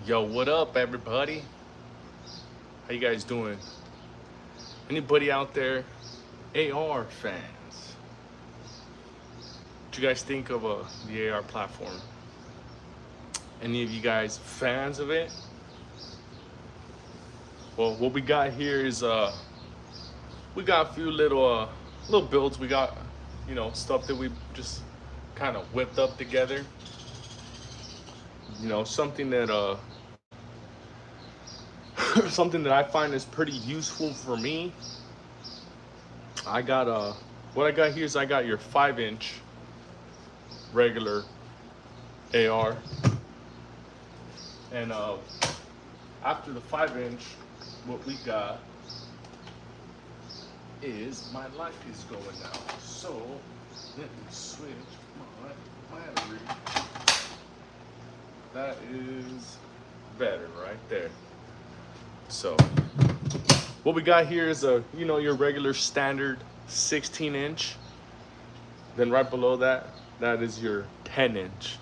Yo, what up, everybody? How you guys doing? Anybody out there, AR fans? What you guys think of the AR platform? Any of you guys fans of it? Well, what we got here is we got a few little builds. We got stuff that we just kind of whipped up together. Something that something that I find is pretty useful for me. I got what I got here is I got your 5-inch regular AR, and after the 5-inch, what we got is my light is going out. So let me switch my battery. That is better right there. So what we got here is your regular standard 16-inch. Then right below that is your 10-inch.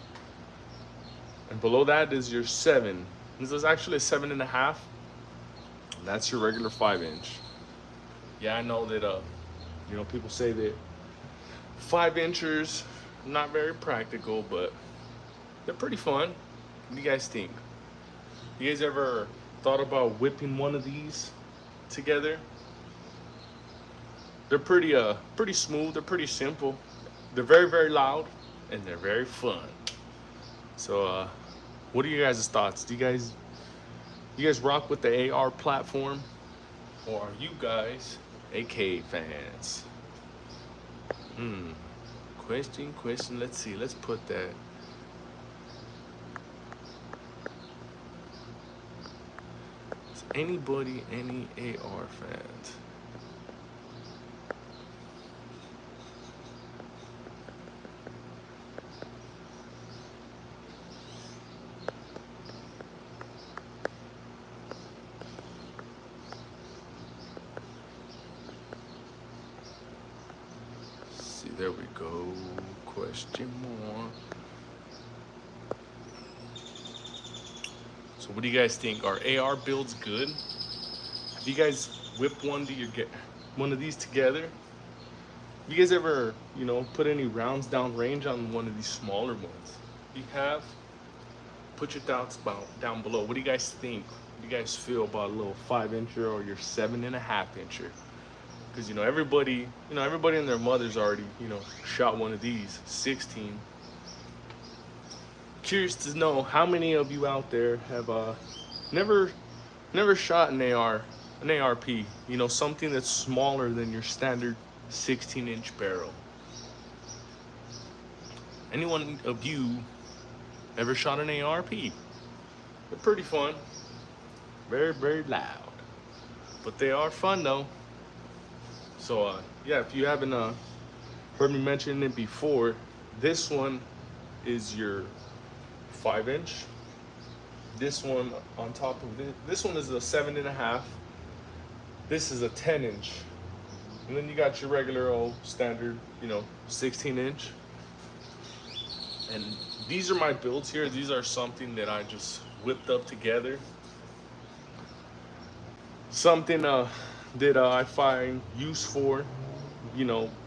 And below that is your 7. This is actually a 7.5. That's your regular 5-inch. Yeah, I know that people say that 5-inchers not very practical, but they're pretty fun. What do you guys think? You guys ever thought about whipping one of these together? They're pretty smooth. They're pretty simple. They're very, very loud, and they're very fun. So what are you guys' thoughts? Do you guys rock with the AR platform, or are you guys AK fans? Question. Let's see. Let's put that. Is anybody any AR fans? See, there we go. Question more. So what do you guys think? Are AR builds good? Have you guys whipped one of these together? Have you guys ever, put any rounds down range on one of these smaller ones? If you have, put your thoughts down below. What do you guys think? What do you guys feel about a little 5-incher or your 7.5-incher? Because everybody and their mothers already shot one of these 16. Curious to know how many of you out there have never shot an ARP, something that's smaller than your standard 16-inch barrel. Anyone of you ever shot an ARP? They're pretty fun. Very, very loud. But they are fun though. So yeah, if you haven't heard me mention it before, this one is your 5-inch. This one on top of this one is a 7.5. This is a 10-inch. And then you got your regular old standard, 16-inch. And these are my builds here. These are something that I just whipped up together. Something that I find use for.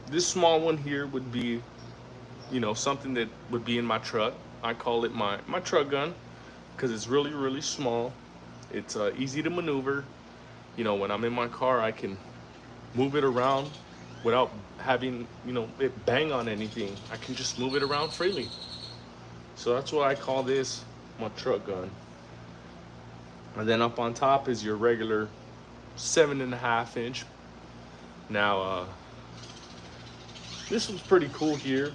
This small one here would be, something that would be in my truck. I call it my truck gun because it's really, really small. It's easy to maneuver. When I'm in my car, I can move it around without having, it bang on anything. I can just move it around freely. So that's why I call this my truck gun. And then up on top is your regular 7.5-inch. Now, this one's pretty cool here.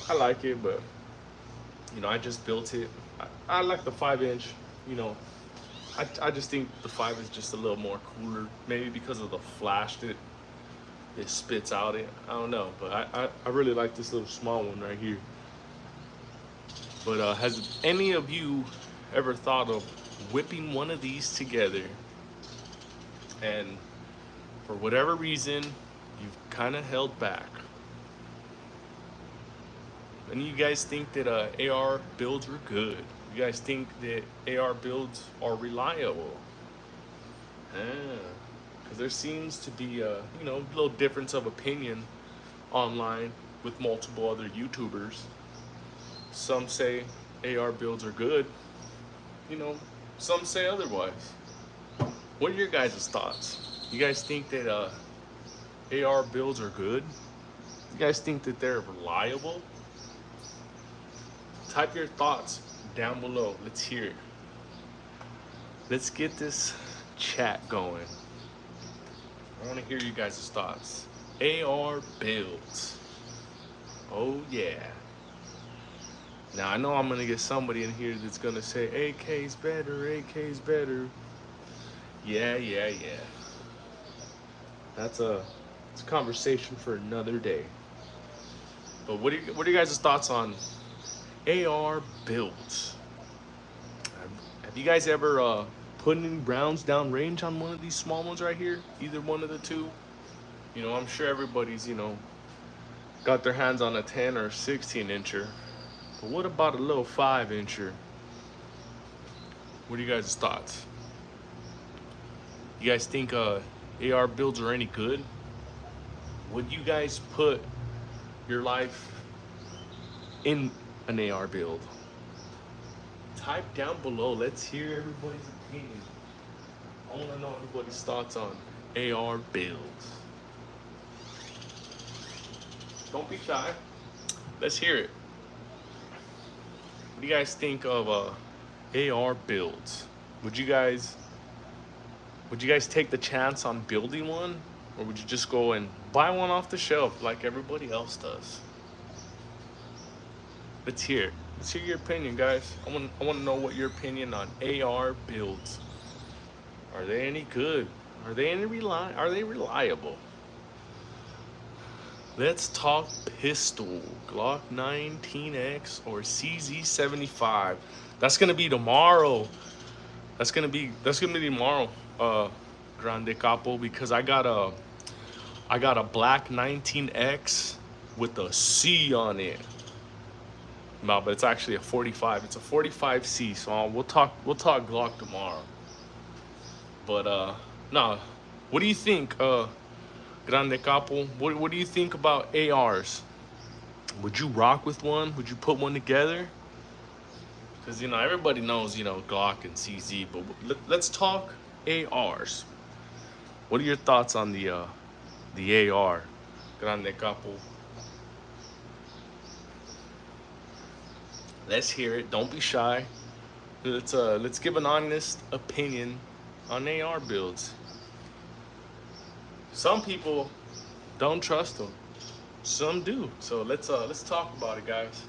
I like it, but I just built it. I like the 5-inch. I just think the 5 is just a little more cooler. Maybe because of the flash that it spits out. I don't know, but I really like this little small one right here. But has any of you ever thought of whipping one of these together, and for whatever reason you've kind of held back? Any of you guys think that AR builds were good? You guys think that AR builds are reliable? Because there seems to be a little difference of opinion online with multiple other YouTubers. Some say AR builds are good. You know, some say otherwise. What are your guys' thoughts? You guys think that AR builds are good? You guys think that they're reliable? Type your thoughts down below. Let's hear it. Let's get this chat going. I want to hear you guys' thoughts. AR builds. Oh yeah. Now I know I'm gonna get somebody in here that's gonna say AK's better, AK's better. Yeah. It's a conversation for another day. But what are you guys' thoughts on AR builds? Have you guys ever put any rounds down range on one of these small ones right here? Either one of the two? I'm sure everybody's, got their hands on a 10 or 16 incher. But what about a little 5 incher? What are you guys' thoughts? You guys think AR builds are any good? Would you guys put your life in an AR build? Type down below. Let's hear everybody's opinion. I want to know everybody's thoughts on AR builds. Don't be shy. Let's hear it. What do you guys think of AR builds? Would you guys take the chance on building one, or would you just go and buy one off the shelf like everybody else does? Let's hear it. Let's hear your opinion, guys. I want to know what your opinion on AR builds. Are they any good? Are they reliable? Let's talk pistol. Glock 19X or CZ75. That's gonna be tomorrow. That's gonna be tomorrow, Grande Capo, because I got a black 19X with a C on it. No, but it's actually a 45. It's a 45C. So we'll talk Glock tomorrow. But no, what do you think, Grande Capo? What do you think about ARs? Would you rock with one? Would you put one together? Because everybody knows Glock and CZ, but let's talk ARs. What are your thoughts on the AR, Grande Capo? Let's hear it. Don't be shy. Let's give an honest opinion on AR builds. Some people don't trust them. Some do. So let's talk about it, guys.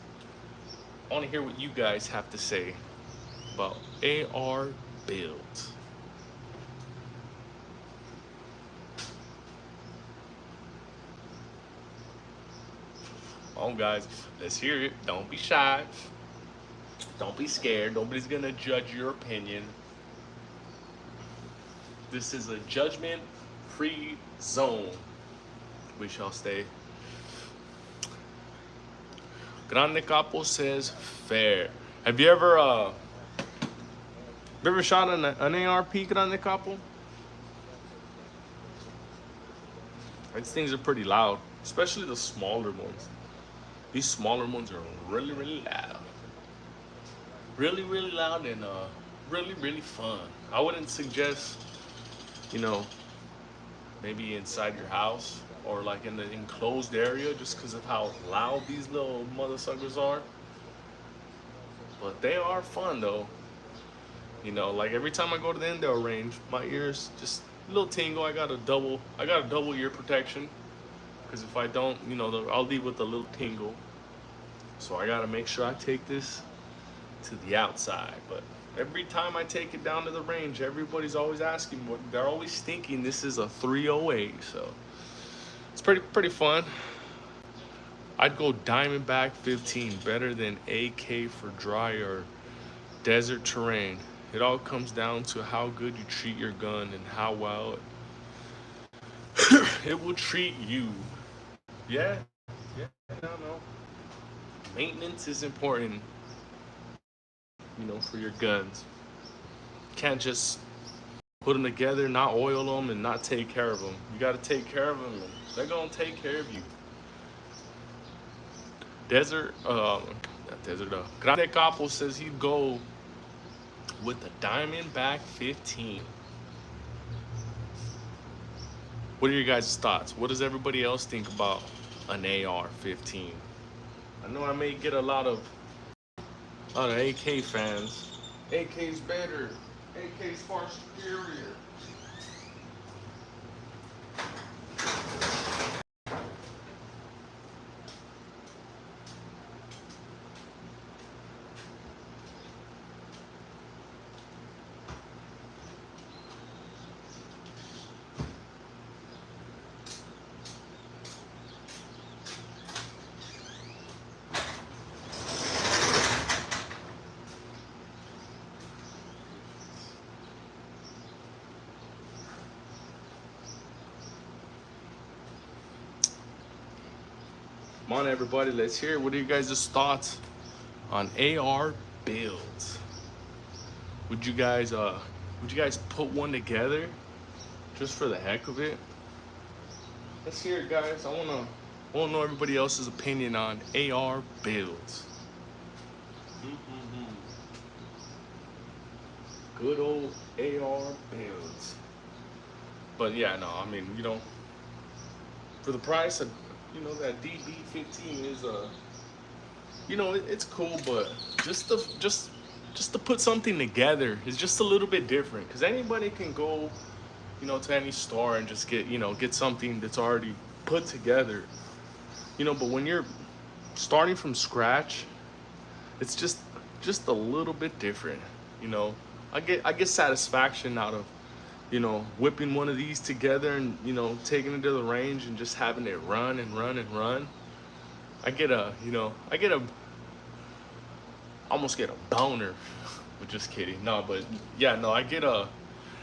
I want to hear what you guys have to say about AR builds. Come on, guys. Let's hear it. Don't be shy. Don't be scared. Nobody's gonna judge your opinion. This is a judgment-free zone. We shall stay. Grande Capo says fair. Have you ever shot an ARP, Grande Capo? These things are pretty loud, especially the smaller ones. These smaller ones are really, really loud. Really, really loud and really, really fun. I wouldn't suggest, maybe inside your house or like in the enclosed area just because of how loud these little mother suckers are. But they are fun though. Like every time I go to the indoor range, my ears just a little tingle. I got a double ear protection because if I don't, I'll leave with a little tingle. So I gotta make sure I take this to the outside. But every time I take it down to the range, everybody's always asking what they're always thinking this is a 308. So it's pretty fun. I'd go Diamondback 15, better than AK for dry or desert terrain. It all comes down to how good you treat your gun and how well it will treat you. Yeah, no. Maintenance is important. for your guns. Can't just put them together, not oil them, and not take care of them. You got to take care of them, and they're gonna take care of you. Grande Capo says he'd go with the Diamondback 15. What are your guys' thoughts? What does everybody else think about an AR-15? I know I may get a lot of AK fans. AK's better. AK's far superior. Come on, everybody, let's hear it. What are you guys' thoughts on AR builds? Would you guys put one together just for the heck of it? Let's hear it, guys. I wanna know everybody else's opinion on AR builds. Good old AR builds. But yeah, no, I mean, for the price of that DB15 is it's cool, but just to put something together is just a little bit different, because anybody can go to any store and just get something that's already put together, but when you're starting from scratch, it's just a little bit different. I get satisfaction out of whipping one of these together and, taking it to the range and just having it run and run and run. I almost get a boner. But just kidding. No, but yeah, no,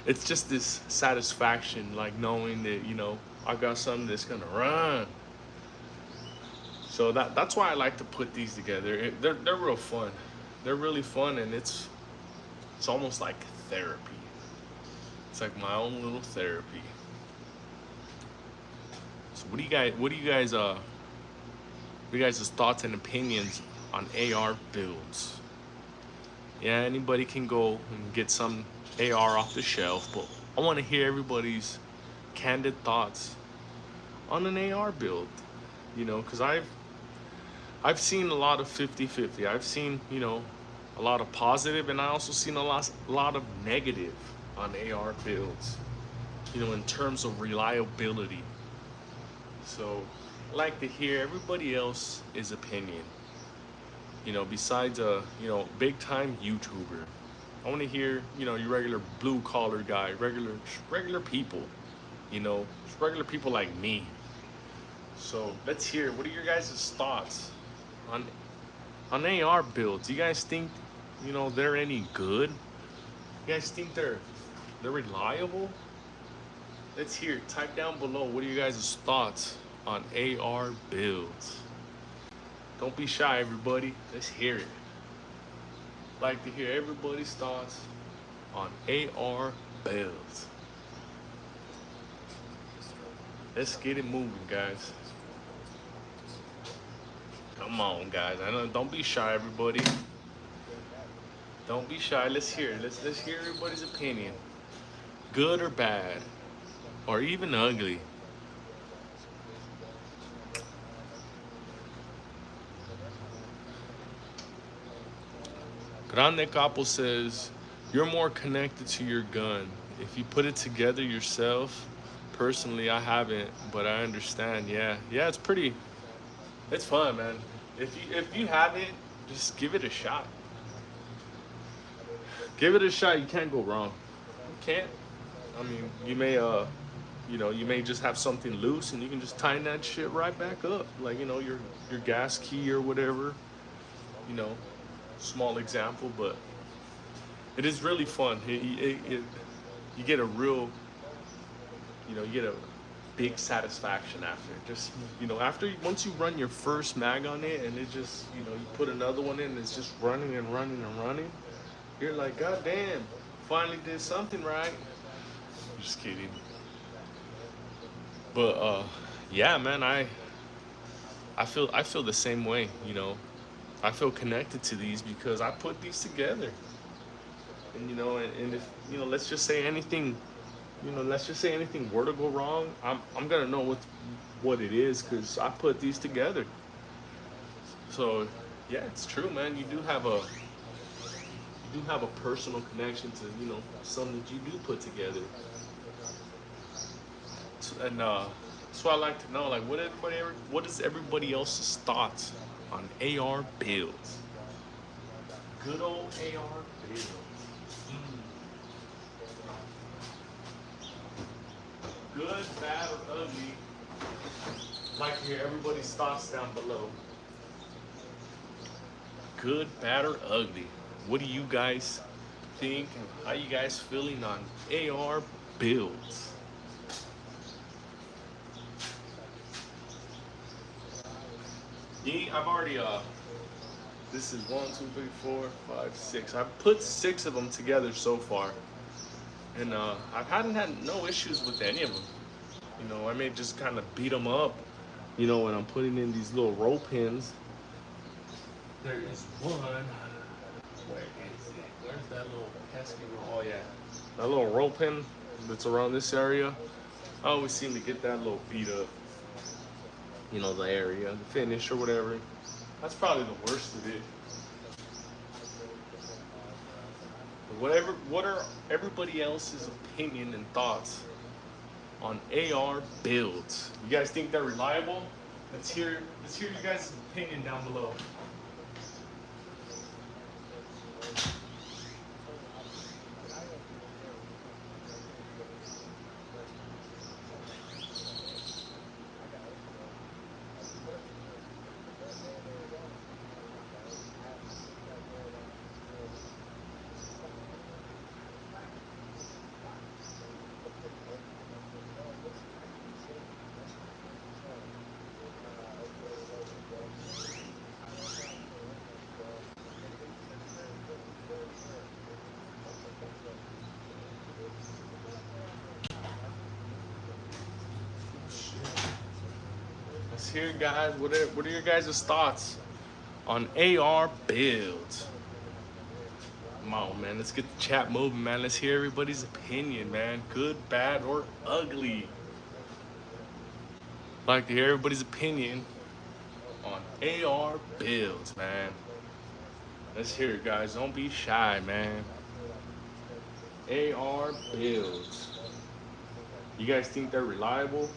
it's just this satisfaction, like knowing that, I got something that's gonna run. So that's why I like to put these together. They're real fun. They're really fun, and it's almost like therapy. It's like my own little therapy. So what do you guys' thoughts and opinions on AR builds? Yeah, anybody can go and get some AR off the shelf, but I want to hear everybody's candid thoughts on an AR build. Because I've seen a lot of 50-50. I've seen, a lot of positive, and I also seen a lot of negative on AR builds, in terms of reliability. So I like to hear everybody else's opinion, besides a big time YouTuber. I want to hear your regular blue collar guy, regular people, regular people like me. So let's hear, what are your guys' thoughts on AR builds? You guys think they're any good? You guys think they're reliable? Let's hear it. Type down below, what are you guys' thoughts on AR builds? Don't be shy, everybody. Let's hear it. Like to hear everybody's thoughts on AR builds. Let's get it moving, guys. Come on, guys. Don't be shy, everybody. Don't be shy. Let's hear it. Let's hear everybody's opinion. Good or bad, or even ugly. Grande Capo says, you're more connected to your gun. If you put it together yourself, personally, I haven't, but I understand. Yeah, it's fun, man. If you haven't, just give it a shot. Give it a shot. You can't go wrong. You can't. I mean, you may just have something loose, and you can just tighten that shit right back up, like your gas key or whatever. Small example, but it is really fun. You get a real, you get a big satisfaction after. Just once you run your first mag on it, and it just you put another one in, and it's just running and running and running. You're like, God damn, finally did something right. Just kidding. But yeah, man, I feel the same way, you know. I feel connected to these because I put these together. And you know, and if you know, let's just say anything, you know, let's just say anything were to go wrong, I'm gonna know what it is because I put these together. So yeah, it's true, man. You do have a personal connection to, you know, something that you do put together. And so I like to know, like, what is everybody else's thoughts on AR builds? Good old AR builds. Good, bad, or ugly? Like to hear everybody's thoughts down below. Good, bad, or ugly? What do you guys think? And how you guys feeling on AR builds? I've already this is one, two, three, four, five, six. I've put six of them together so far, and I hadn't had no issues with any of them. You know, I may just kind of beat them up. You know, when I'm putting in these little roll pins. There is one. Where is it? Where's that little pesky roll? Oh yeah, that little roll pin that's around this area. I always seem to get that little beat up. You know, the area, the finish or whatever. That's probably the worst of it. What are everybody else's opinion and thoughts on AR builds? You guys think they're reliable? Let's hear you guys' opinion down below. Let's hear, guys. What are your guys' thoughts on AR builds? Come on, man. Let's get the chat moving, man. Let's hear everybody's opinion, man. Good, bad, or ugly. Like to hear everybody's opinion on AR builds, man. Let's hear it, guys. Don't be shy, man. AR builds. You guys think they're reliable?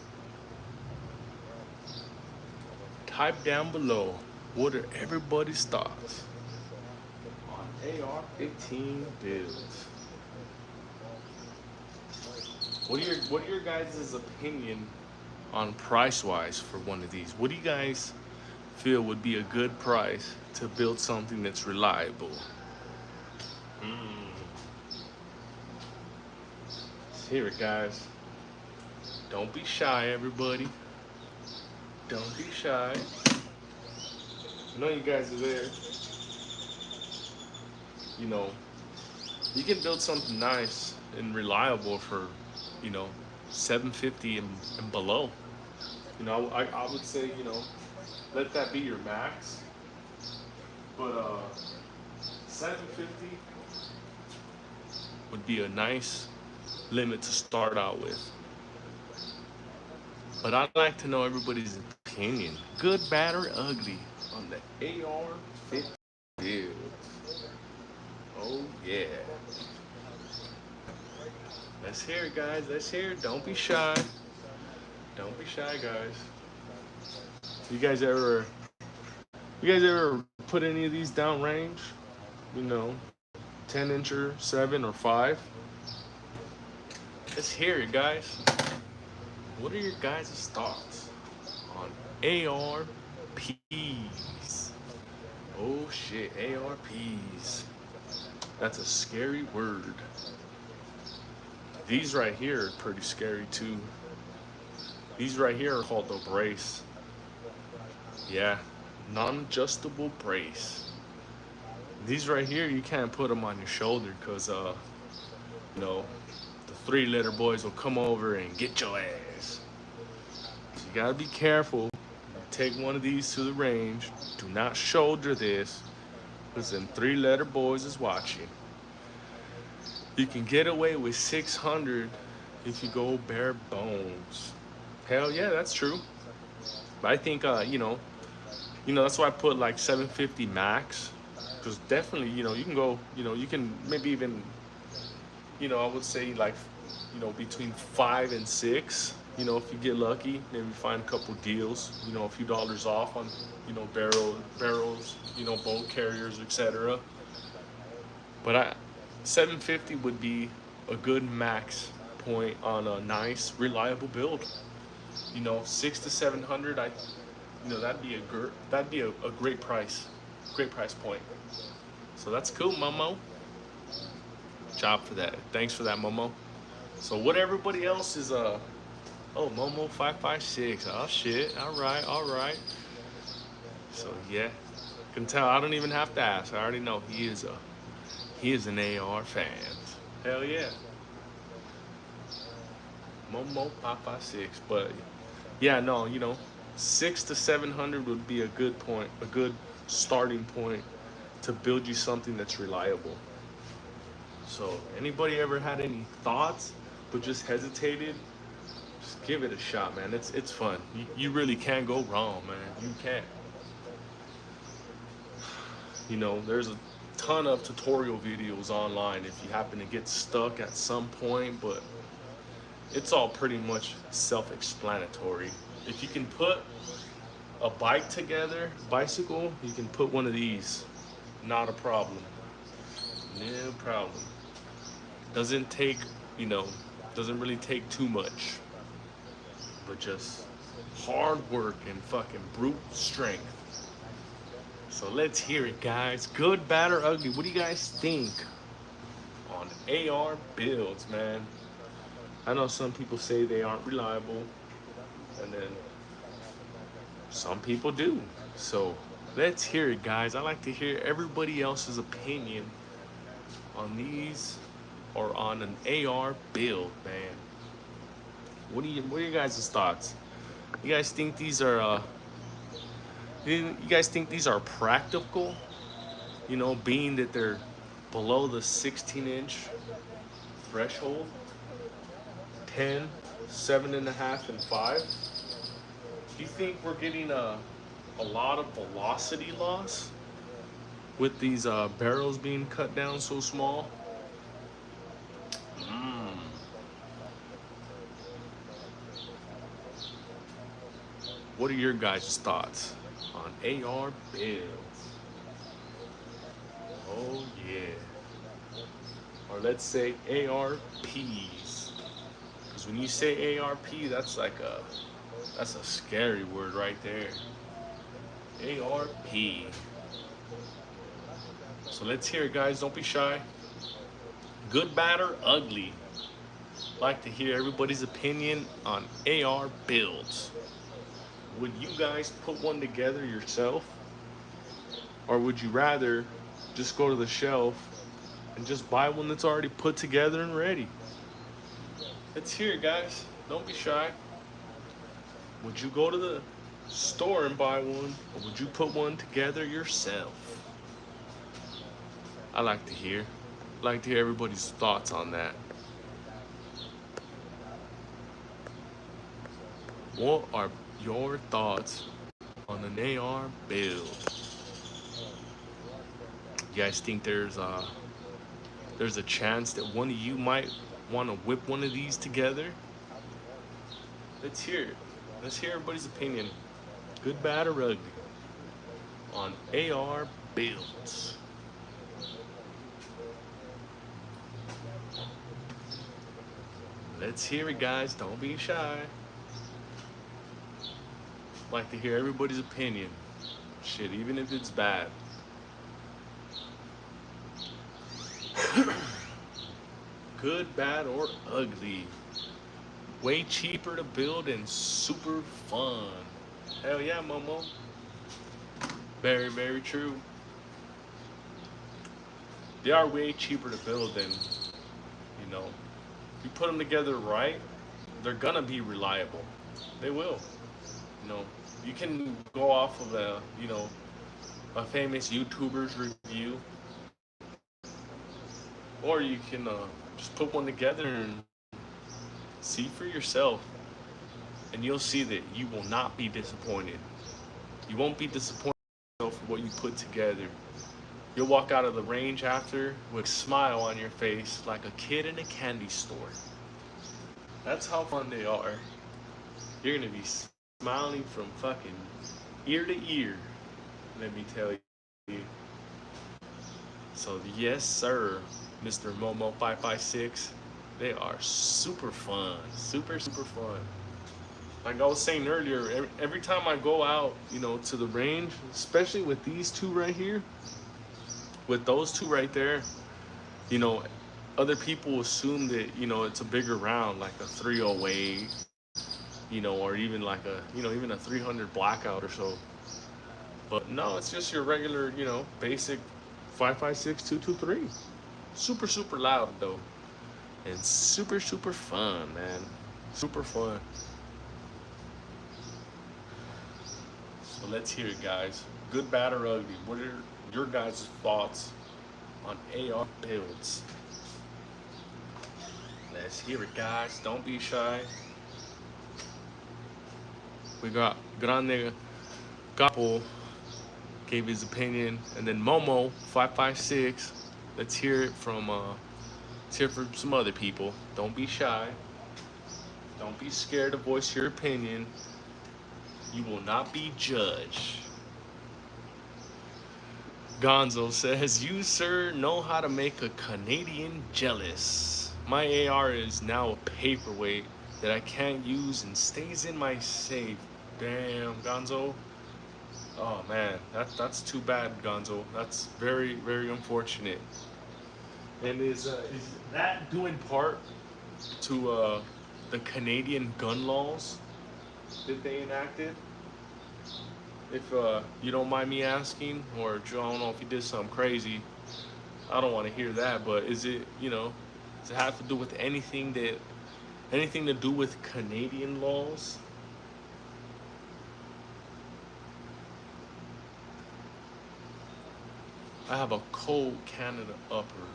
Type down below. What are everybody's thoughts on AR-15 builds? What are your guys' opinion on price-wise for one of these? What do you guys feel would be a good price to build something that's reliable? Let's hear it, guys. Don't be shy, everybody. Don't be shy. I know you guys are there. You know, you can build something nice and reliable for, you know, 750 and below. You know, I would say, you know, let that be your max. But 750 would be a nice limit to start out with. But I'd like to know everybody's opinion, good, bad, or ugly, on the AR-15 build. Oh yeah. Let's hear it, guys. Let's hear it. Don't be shy. Don't be shy, guys. You guys ever put any of these down range? You know, 10 incher, 7 or 5? Let's hear it, guys. What are your guys' thoughts on ARPs? Oh shit, ARPs. That's a scary word. These right here are pretty scary too. These right here are called the brace. Yeah, non-adjustable brace. These right here, you can't put them on your shoulder because, you know, the 3-letter boys will come over and get your ass. So you gotta be careful. Take one of these to the range. Do not shoulder this because them 3-letter boys is watching. You can get away with 600 if you go bare bones. Hell yeah, that's true. But I think, that's why I put like 750 max. Because definitely, you can go, you can maybe even, I would say like, between 5 and 6. If you get lucky, maybe find a couple deals, a few dollars off on, barrels, boat carriers, etc. But 750 would be a good max point on a nice, reliable build. 6 to 700, that'd be a great price point. So that's cool, Momo. Job for that. Thanks for that, Momo. So what everybody else is oh, Momo 556. Oh shit. All right. So yeah, can tell. I don't even have to ask. I already know he is an AR fan. Hell yeah. Momo 556. But yeah, no, 6 to 700 would be a good point, a good starting point to build you something that's reliable. So anybody ever had any thoughts but just hesitated, just give it a shot, man. It's fun. You really can't go wrong, man. You can't. There's a ton of tutorial videos online if you happen to get stuck at some point, but it's all pretty much self-explanatory. If you can put a bicycle, you can put one of these. Not a problem. No problem. Doesn't take, doesn't really take too much. But just hard work and fucking brute strength. So let's hear it, guys. Good, bad, or ugly. What do you guys think on AR builds, man? I know some people say they aren't reliable, and then some people do. So let's hear it, guys. I like to hear everybody else's opinion on these or on an AR build, man. What are your guys' thoughts? You guys think these are practical? Being that they're below the 16-inch threshold, 10, 7.5, and 5. Do you think we're getting a lot of velocity loss with these barrels being cut down so small? What are your guys' thoughts on AR builds? Oh yeah. Or let's say ARPs. Because when you say ARP, that's a scary word right there. ARP. So let's hear it, guys. Don't be shy. Good, bad, or ugly. Like to hear everybody's opinion on AR builds. Would you guys put one together yourself? Or would you rather just go to the shelf and just buy one that's already put together and ready? Let's hear it, guys. Don't be shy. Would you go to the store and buy one, or would you put one together yourself? I like to hear everybody's thoughts on that. What are your thoughts on an AR build? You guys think there's a chance that one of you might want to whip one of these together? Let's hear it. Let's hear everybody's opinion, good, bad, or ugly, on AR builds. Let's hear it, guys. Don't be shy. Like to hear everybody's opinion. Shit, even if it's bad. Good, bad, or ugly. Way cheaper to build and super fun. Hell yeah, Momo. Very, very true. they are way cheaper to build than, you put them together right, they're gonna be reliable. They will. You know, you can go off of a famous YouTuber's review, or you can just put one together and see for yourself, and you'll see that you will not be disappointed. You won't be disappointed for what you put together. You'll walk out of the range after with a smile on your face like a kid in a candy store. That's how fun they are. You're gonna be smiling from fucking ear to ear, let me tell you. So yes, sir, Mr. Momo556, they are super fun, super fun. Like I was saying earlier, every time I go out, to the range, especially with these two right here, with those two right there, you know, other people assume that, it's a bigger round, like a 308, or even like even a 300 blackout or so. But no, it's just your regular, basic 556 223. Super loud though, and super fun, man. Super fun. So let's hear it, guys. Good, bad, or ugly. What are your guys' thoughts on AR builds? Let's hear it, guys. Don't be shy. We got Grande Gapo gave his opinion, and then Momo 556. Let's hear it from some other people. Don't be shy. Don't be scared to voice your opinion. You will not be judged. Gonzo says, "You, sir, know how to make a Canadian jealous. My AR is now a paperweight that I can't use and stays in my safe." Damn, Gonzo. Oh man, that's too bad, Gonzo. That's very unfortunate. And is that due in part to the Canadian gun laws that they enacted? If you don't mind me asking, or I don't know if he did something crazy. I don't want to hear that, but is it, does it have to do with anything to do with Canadian laws? I have a cold Canada upper,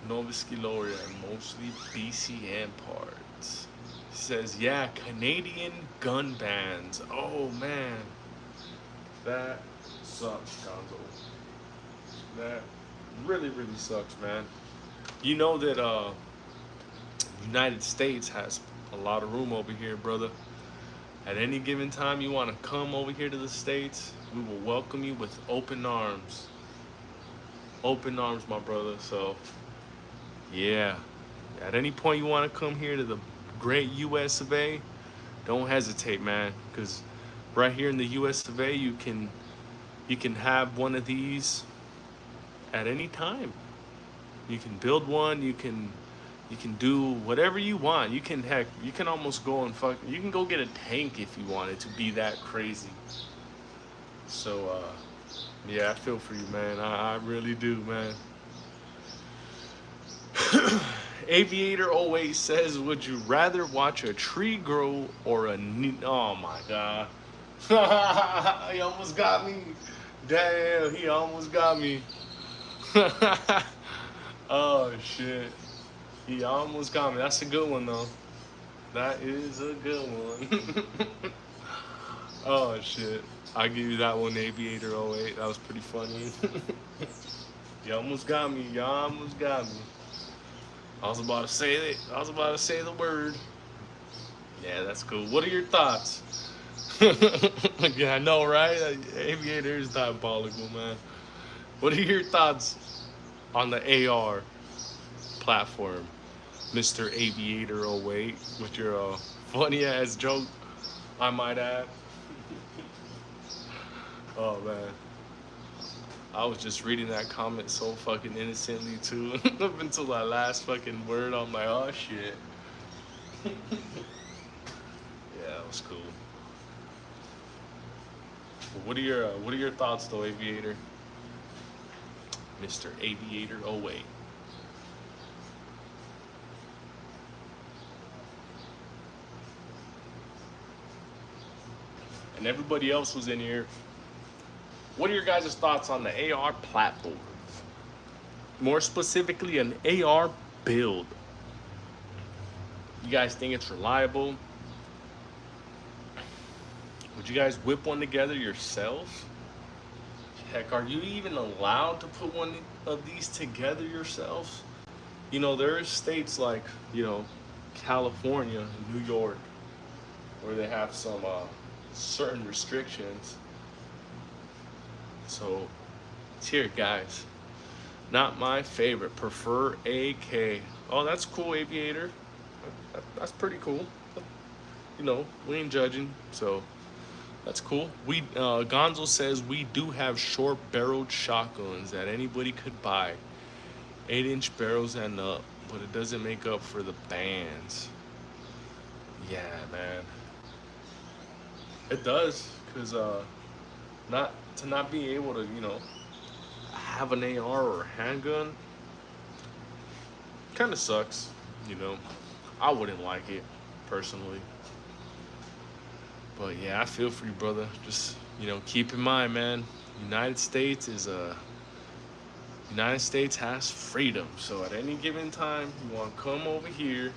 Nova Scotia, and mostly BCN parts. He says, yeah, Canadian gun bans. Oh man, that sucks, Gonzo. That really sucks, man. You know that United States has a lot of room over here, brother. At any given time you want to come over here to the States, we will welcome you with open arms. Open arms, my brother. So yeah, at any point you want to come here to the great US of A, don't hesitate, man, because right here in the US of A, you can have one of these at any time. You can build one. You can do whatever you want. You can almost go and you can go get a tank if you wanted to be that crazy. So yeah, I feel for you, man. I really do, man. Aviator always says, would you rather watch a tree grow or oh my god. He almost got me. Damn, he almost got me. Oh shit. He almost got me. That's a good one though. That is a good one. Oh shit. I'll give you that one, Aviator 08. That was pretty funny. You almost got me. You almost got me. I was about to say it. I was about to say the word. Yeah, that's cool. What are your thoughts? Yeah, I know, right? Aviator is diabolical, man. What are your thoughts on the AR platform, Mr. Aviator 08, with your funny ass joke, I might add? Oh man, I was just reading that comment so fucking innocently too. Up until that last fucking word, I'm like, oh shit. Yeah, that was cool. What are your thoughts though, Aviator? Mr. Aviator 08. And everybody else was in here. What are your guys' thoughts on the AR platform? More specifically, an AR build. You guys think it's reliable? Would you guys whip one together yourselves? Heck, are you even allowed to put one of these together yourselves? You know, there are states like, you know, California, New York, where they have some certain restrictions. So, it's here, guys. Not my favorite. Prefer AK. Oh, that's cool, Aviator. That's pretty cool. You know, we ain't judging, so that's cool. We Gonzo says we do have short-barreled shotguns that anybody could buy, 8-inch barrels and up, but it doesn't make up for the bands. Yeah, man, it does, cause not be able to, you know, have an AR or a handgun kind of sucks, you know. I wouldn't like it personally. But yeah, I feel for you, brother. Just, you know, keep in mind, man, United States has freedom. So at any given time, you want to come over here,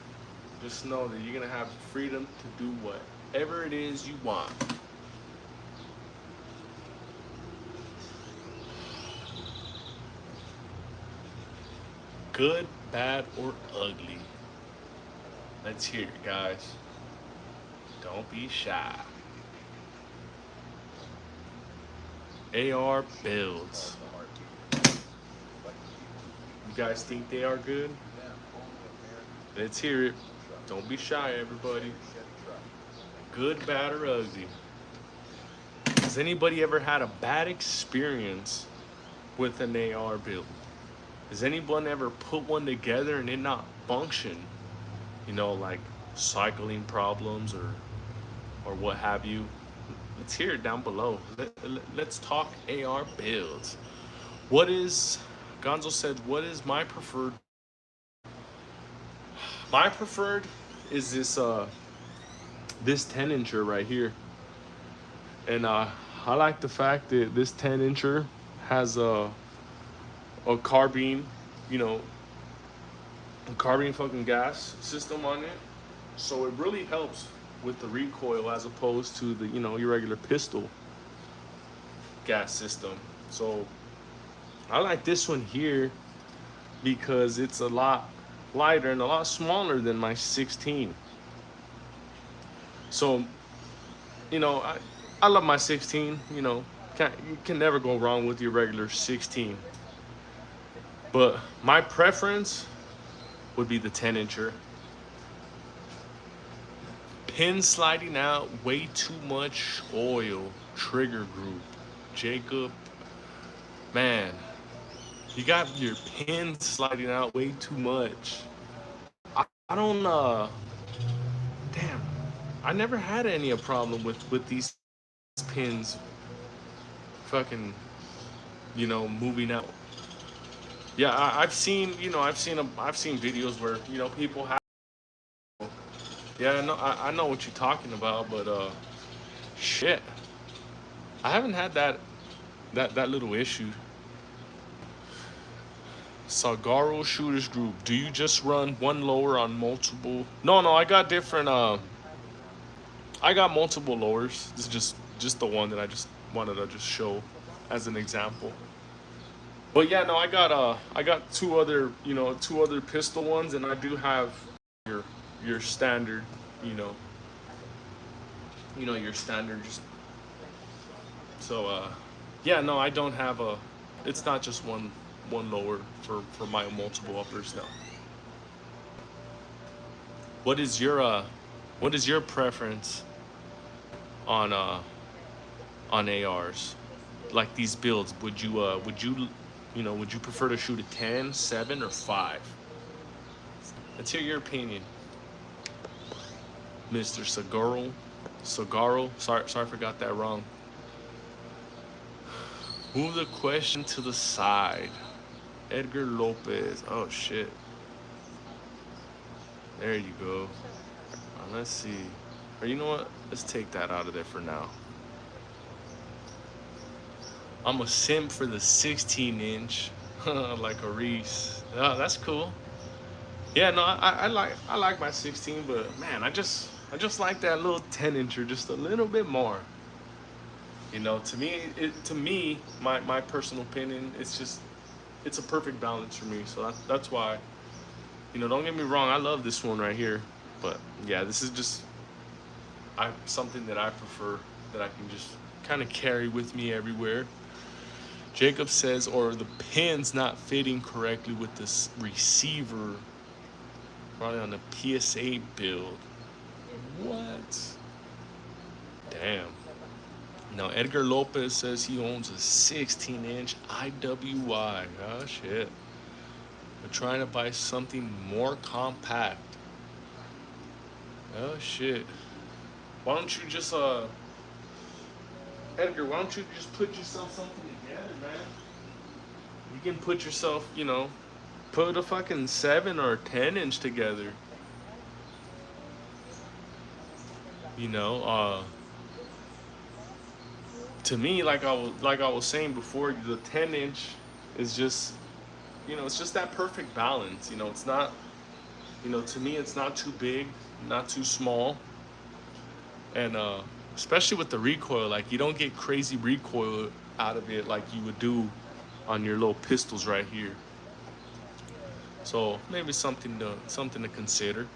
just know that you're going to have freedom to do whatever it is you want. Good, bad, or ugly. Let's hear it, guys. Don't be shy. AR builds. You guys think they are good? Let's hear it. Don't be shy, everybody. Good, bad, or ugly. Has anybody ever had a bad experience with an AR build? Has anyone ever put one together and it not function? You know, like cycling problems or what have you? Let's hear it down below. Let's talk AR builds. What is, Gonzo said, what is my preferred? My preferred is this 10-incher right here. And I like the fact that this 10-incher has a carbine, you know, a carbine fucking gas system on it. So it really helps with the recoil as opposed to the, you know, your regular pistol gas system. So I like this one here because it's a lot lighter and a lot smaller than my 16. So, you know, I love my 16, you know, you can never go wrong with your regular 16. But my preference would be the 10-incher. Pin sliding out, way too much oil. Trigger group. Jacob, man, you got your pin sliding out way too much. I don't, damn, I never had any problem with these pins fucking, you know, moving out. Yeah, I've seen, you know, I've seen videos where, you know, people have. Yeah, I know what you're talking about, but shit, I haven't had that little issue. Sagaro Shooters Group. Do you just run one lower on multiple? No, I got different. I got multiple lowers. This is just the one that I just wanted to just show as an example. But yeah, no, I got two other pistol ones, and I do have your standard, your standard. Just so yeah, no, I don't have a. It's not just one lower for my multiple uppers now. What is your preference on ARs? Like these builds, would you prefer to shoot a 10, 7, or 5? Let's hear your opinion, Mr. Sagaro. Sorry, I forgot that wrong. Move the question to the side. Edgar Lopez. Oh shit. There you go. Let's see. Or you know what? Let's take that out of there for now. I'm a simp for the 16 inch, like a Reese. Oh, that's cool. Yeah, no, I like my 16, but man, I just like that little 10 incher just a little bit more. To me, my personal opinion, it's a perfect balance for me. So that's why, don't get me wrong, I love this one right here, but yeah, this is just something that I prefer, that I can just kind of carry with me everywhere. Jacob says, or the pin's not fitting correctly with this receiver, probably on the PSA build. What? Damn. Now, Edgar Lopez says he owns a 16-inch IWI. Oh, shit. We're trying to buy something more compact. Oh, shit. Why don't you just, Edgar, why don't you just put yourself something together, man? You can put yourself, put a fucking 7 or 10-inch together. To me, like I was saying before, the 10-inch is just, it's just that perfect balance. It's not, to me, it's not too big, not too small, and especially with the recoil, like you don't get crazy recoil out of it like you would do on your little pistols right here. So maybe something to consider.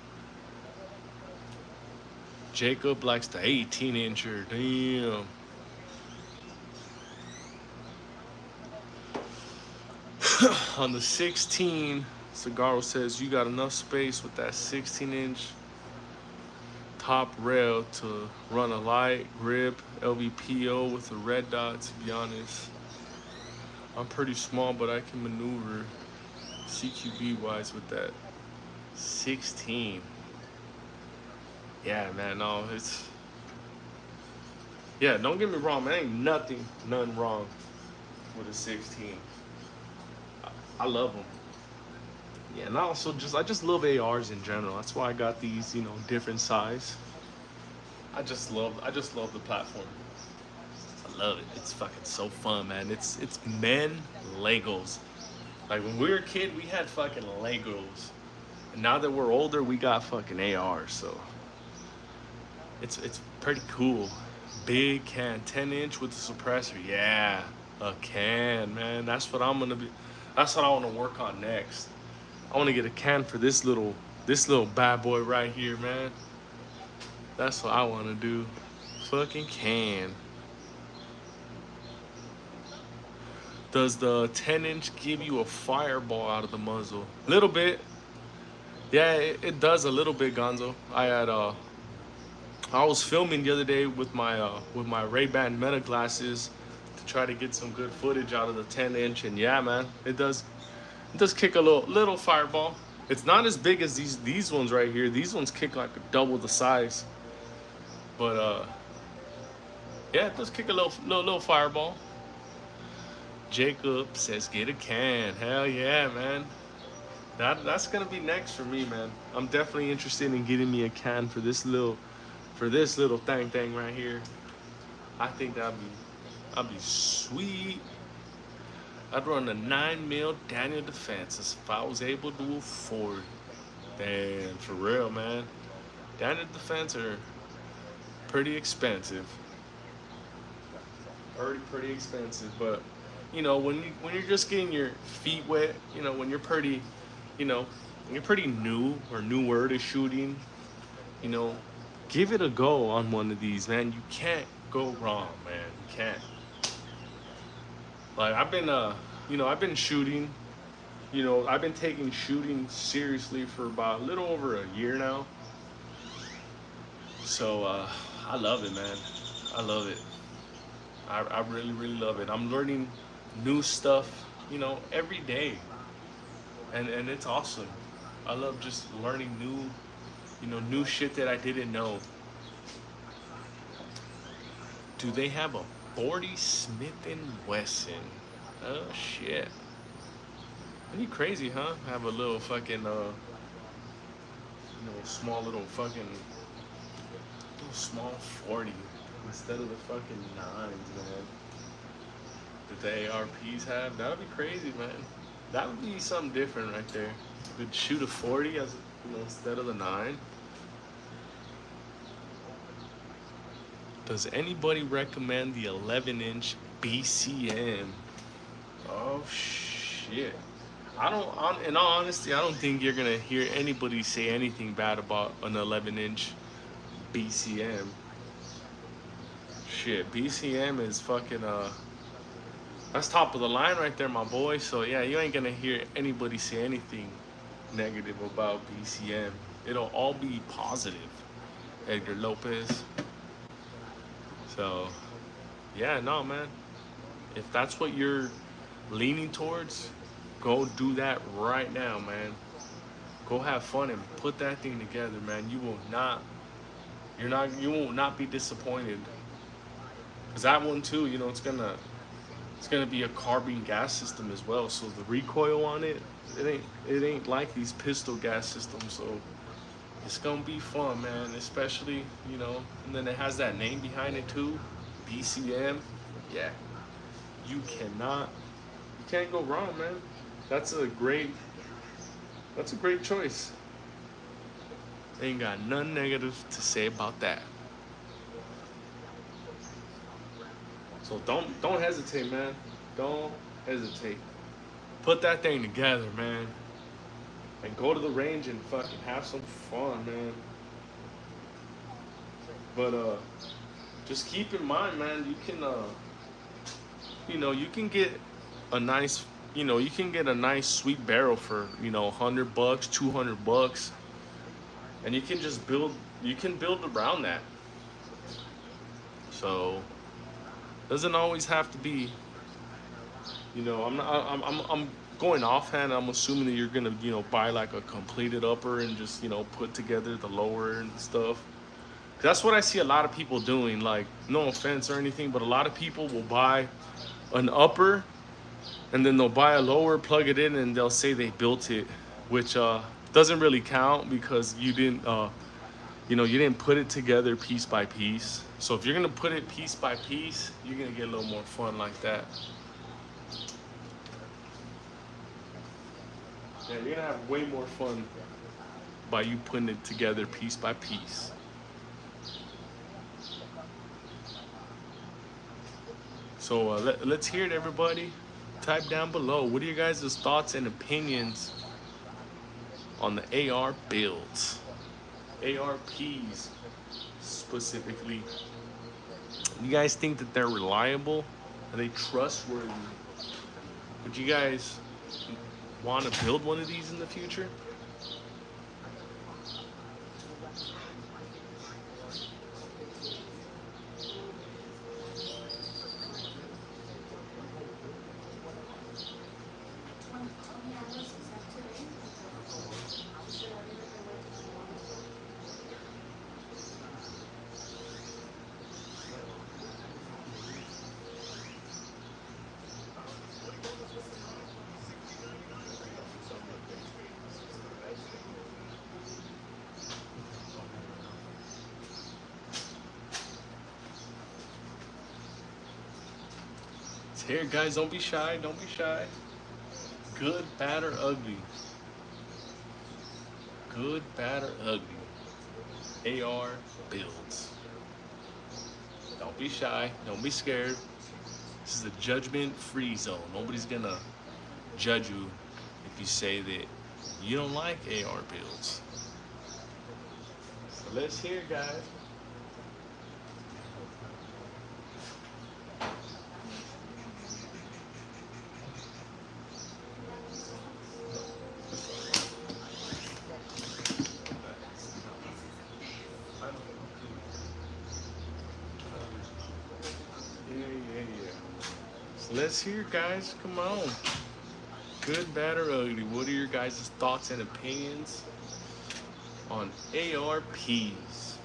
Jacob likes the 18-incher. Damn. On the 16, Cigaro says you got enough space with that 16-inch top rail to run a light grip LVPO with a red dot. To be honest, I'm pretty small, but I can maneuver CQB wise with that 16. Yeah, man, no, yeah, don't get me wrong, man, ain't nothing wrong with a 16. I love them. Yeah, and I just love ARs in general. That's why I got these, different size. I just love the platform. I love it. It's fucking so fun, man. It's men Legos. Like when we were a kid, we had fucking Legos. And now that we're older, we got fucking ARs. So it's pretty cool. Big can, 10-inch with the suppressor. Yeah, a can, man. That's what I want to work on next. I want to get a can for this little bad boy right here, man. That's what I want to do. Fucking can. Does the 10-inch give you a fireball out of the muzzle? Little bit. Yeah, it does a little bit, Gonzo. I was filming the other day with my Ray-Ban Meta glasses to try to get some good footage out of the 10-inch, and yeah, man, it does kick a little fireball. It's not as big as these ones right here. These ones kick like double the size. But yeah, it does kick a little fireball. Jacob says get a can. Hell yeah, man. That's gonna be next for me, man. I'm definitely interested in getting me a can for this little thing right here. I think that'd be sweet. I'd run a 9mm Daniel Defense if I was able to afford. Damn, for real, man. Daniel Defense are pretty expensive. Pretty expensive, but when you're just getting your feet wet, when you're pretty, when you're pretty new or newer to shooting, give it a go on one of these, man. You can't go wrong, man. You can't. Like I've been shooting, I've been taking shooting seriously for about a little over a year now. So I love it, man. I love it. I really, really love it. I'm learning new stuff, every day. And it's awesome. I love just learning new shit that I didn't know. Do they have a 40 Smith & Wesson? Oh shit. Pretty crazy, huh? Have a little fucking small little fucking little small 40 instead of the fucking nines, man. That the ARPs have. That would be crazy, man. That would be something different right there. Could shoot a 40 as instead of the nine. Does anybody recommend the 11-inch BCM? Oh shit. I don't. In all honesty, I don't think you're gonna hear anybody say anything bad about an 11-inch BCM. Shit, BCM is fucking that's top of the line right there, my boy. So yeah, you ain't gonna hear anybody say anything negative about BCM. It'll all be positive. Edgar Lopez. So yeah, no man. If that's what you're leaning towards, go do that right now, man. Go have fun and put that thing together, man. You won't not be disappointed. Cause that one too, it's gonna be a carbine gas system as well. So the recoil on it, it ain't like these pistol gas systems. So it's gonna be fun, man. Especially, and then it has that name behind it too, BCM. Yeah, you can't go wrong, man. That's a great choice. Ain't got nothing negative to say about that. So don't hesitate, man. Don't hesitate. Put that thing together, man. And go to the range and fucking have some fun, man. But just keep in mind, man, you can get a nice you can get a nice sweet barrel for, $100, $200, and you can build around that. So doesn't always have to be, I'm going offhand. I'm assuming that you're gonna, buy like a completed upper and just, put together the lower and stuff. That's what I see a lot of people doing. Like, no offense or anything, but a lot of people will buy an upper and then they'll buy a lower, plug it in, and they'll say they built it, which doesn't really count because you didn't put it together piece by piece. So if you're gonna put it piece by piece, you're gonna get a little more fun like that. Yeah, you're gonna have way more fun by you putting it together piece by piece. So let's hear it, everybody. Type down below. What are your guys' thoughts and opinions on the AR builds? ARPs specifically. You guys think that they're reliable? Are they trustworthy? Would you guys want to build one of these in the future? Here, guys, don't be shy. Don't be shy. Good, bad, or ugly. Good, bad, or ugly. AR builds. Don't be shy. Don't be scared. This is a judgment-free zone. Nobody's gonna judge you if you say that you don't like AR builds. So let's hear, guys. Let's hear, guys. Come on. Good, bad, or ugly. What are your guys' thoughts and opinions on ARPs?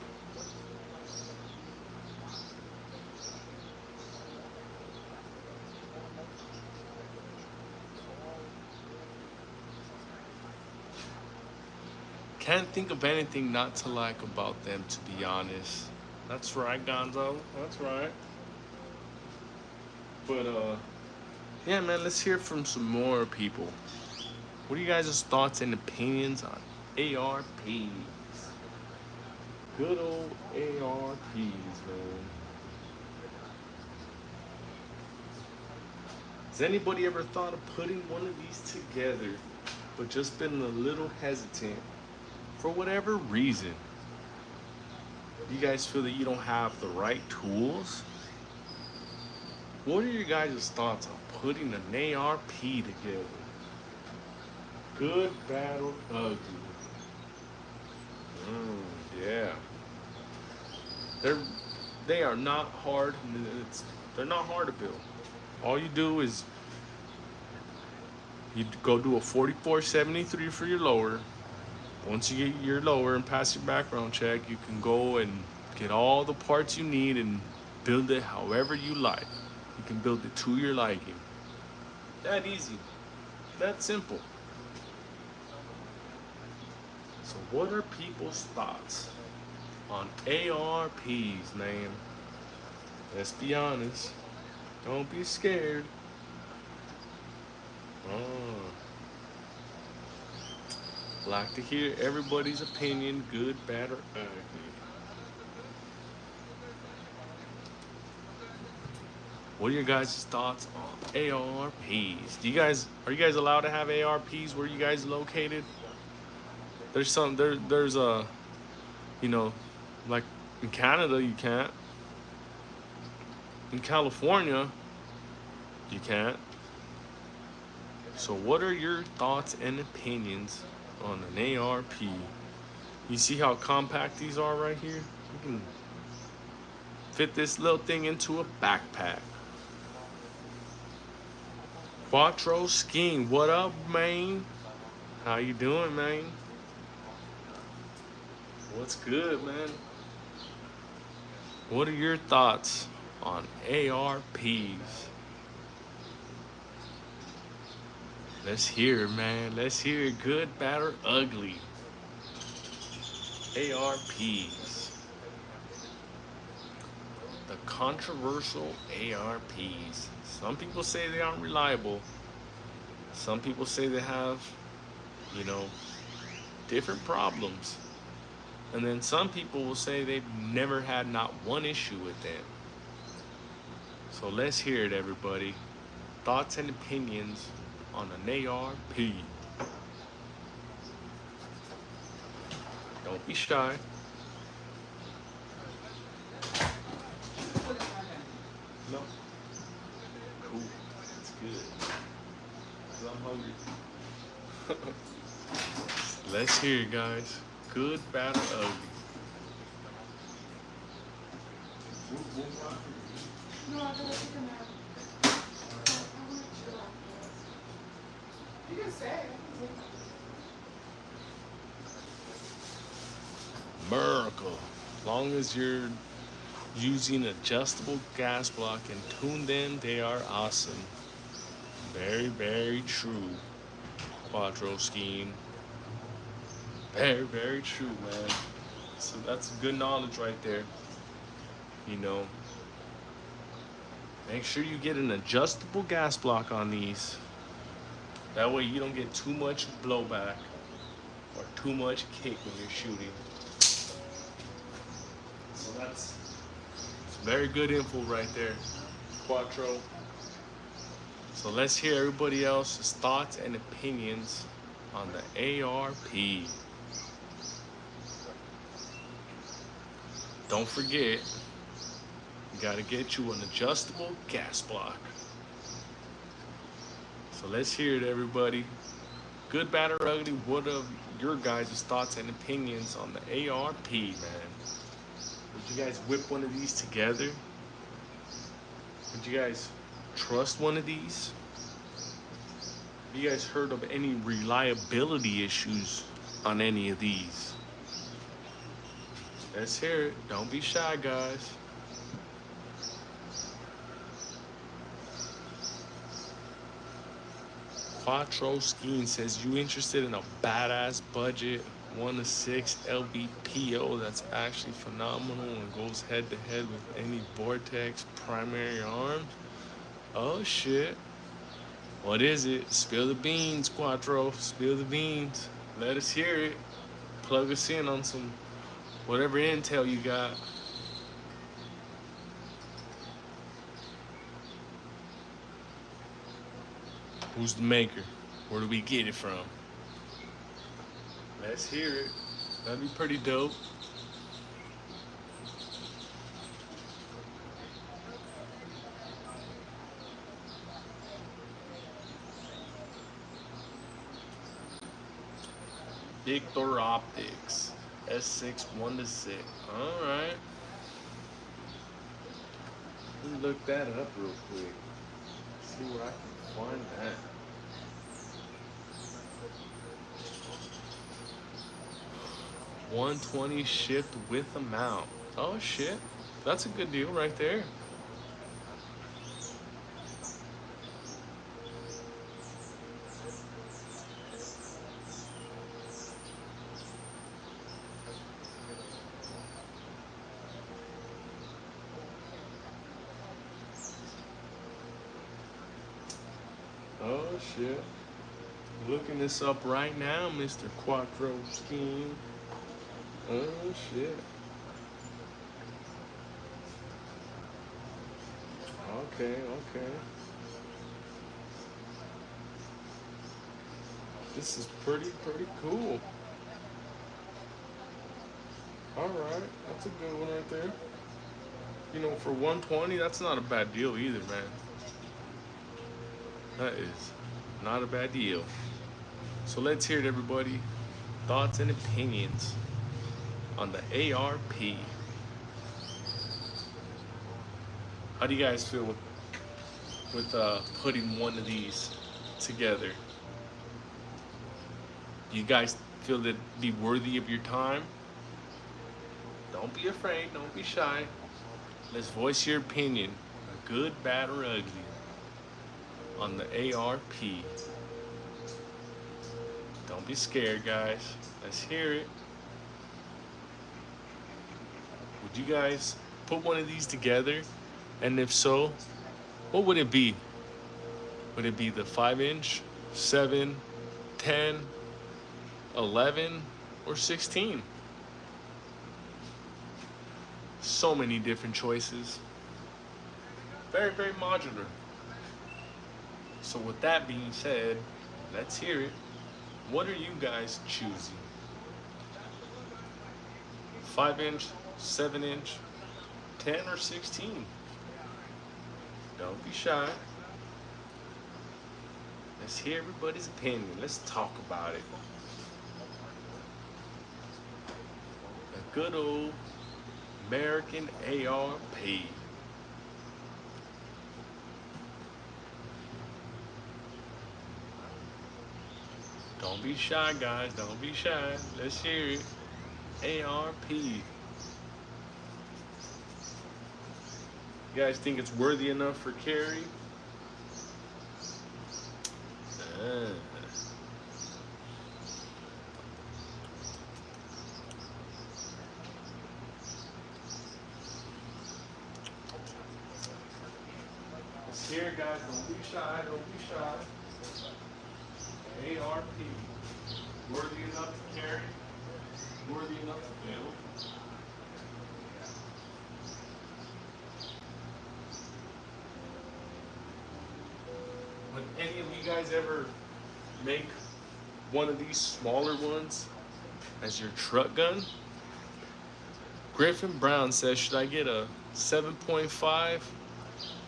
Can't think of anything not to like about them, to be honest. That's right, Gonzo. That's right. But yeah, man. Let's hear from some more people. What are you guys' thoughts and opinions on ARPs? Good old ARPs, man. Has anybody ever thought of putting one of these together, but just been a little hesitant for whatever reason? You guys feel that you don't have the right tools? What are your guys' thoughts on putting an ARP together? Good, bad, or ugly? Yeah. They're they are not hard. They're not hard to build. All you do is you go do a 4473 for your lower. Once you get your lower and pass your background check, you can go and get all the parts you need and build it however you like. You can build it to your liking. That easy. That simple. So what are people's thoughts on ARPs, man? Let's be honest. Don't be scared. Oh. Like to hear everybody's opinion, good, bad, or ugly. What are your guys' thoughts on ARPs? Are you guys allowed to have ARPs where you guys located? There's a you know, like in Canada you can't. In California you can't. So what are your thoughts and opinions on an ARP? You see how compact these are right here? You can fit this little thing into a backpack. Quattro Skiing, what up, man? How you doing, man? What's good, man? What are your thoughts on ARPs? Let's hear it, man. Let's hear it, good, bad, or ugly. ARPs. The controversial ARPs. Some people say they aren't reliable. Some people say they have, you know, different problems. And then some people will say they've never had not one issue with them. So let's hear it, everybody. Thoughts and opinions on an ARP. Don't be shy. No. Cool. That's good. 'Cause I'm hungry. Let's hear it, guys. Good, bad, or ugly. No, I'm gonna take them out. You can stay. Miracle. As long as you're using adjustable gas block and tune them, they are awesome. Very, very true. Quattro Skiing. Very, very true, man. So that's good knowledge right there. You know, make sure you get an adjustable gas block on these. That way you don't get too much blowback or too much kick when you're shooting. So that's very good info right there, Quattro. So let's hear everybody else's thoughts and opinions on the ARP. Don't forget, you gotta get you an adjustable gas block. So let's hear it, everybody. Good, bad, or ugly, what are your guys' thoughts and opinions on the ARP, man? Would you guys whip one of these together? Would you guys trust one of these? Have you guys heard of any reliability issues on any of these? Let's hear it. Don't be shy, guys. Quattro Skiing says, you interested in a badass budget 1-6 LBPO. That's actually phenomenal and goes head to head with any Vortex primary arms. Oh shit. What is it? Spill the beans, Quattro. Spill the beans. Let us hear it. Plug us in on some whatever intel you got. Who's the maker? Where do we get it from? Let's hear it. That'd be pretty dope. Victor Optics. S6 1-6. Alright. Let me look that up real quick. See where I can find that. $120 shipped with a mount. Oh shit. That's a good deal right there. Oh shit. Looking this up right now, Mr. Quattro Scheme. Oh shit. Okay, okay. This is pretty cool. Alright, that's a good one right there. You know, for 120, that's not a bad deal either, man. That is not a bad deal. So let's hear it, everybody. Thoughts and opinions on the ARP. How do you guys feel with putting one of these together? You guys feel that be worthy of your time? Don't be afraid, don't be shy. Let's voice your opinion, good, bad, or ugly, on the ARP. Don't be scared, guys. Let's hear it. Would you guys put one of these together? And if so, what would it be? Would it be the 5-inch, 7, 10, 11, or 16? So many different choices. Very modular. So with that being said, let's hear it. What are you guys choosing? 5-inch, 7-inch, 10, or 16? Don't be shy. Let's hear everybody's opinion. Let's talk about it. A good old American ARP. Don't be shy, guys. Don't be shy. Let's hear it. ARP. You guys think it's worthy enough for carry? Let's hear it, guys. Don't be shy. Don't be shy. ARP. Worthy enough to carry? Worthy enough to build? Would any of you guys ever make one of these smaller ones as your truck gun? Griffin Brown says, should I get a 7.5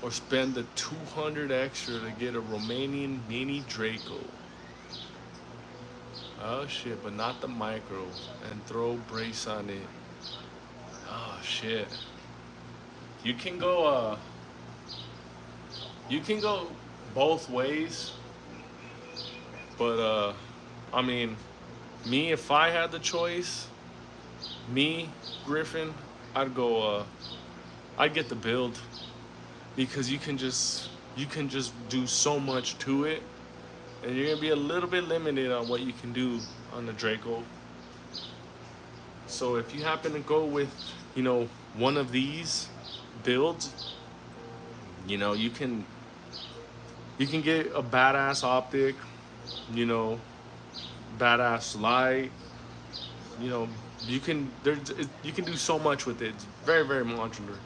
or spend the 200 extra to get a Romanian mini Draco? Oh shit, but not the micro, and throw brace on it. Oh shit. You can go both ways, but I mean, me, if I had the choice, me, Griffin, I'd go I'd get the build, because you can just do so much to it, and you're gonna be a little bit limited on what you can do on the Draco. So if you happen to go with, one of these builds, you can get a badass optic, you know, badass light, you know, you can do so much with it. It's very very modular.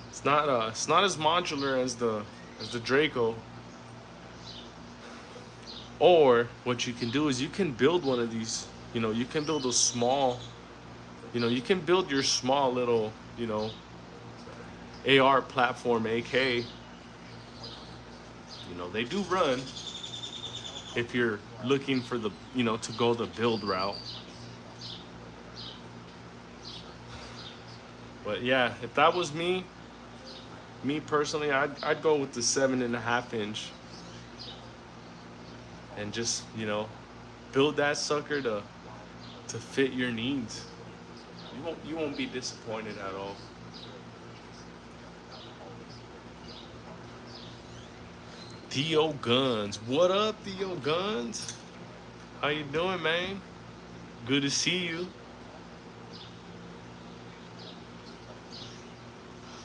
It's not as modular as the Draco. Or what you can do is you can build one of these, you can build a small, you can build your small little, AR platform AK. They do run if you're looking for the, to go the build route. But yeah, if that was me personally, I'd go with the 7.5 inch and just, build that sucker to fit your needs. You won't be disappointed at all. Theo Guns. What up, Theo Guns? How you doing, man? Good to see you.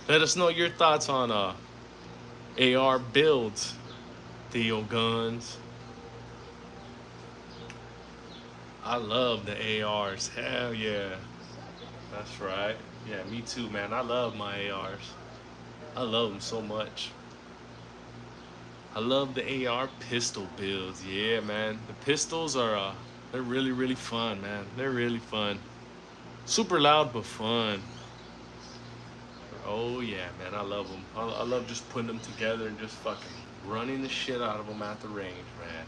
Let us know your thoughts on AR builds, Theo Guns. I love the ARs. Hell yeah. That's right. Yeah, me too, man. I love my ARs. I love them so much. I love the AR pistol builds. Yeah, man. The pistols are, they're really, really fun, man. They're really fun. Super loud, but fun. Oh, yeah, man. I love them. I love just putting them together and just fucking running the shit out of them at the range, man.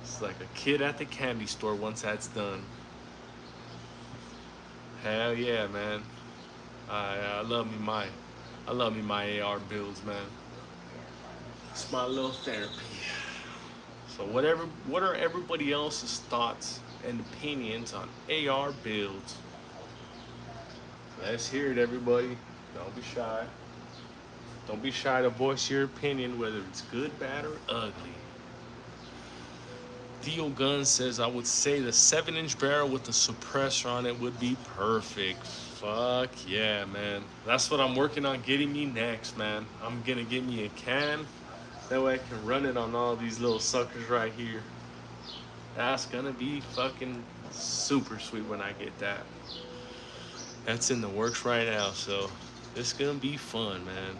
It's like a kid at the candy store once that's done. Hell yeah, man. I love me my AR builds, man. It's my little therapy. So what are everybody else's thoughts and opinions on AR builds? Let's hear it, everybody. Don't be shy. Don't be shy to voice your opinion, whether it's good, bad, or ugly. Theo Gunn says, I would say the 7-inch barrel with the suppressor on it would be perfect. Fuck yeah, man. That's what I'm working on getting me next, man. I'm gonna get me a can. That way I can run it on all these little suckers right here. That's gonna be fucking super sweet when I get that. That's in the works right now, so it's gonna be fun, man.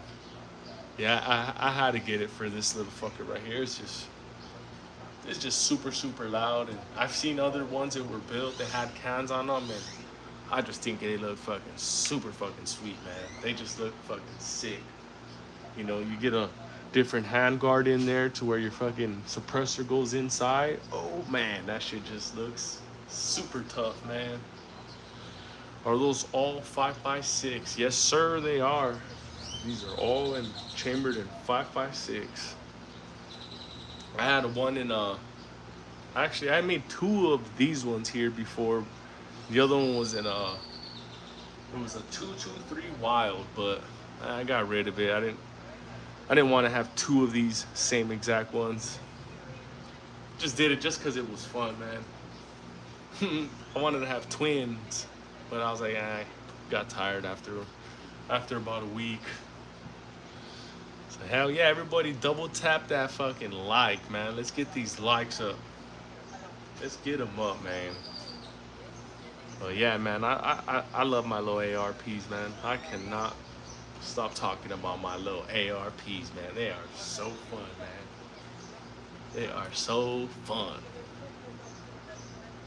Yeah, I had to get it for this little fucker right here. It's just super, super loud. And I've seen other ones that were built that had cans on them, and I just think they look fucking super fucking sweet, man. They just look fucking sick. You get a different handguard in there to where your fucking suppressor goes inside. Oh man, that shit just looks super tough, man. Are those all 5.56? Yes, sir, they are. These are all chambered in 5.56. I had one in actually I made 2 of these ones here before. The other one was in it was a 223 Wild, but I got rid of it. I didn't want to have 2 of these same exact ones. Just did it just because it was fun, man. I wanted to have twins, but I was like, I got tired after about a week. So hell yeah, everybody double tap that fucking like, man. Let's get these likes up. Let's get them up, man. But yeah, man, I love my little ARPs, man. I cannot stop talking about my little ARPs, man. They are so fun, man. They are so fun.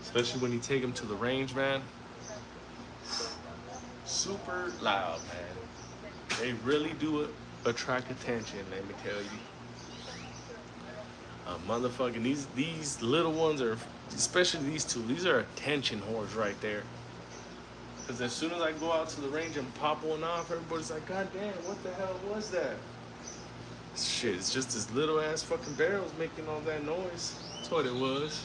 Especially when you take them to the range, man. Super loud, man. They really do attract attention, let me tell you. Motherfucking these little ones are, especially these 2, these are attention whores right there. Because as soon as I go out to the range and pop one off, everybody's like, God damn, what the hell was that? Shit, it's just this little ass fucking barrels making all that noise. That's what it was.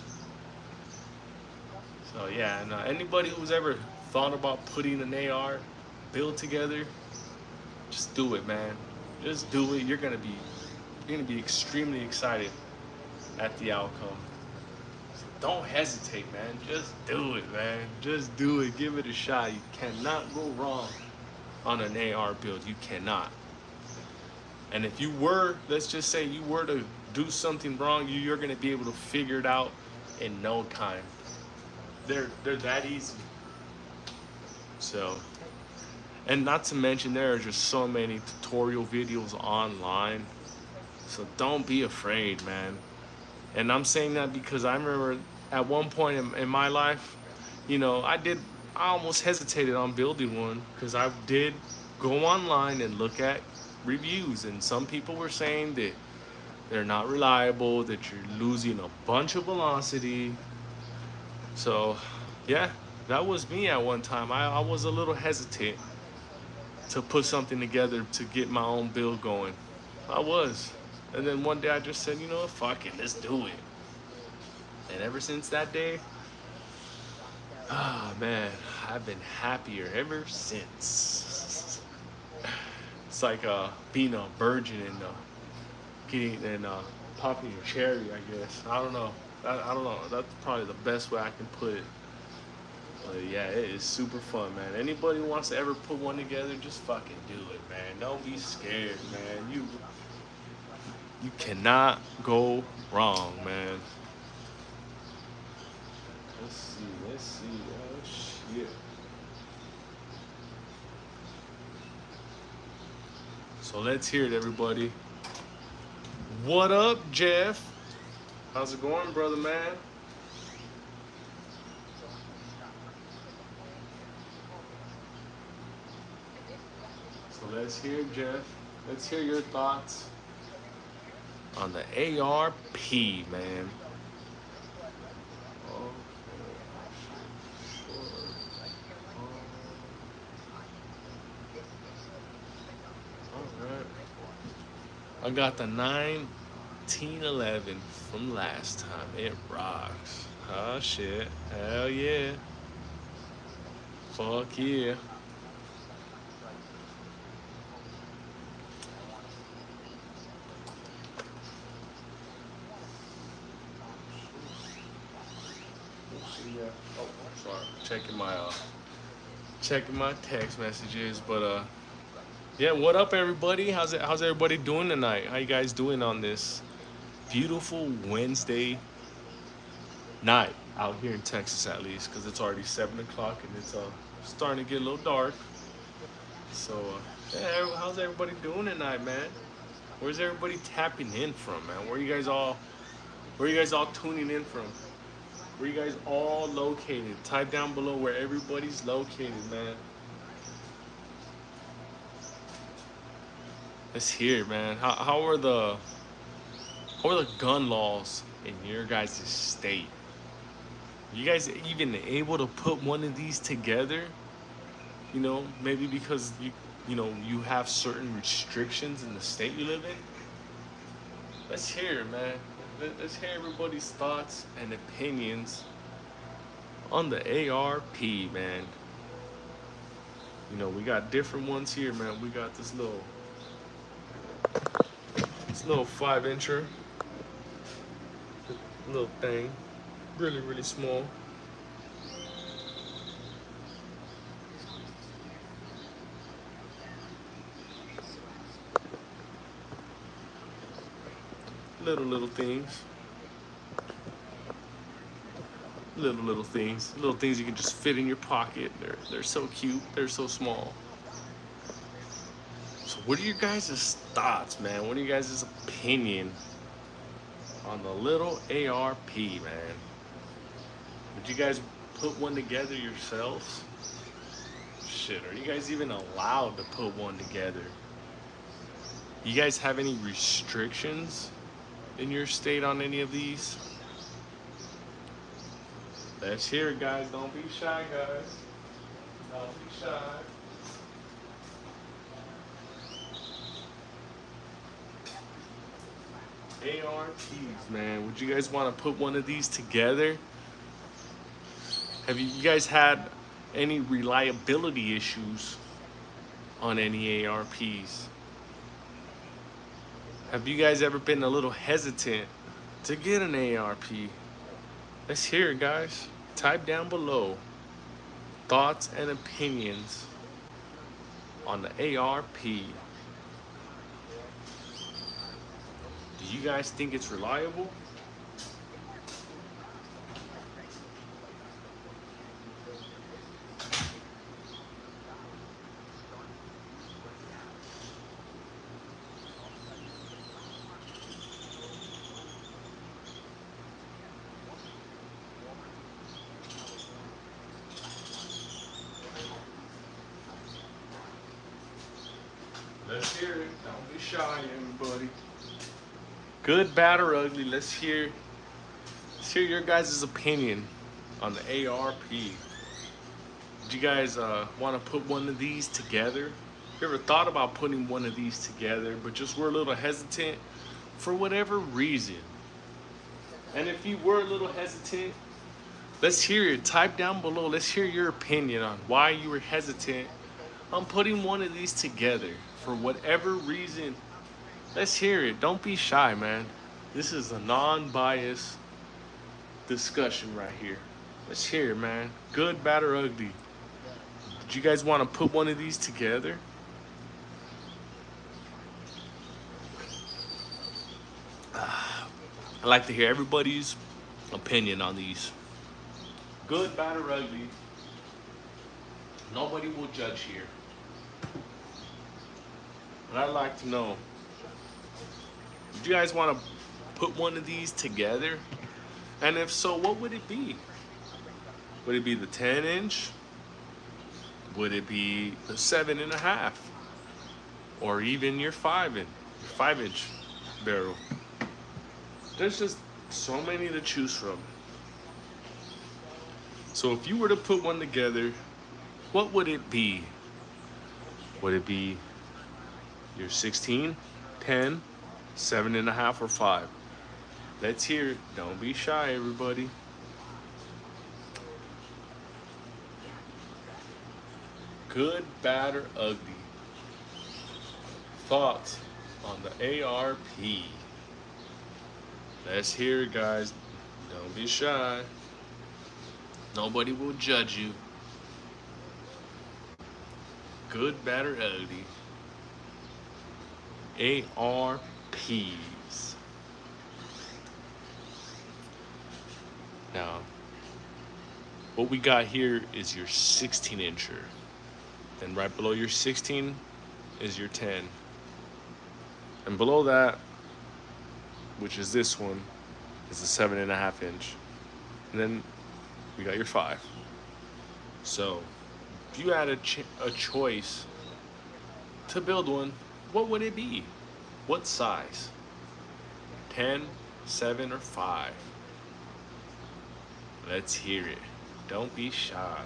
So yeah, and anybody who's ever thought about putting an AR build together, just do it, man. Just do it. You're gonna be extremely excited at the outcome. So don't hesitate, man. Just do it, man. Just do it. Give it a shot. You cannot go wrong on an AR build. You cannot. And if you were, let's just say you were to do something wrong, you're gonna be able to figure it out in no time. They're that easy. So, and not to mention there are just so many tutorial videos online. So don't be afraid, man. And I'm saying that because I remember at one point in my life, you know, I almost hesitated on building one because I did go online and look at reviews, and some people were saying that they're not reliable, that you're losing a bunch of velocity. So yeah, that was me at one time. I was a little hesitant to put something together to get my own build going. I was. And then one day I just said, you know what, fuck it, let's do it. And ever since that day, ah, man, I've been happier ever since. It's like being a virgin and popping your cherry, I guess. I don't know. I don't know. That's probably the best way I can put it. But yeah, it is super fun, man. Anybody who wants to ever put one together, just fucking do it, man. Don't be scared, man. You cannot go wrong, man. Let's see. Oh, shit. So let's hear it, everybody. What up, Jeff? How's it going, brother, man? So let's hear, Jeff. Let's hear your thoughts on the ARP, man. I got the 1911 from last time. It rocks. Oh shit. Hell yeah. Fuck yeah. Oh, sorry. Checking my text messages, but yeah, what up, everybody? How's everybody doing tonight? How you guys doing on this beautiful Wednesday night out here in Texas, at least, because it's already 7 o'clock and it's starting to get a little dark. So yeah, how's everybody doing tonight, man? Where's everybody tapping in from, man? Where you guys all tuning in from? Where you guys all located? Type down below where everybody's located, man. Let's hear it, man. How are the gun laws in your guys' state? You guys even able to put one of these together? You know, maybe because you have certain restrictions in the state you live in. Let's hear it, man. Let's hear everybody's thoughts and opinions on the ARP, man. You know, we got different ones here, man. We got this little 5-incher, little thing, really small. Little things. Little things. Little things you can just fit in your pocket. They're so cute. They're so small. So what are your guys' thoughts, man? What are you guys' opinion on the little ARP, man? Would you guys put one together yourselves? Shit, are you guys even allowed to put one together? You guys have any restrictions in your state on any of these? Let's hear it, guys. Don't be shy, guys. Don't be shy. ARPs, man. Would you guys want to put one of these together? Have you guys had any reliability issues on any ARPs? Have you guys ever been a little hesitant to get an ARP? Let's hear it, guys. Type down below thoughts and opinions on the ARP. Do you guys think it's reliable? Let's hear it. Don't be shy, everybody. Good, bad, or ugly. Let's hear your guys' opinion on the ARP. Did you guys want to put one of these together? You ever thought about putting one of these together, but just were a little hesitant for whatever reason? And if you were a little hesitant, let's hear it. Type down below. Let's hear your opinion on why you were hesitant on putting one of these together for whatever reason. Let's hear it. Don't be shy, man. This is a non-biased discussion right here. Let's hear it, man. Good, bad, or ugly. Did you guys want to put one of these together? I'd like to hear everybody's opinion on these. Good, bad, or ugly. Nobody will judge here. And I'd like to know, do you guys want to put one of these together? And if so, what would it be? Would it be the 10-inch? Would it be the 7.5? Or even your 5-inch barrel? There's just so many to choose from. So if you were to put one together, what would it be? Would it be your 16, 10, 7.5, or 5? Let's hear it. Don't be shy, everybody. Good, bad, or ugly. Thoughts on the ARP. Let's hear it, guys. Don't be shy. Nobody will judge you. Good, bad, or ugly. ARPs. Now, what we got here is your 16-incher. Then right below your 16 is your 10. And below that, which is this one, is the 7.5-inch. And then we got your 5. So, if you had a choice to build one, what would it be? What size? 10, 7, or 5? Let's hear it. Don't be shy.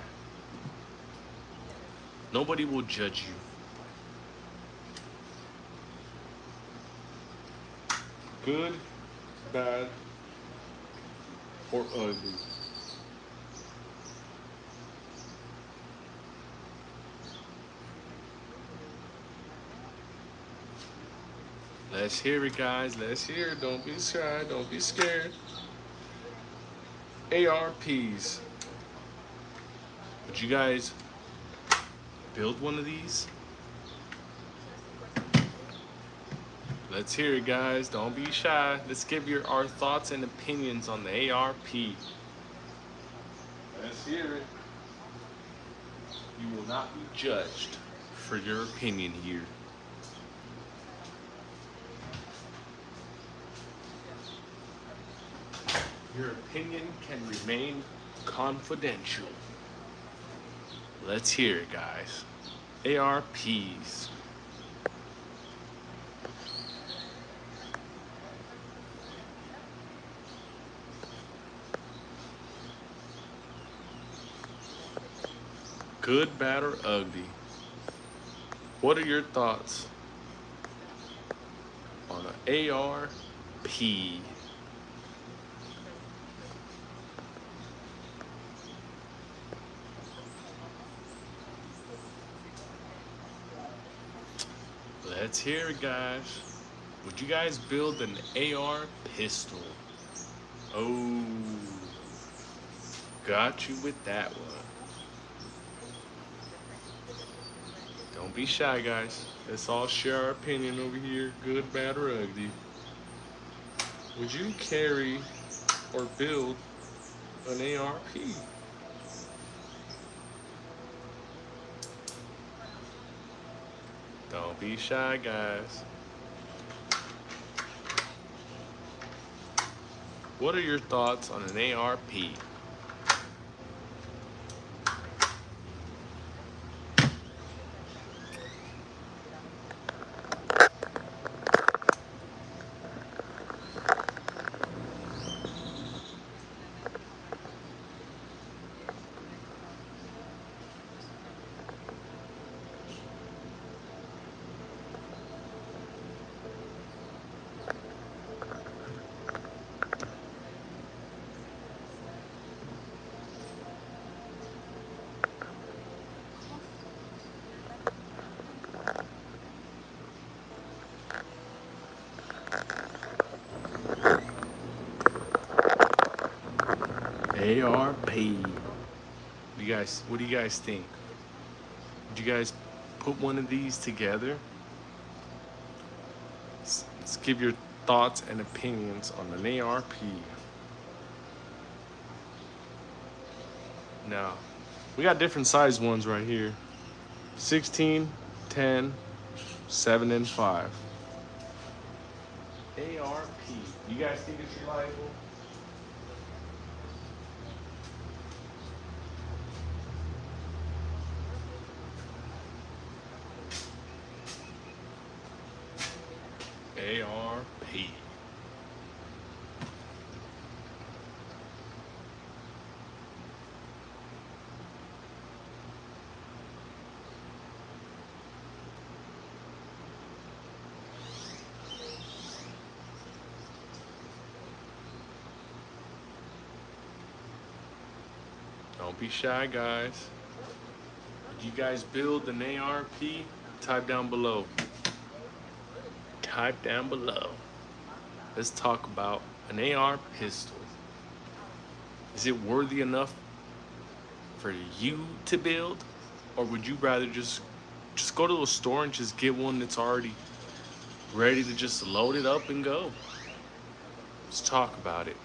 Nobody will judge you. Good, bad, or ugly. Let's hear it, guys. Let's hear it. Don't be shy. Don't be scared. ARPs. Would you guys build one of these? Let's hear it, guys. Don't be shy. Let's give our thoughts and opinions on the ARP. Let's hear it. You will not be judged for your opinion here. Your opinion can remain confidential. Let's hear it, guys. ARPs. Good, bad, or ugly. What are your thoughts on an ARP? Let's hear it, guys. Would you guys build an AR pistol? Oh, Got you with that one. Don't be shy, guys. Let's all share our opinion over here, good, bad, or ugly. Would you carry or build an ARP? Don't be shy, guys. What are your thoughts on an ARP? ARP. What do you guys think? Would you guys put one of these together? Let's give your thoughts and opinions on an ARP. Now, we got different size ones right here. 16, 10, 7, and 5. ARP. You guys think it's reliable? ARP. Don't be shy, guys. Did you guys build an ARP? Type down below. Type down below. Let's talk about an AR pistol. Is it worthy enough for you to build? Or would you rather just go to a store and just get one that's already ready to just load it up and go? Let's talk about it.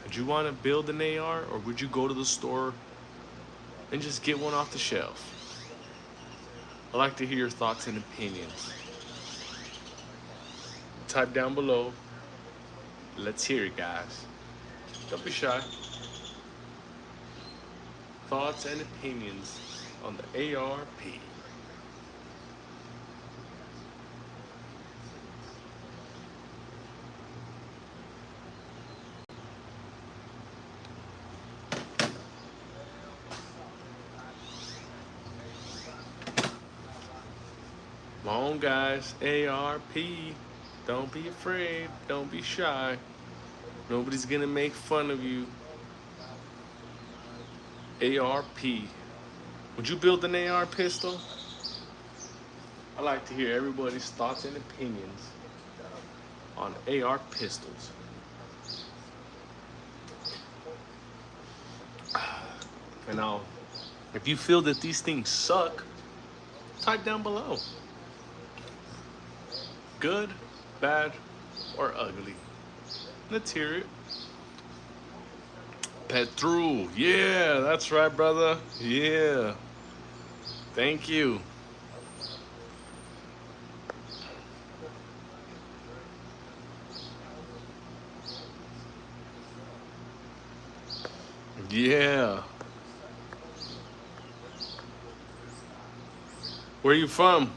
Would you want to build an AR, or would you go to the store and just get one off the shelf? I'd like to hear your thoughts and opinions. Type down below. Let's hear it, guys. Don't be shy. Thoughts and opinions on the ARP. Come on, guys. ARP. Don't be afraid. Don't be shy. Nobody's gonna make fun of you. ARP. Would you build an AR pistol? I'd like to hear everybody's thoughts and opinions on AR pistols. And now, if you feel that these things suck, type down below. Good, bad, or ugly. Let's hear it. Petru, yeah, that's right, brother. Yeah. Thank you. Yeah. Where are you from?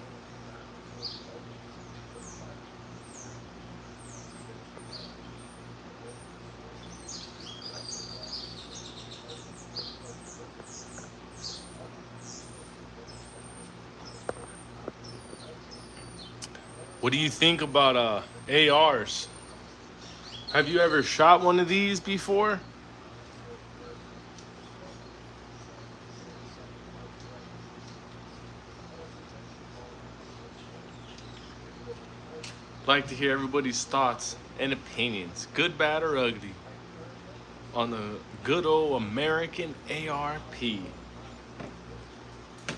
What do you think about ARs? Have you ever shot one of these before? I'd like to hear everybody's thoughts and opinions, good, bad, or ugly. on the good old American ARP.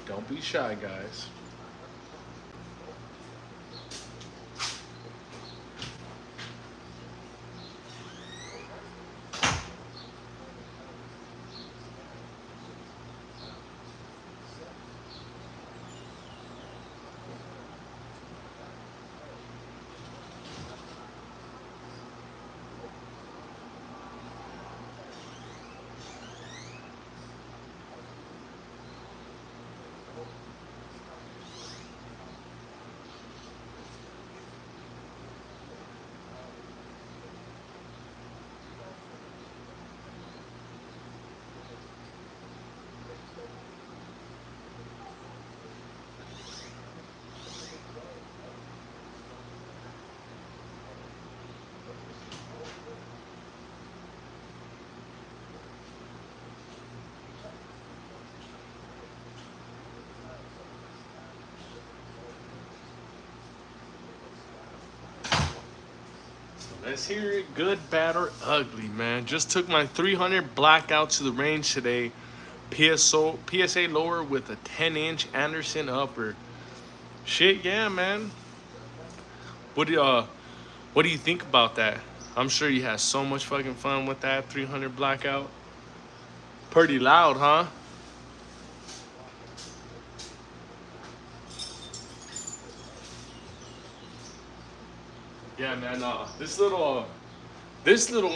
Don't be shy, guys. Let's hear it, good, bad, or ugly, man. Just took my 300 blackout to the range today. PSA lower with a 10-inch Anderson upper. Shit, yeah, man. What do you think about that? I'm sure you had so much fucking fun with that 300 blackout. Pretty loud, huh? Yeah, man. This little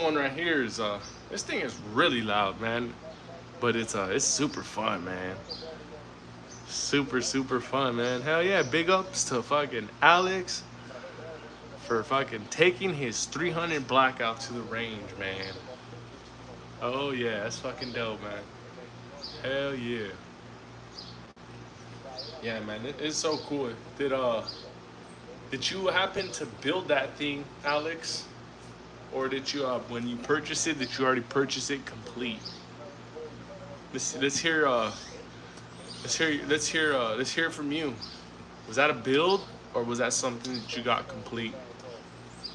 one right here is this thing is really loud, man. But it's super fun, man. Super fun, man. Hell yeah! Big ups to fucking Alex for fucking taking his 300 blackout to the range, man. Oh yeah, that's fucking dope, man. Hell yeah. Yeah, man, it's so cool. Did you happen to build that thing, Alex? Or did you when you purchased it, did you already purchase it complete? Let's hear let's hear from you. Was that a build or was that something that you got complete?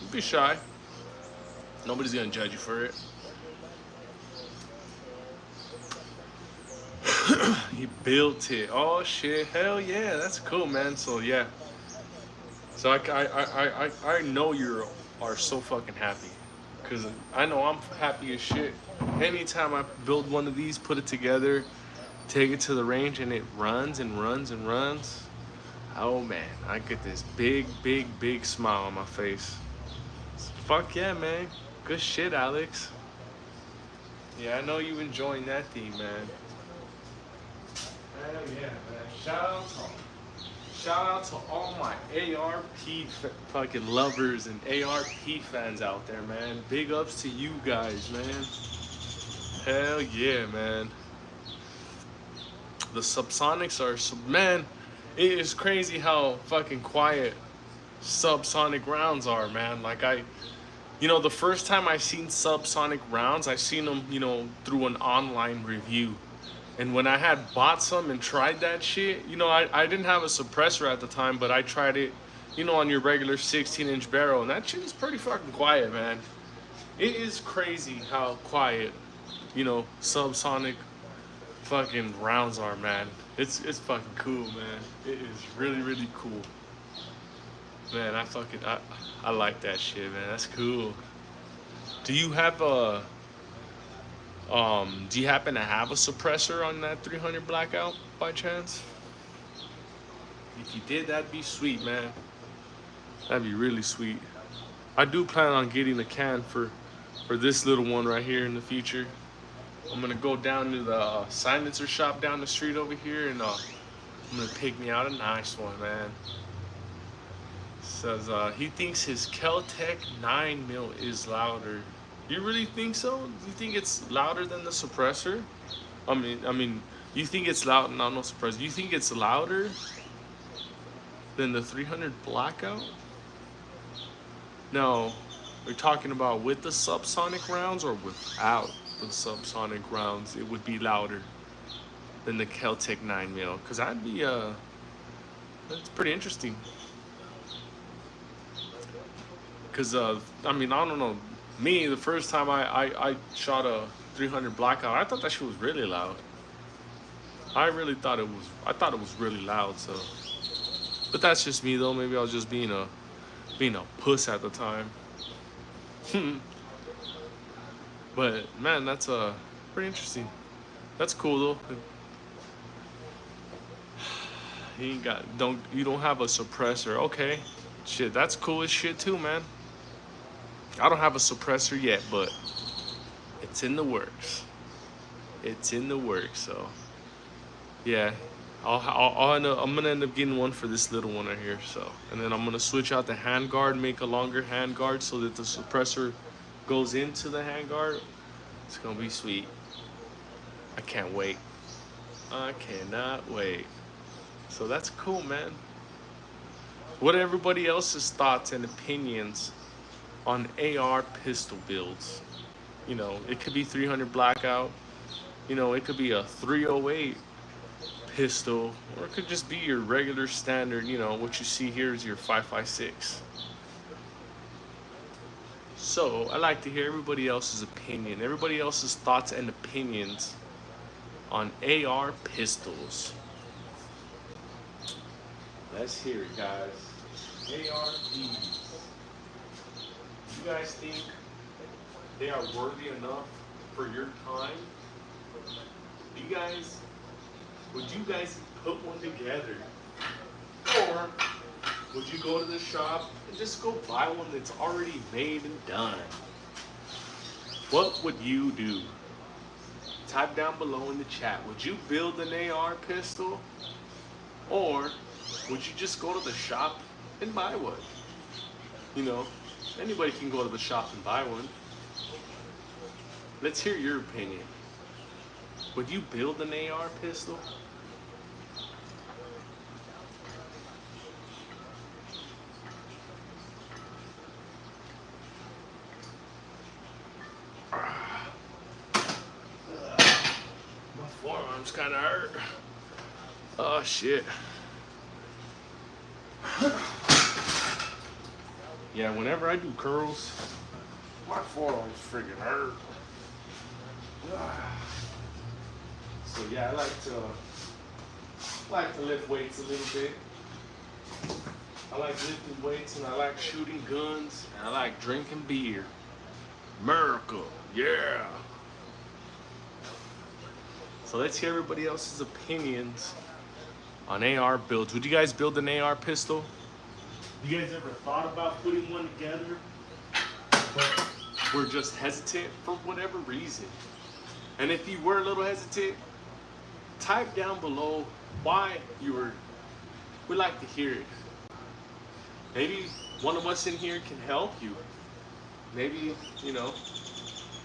Don't be shy. Nobody's gonna judge you for it. He built it. Oh shit! Hell yeah, that's cool, man. So yeah. So I know you are so fucking happy, cause I know I'm happy as shit. Anytime I build one of these, put it together, take it to the range, and it runs and runs and runs. Oh man, I get this big smile on my face. Fuck yeah, man. Good shit, Alex. Yeah, I know you enjoying that thing, man. Hell yeah, man. Shout out to all my fucking lovers and ARP fans out there, man. Big ups to you guys, man. Hell yeah, man. The subsonics man, it is crazy how fucking quiet subsonic rounds are, man. Like the first time I seen subsonic rounds, I seen them, through an online review. And when I had bought some and tried that shit, I didn't have a suppressor at the time, but I tried it, on your regular 16-inch barrel, and that shit is pretty fucking quiet, man. It is crazy how quiet, subsonic fucking rounds are, man. It's fucking cool, man. It is really cool. Man, I like that shit, man. That's cool. Do you have a do you happen to have a suppressor on that 300 blackout by chance? If you did, that'd be sweet, man. That'd be really sweet. I do plan on getting a can for this little one right here in the future. I'm gonna go down to the silencer shop down the street over here, and I'm gonna pick me out a nice one, man. Says he thinks his Kel-Tec 9mm is louder. You really think so? You think it's louder than the suppressor? I mean, you think it's loud? No, no suppressor. You think it's louder than the 300 blackout? No, we're talking about with the subsonic rounds or without the subsonic rounds. It would be louder than the Kel-Tec 9mm. Cause that'd be that's pretty interesting. Cause I don't know. Me, the first time I shot a 300 blackout, I thought that shit was really loud. I really thought it was. I thought it was really loud. So, but that's just me though. Maybe I was just being a puss at the time. But man, that's pretty interesting. That's cool though. You don't have a suppressor. Okay. Shit, that's cool as shit too, man. I don't have a suppressor yet, but it's in the works. It's in the works, so yeah. I'm gonna end up getting one for this little one right here, so, and then I'm gonna switch out the handguard, make a longer handguard so that the suppressor goes into the handguard. It's gonna be sweet. I can't wait. I cannot wait. So that's cool, man. What are everybody else's thoughts and opinions on AR pistol builds? You know, it could be 300 blackout. You know, it could be a 308 pistol, or it could just be your regular standard. You know, what you see here is your 5.56. So I like to hear everybody else's opinion, everybody else's thoughts and opinions on AR pistols. Let's hear it, guys. ARPs. You guys think they are worthy enough for your time? Would you guys put one together? Or would you go to the shop and just go buy one that's already made and done? What would you do? Type down below in the chat. Would you build an AR pistol? Or would you just go to the shop and buy one? You know, anybody can go to the shop and buy one. Let's hear your opinion. Would you build an AR pistol? My forearms kind of hurt. Oh shit. Yeah, whenever I do curls, my forearms freaking hurt. So yeah, I like to lift weights a little bit. I like lifting weights, and I like shooting guns, and I like drinking beer. America, yeah. So let's hear everybody else's opinions on AR builds. Would you guys build an AR pistol? You guys ever thought about putting one together, but were just hesitant for whatever reason? And if you were a little hesitant, type down below why you were. We'd like to hear it. Maybe one of us in here can help you. Maybe, you know,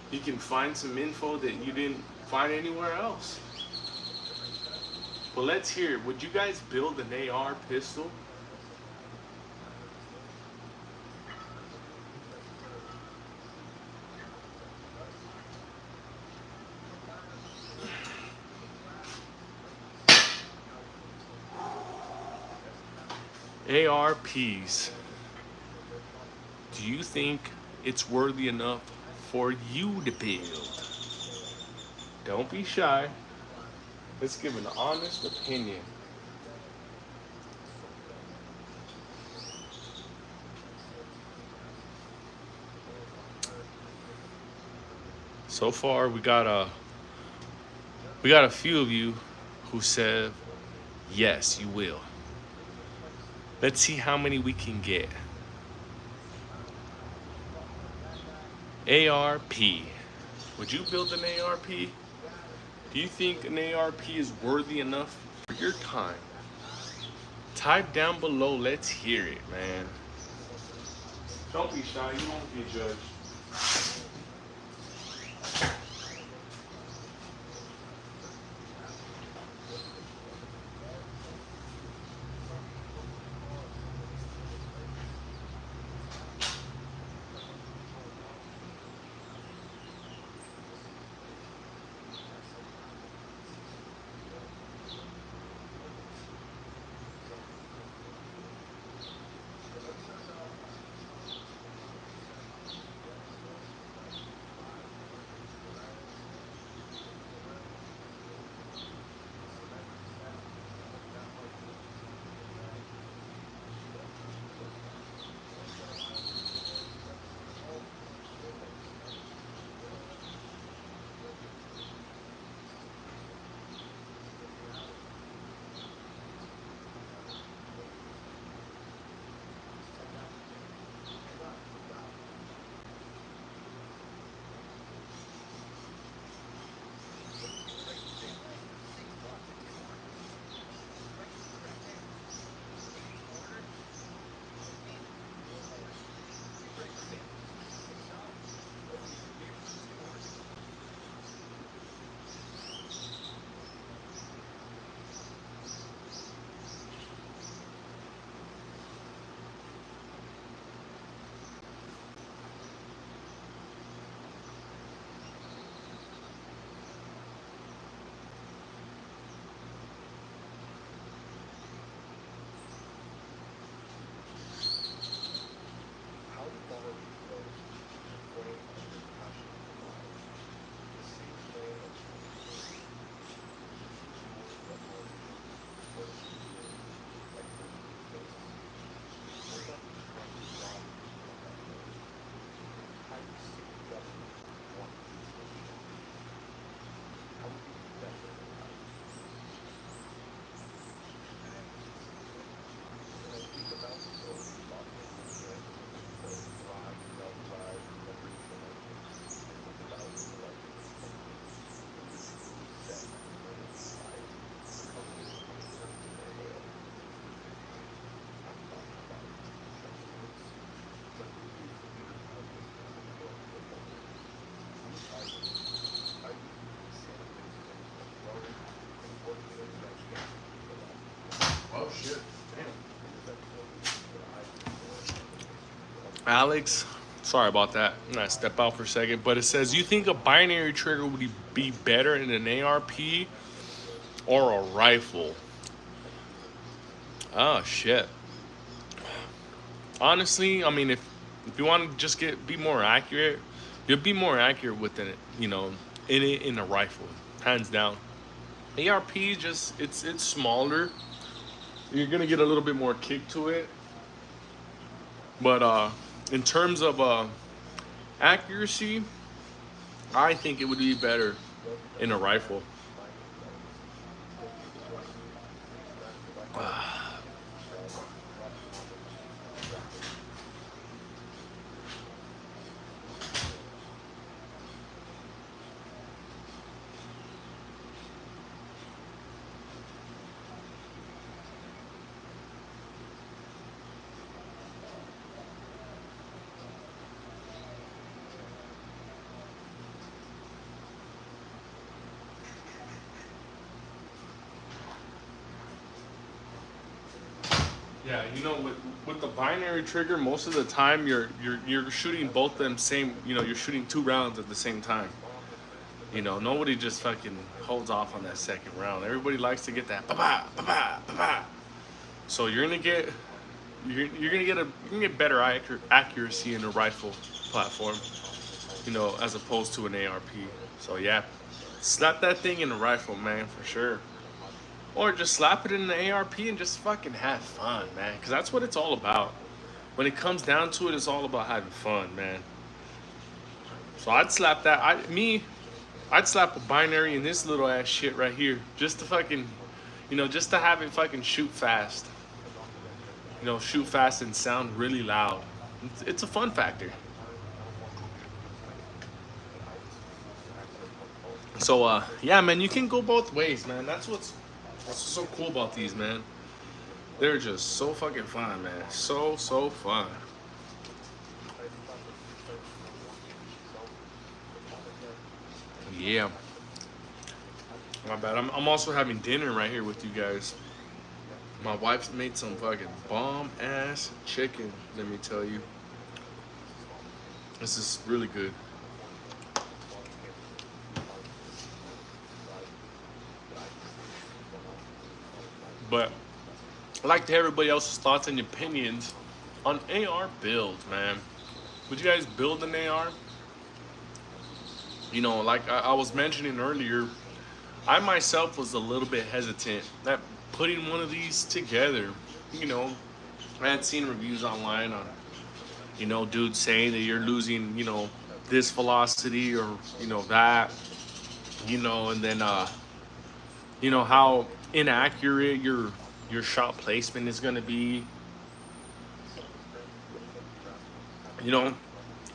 you can find some info that you didn't find anywhere else. But let's hear it. Would you guys build an AR pistol? ARPs. Do you think it's worthy enough for you to build? Don't be shy. Let's give an honest opinion. So far, we got a few of you who said yes, you will. Let's see how many we can get. ARP. Would you build an ARP? Do you think an ARP is worthy enough for your time? Type down below. Let's hear it, man. Don't be shy. You won't be judged. shit. Alex, sorry about that. I'm gonna step out for a second, but it says, you think a binary trigger would be better in an ARP or a rifle? Oh shit. Honestly, I mean, if you want to just be more accurate, you'll be more accurate with it, in a rifle, hands down. ARP just it's smaller. You're gonna get a little bit more kick to it, but in terms of accuracy, I think it would be better in a rifle. Yeah, with the binary trigger, most of the time you're shooting both them same. You're shooting 2 rounds at the same time. Nobody just fucking holds off on that second round. Everybody likes to get that ba ba ba ba ba ba. So you're gonna get better accuracy in a rifle platform, as opposed to an ARP. So yeah, slap that thing in a rifle, man, for sure. Or just slap it in the ARP and just fucking have fun, man. Because that's what it's all about. When it comes down to it, it's all about having fun, man. So I'd slap that. I'd slap a binary in this little ass shit right here. Just to fucking, just to have it fucking shoot fast. Shoot fast and sound really loud. It's a fun factor. So, yeah, man, you can go both ways, man. That's what's so cool about these, man. They're just so fucking fun, man. So fun. Yeah. My bad. I'm also having dinner right here with you guys. My wife's made some fucking bomb ass chicken, let me tell you. This is really good. But I'd like to hear everybody else's thoughts and opinions on AR builds, man. Would you guys build an AR? Like I was mentioning earlier, I myself was a little bit hesitant at putting one of these together. I had seen reviews online on, dudes saying that you're losing, this velocity or, that, and then, how inaccurate your shot placement is going to be.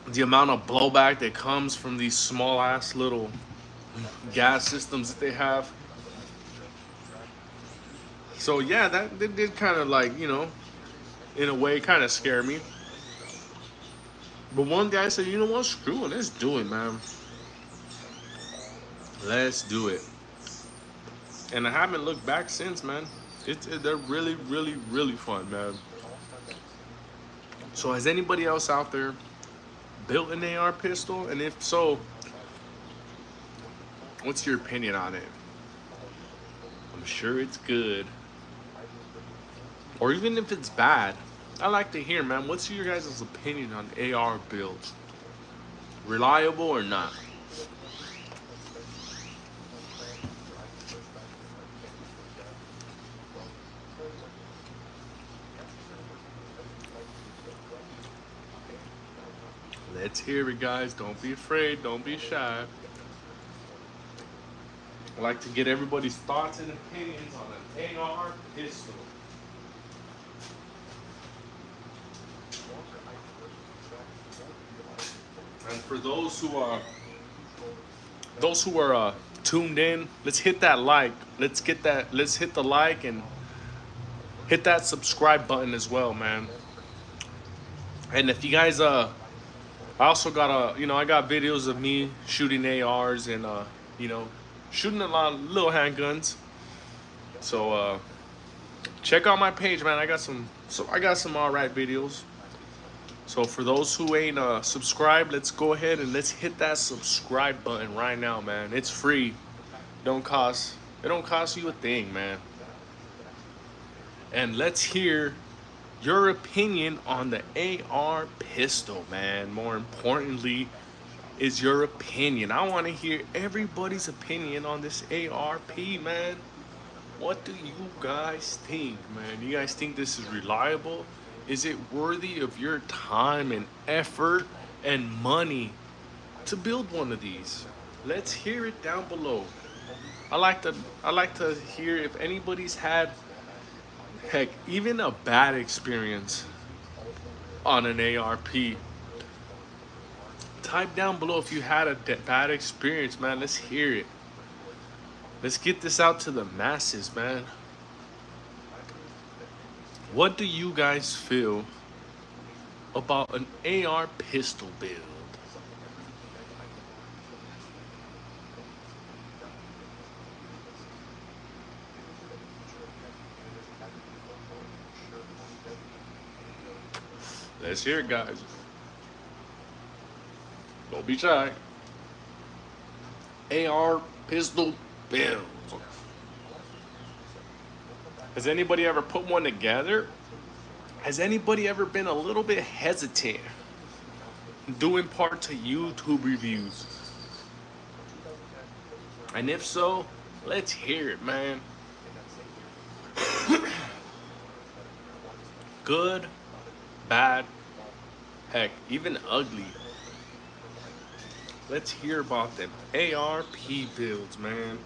The amount of blowback that comes from these small ass little gas systems that they have. So yeah, that did kind of like, in a way kind of scare me. But one guy said, you know what, screw it, let's do it, man. Let's do it. And I haven't looked back since, man. They're really, really, really fun, man. So has anybody else out there built an AR pistol? And if so, what's your opinion on it? I'm sure it's good. Or even if it's bad, I like to hear, man, what's your guys' opinion on AR builds? Reliable or not? Let's hear it, guys. Don't be afraid. Don't be shy. I like to get everybody's thoughts and opinions on an AR pistol. And for those who are tuned in, let's hit that like. Let's hit the like and hit that subscribe button as well, man. And if you guys I also got I got videos of me shooting ARs and shooting a lot of little handguns. So check out my page, man. I got some all right videos. So for those who ain't subscribed, let's go ahead and let's hit that subscribe button right now, man. It's free. It don't cost you a thing, man. And let's hear your opinion on the AR pistol, man. More importantly, is your opinion. I want to hear everybody's opinion on this ARP, man. What do you guys think, man? You guys think this is reliable? Is it worthy of your time and effort and money to build one of these? Let's hear it down below. I like to hear if anybody's had, heck, even a bad experience on an ARP. Type down below if you had a bad experience, man. Let's hear it. Let's get this out to the masses, man. What do you guys feel about an AR pistol build? Let's hear it, guys. Don't be shy. AR pistol build. Has anybody ever put one together? Has anybody ever been a little bit hesitant doing parts of YouTube reviews? And if so, let's hear it, man. Good, bad, heck, even ugly. Let's hear about them ARP builds, man.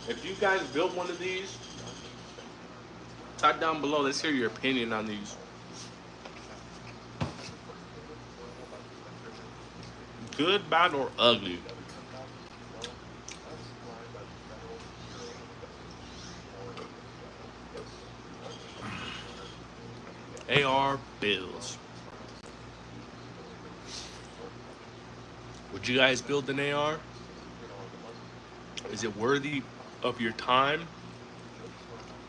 If you guys built one of these, type down below. Let's hear your opinion on these. Good, bad, or ugly. AR builds. Would you guys build an AR? Is it worthy of your time,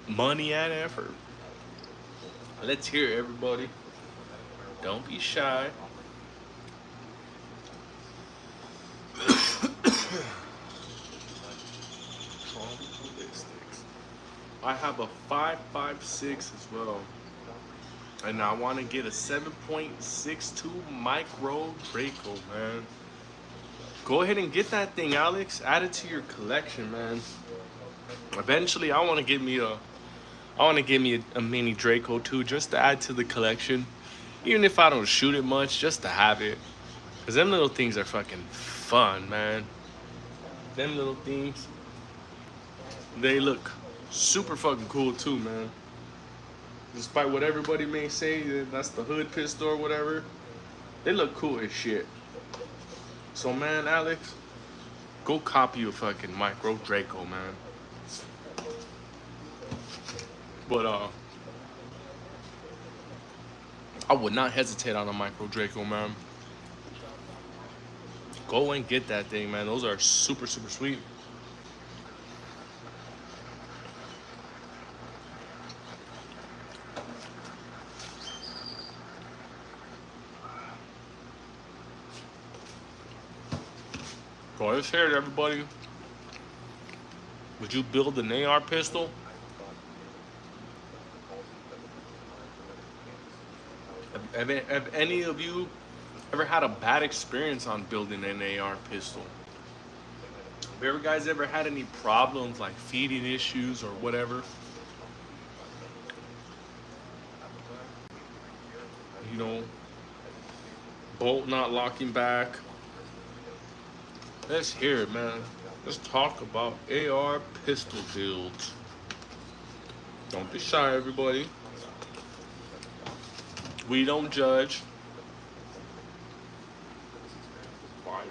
money, and effort? Let's hear it, everybody. Don't be shy. I have a 5.56 as well. And I want to get a 7.62 micro Draco, man. Go ahead and get that thing, Alex. Add it to your collection, man. Eventually, I want to get me a mini Draco too, just to add to the collection. Even if I don't shoot it much, just to have it. Cause them little things are fucking fun, man. Them little things, they look super fucking cool too, man. Despite what everybody may say, that's the hood pistol or whatever, they look cool as shit. So, man, Alex, go copy a fucking micro Draco, man. But, I would not hesitate on a micro Draco, man. Go and get that thing, man. Those are super, super sweet. So let's hear it, everybody. Would you build an AR pistol? Have any of you ever had a bad experience on building an AR pistol? Have you guys ever had any problems like feeding issues or whatever? You know, bolt not locking back. Let's hear it, man. Let's talk about AR pistol builds. Don't be shy, everybody. We don't judge. Fire.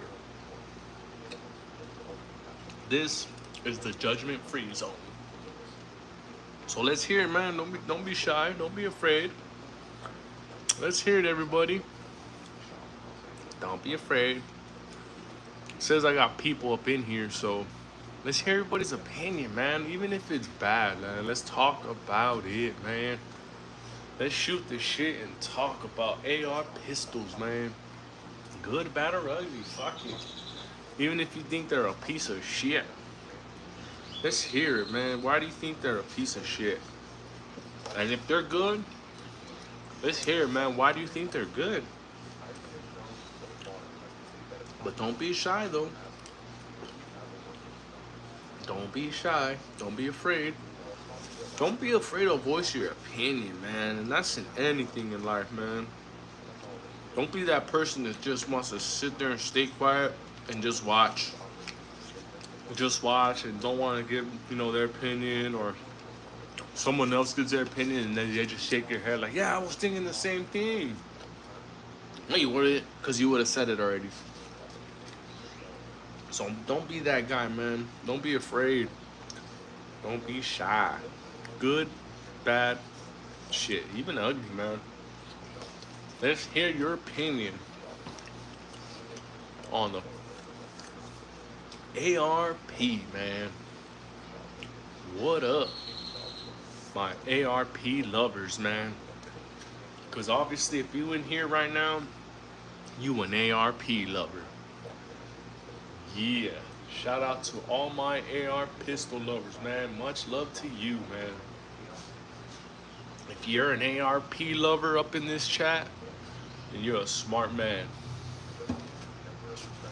This is the judgment-free zone. So let's hear it, man. Don't be shy. Don't be afraid. Let's hear it, everybody. Don't be afraid. It says I got people up in here, so Let's hear everybody's opinion, man. Even if it's bad, man. Let's talk about it, man. Let's shoot the shit and talk about AR pistols, man. Good, bad, or ugly. Fuck it. Even if you think they're a piece of shit. Let's hear it, man. Why do you think they're a piece of shit? And if they're good, let's hear it, man. Why do you think they're good? But don't be shy, though. Don't be shy. Don't be afraid. Don't be afraid to voice your opinion, man. And that's in anything in life, man. Don't be that person that just wants to sit there and stay quiet and just watch. Just watch and don't want to give, their opinion, or someone else gives their opinion and then they just shake their head like, yeah, I was thinking the same thing. No, you wouldn't, because you would have said it already. So don't be that guy, man. Don't be afraid. Don't be shy. Good, bad, shit, even ugly, man. Let's hear your opinion on the ARP, man. What up, my ARP lovers, man? Because obviously, if you in here right now, you an ARP lover. Yeah. Shout out to all my AR pistol lovers, man. Much love to you, man. If you're an ARP lover up in this chat, then you're a smart man.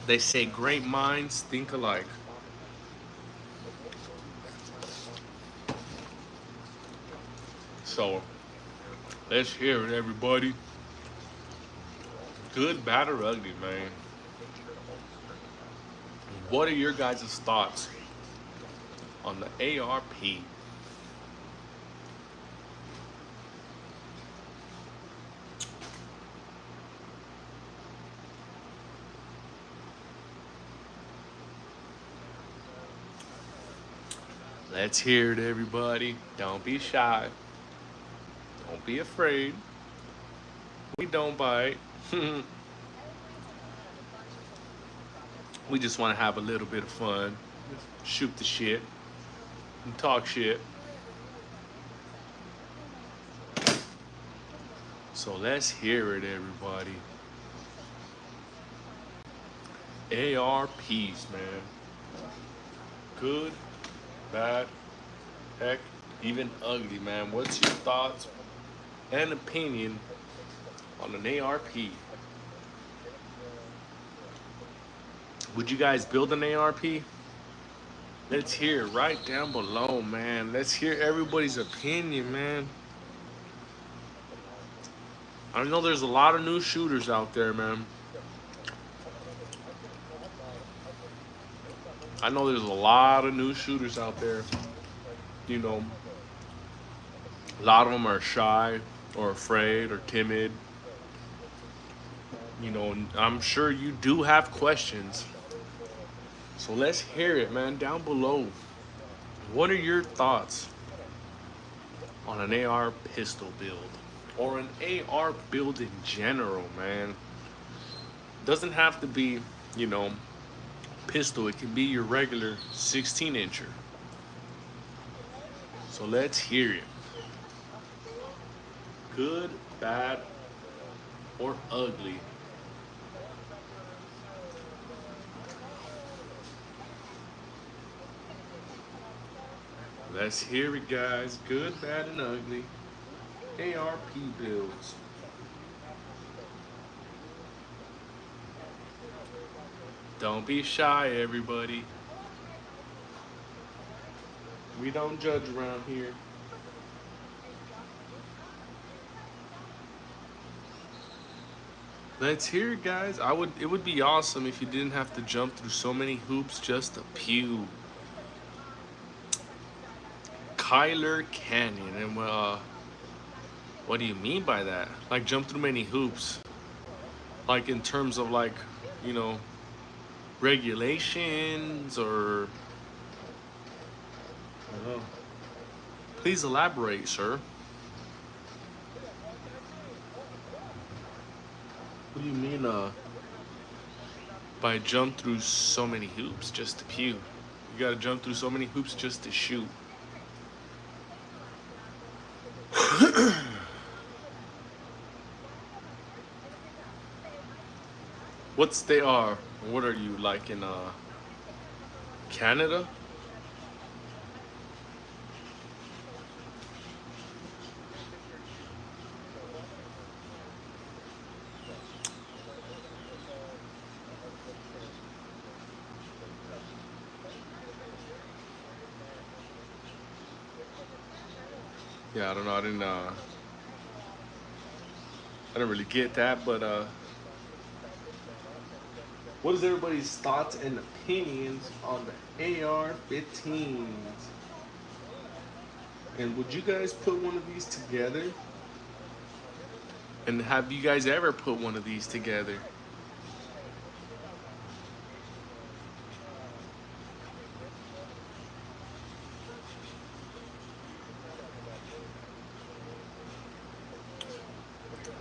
They say great minds think alike. So, let's hear it, everybody. Good, bad, or ugly, man. What are your guys' thoughts on the ARP? Let's hear it, everybody. Don't be shy. Don't be afraid. We don't bite. We just want to have a little bit of fun. Shoot the shit. And talk shit. So let's hear it, everybody. ARPs, man. Good, bad, heck, even ugly, man. What's your thoughts and opinion on an ARP? Would you guys build an ARP? Let's hear it right down below, man. Let's hear everybody's opinion, man. I know there's a lot of new shooters out there, man. I know there's a lot of new shooters out there. A lot of them are shy or afraid or timid. I'm sure you do have questions. So let's hear it, man, down below. What are your thoughts on an AR pistol build? Or an AR build in general, man? Doesn't have to be, pistol. It can be your regular 16-incher. So let's hear it. Good, bad, or ugly? Let's hear it, guys. Good, bad, and ugly. ARP builds. Don't be shy, everybody. We don't judge around here. Let's hear it, guys. It would be awesome if you didn't have to jump through so many hoops just to pew. Kyler Canyon, and what do you mean by that? Like jump through many hoops? Like in terms of regulations, or I don't know. Please elaborate, sir. What do you mean by jump through so many hoops just to pew? You gotta jump through so many hoops just to shoot. What's they are? What are you like in Canada? Yeah, I don't know. I didn't really get that, but what is everybody's thoughts and opinions on the AR-15s? And would you guys put one of these together? And have you guys ever put one of these together?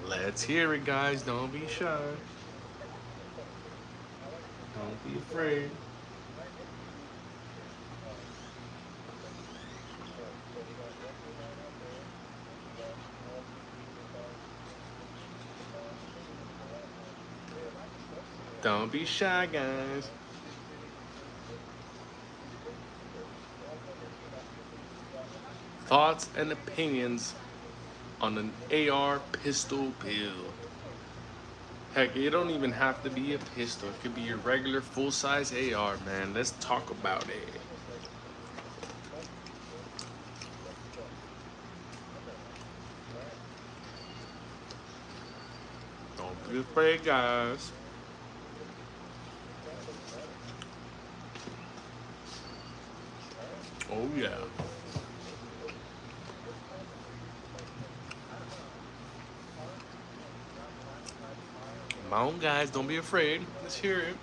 Let's hear it, guys. Don't be shy. Don't be afraid. Don't be shy, guys. Thoughts and opinions on an AR pistol build. Heck, it don't even have to be a pistol. It could be your regular full-size AR, man. Let's talk about it. Don't be afraid, guys. Oh, yeah. Come on, guys. Don't be afraid. Let's hear it.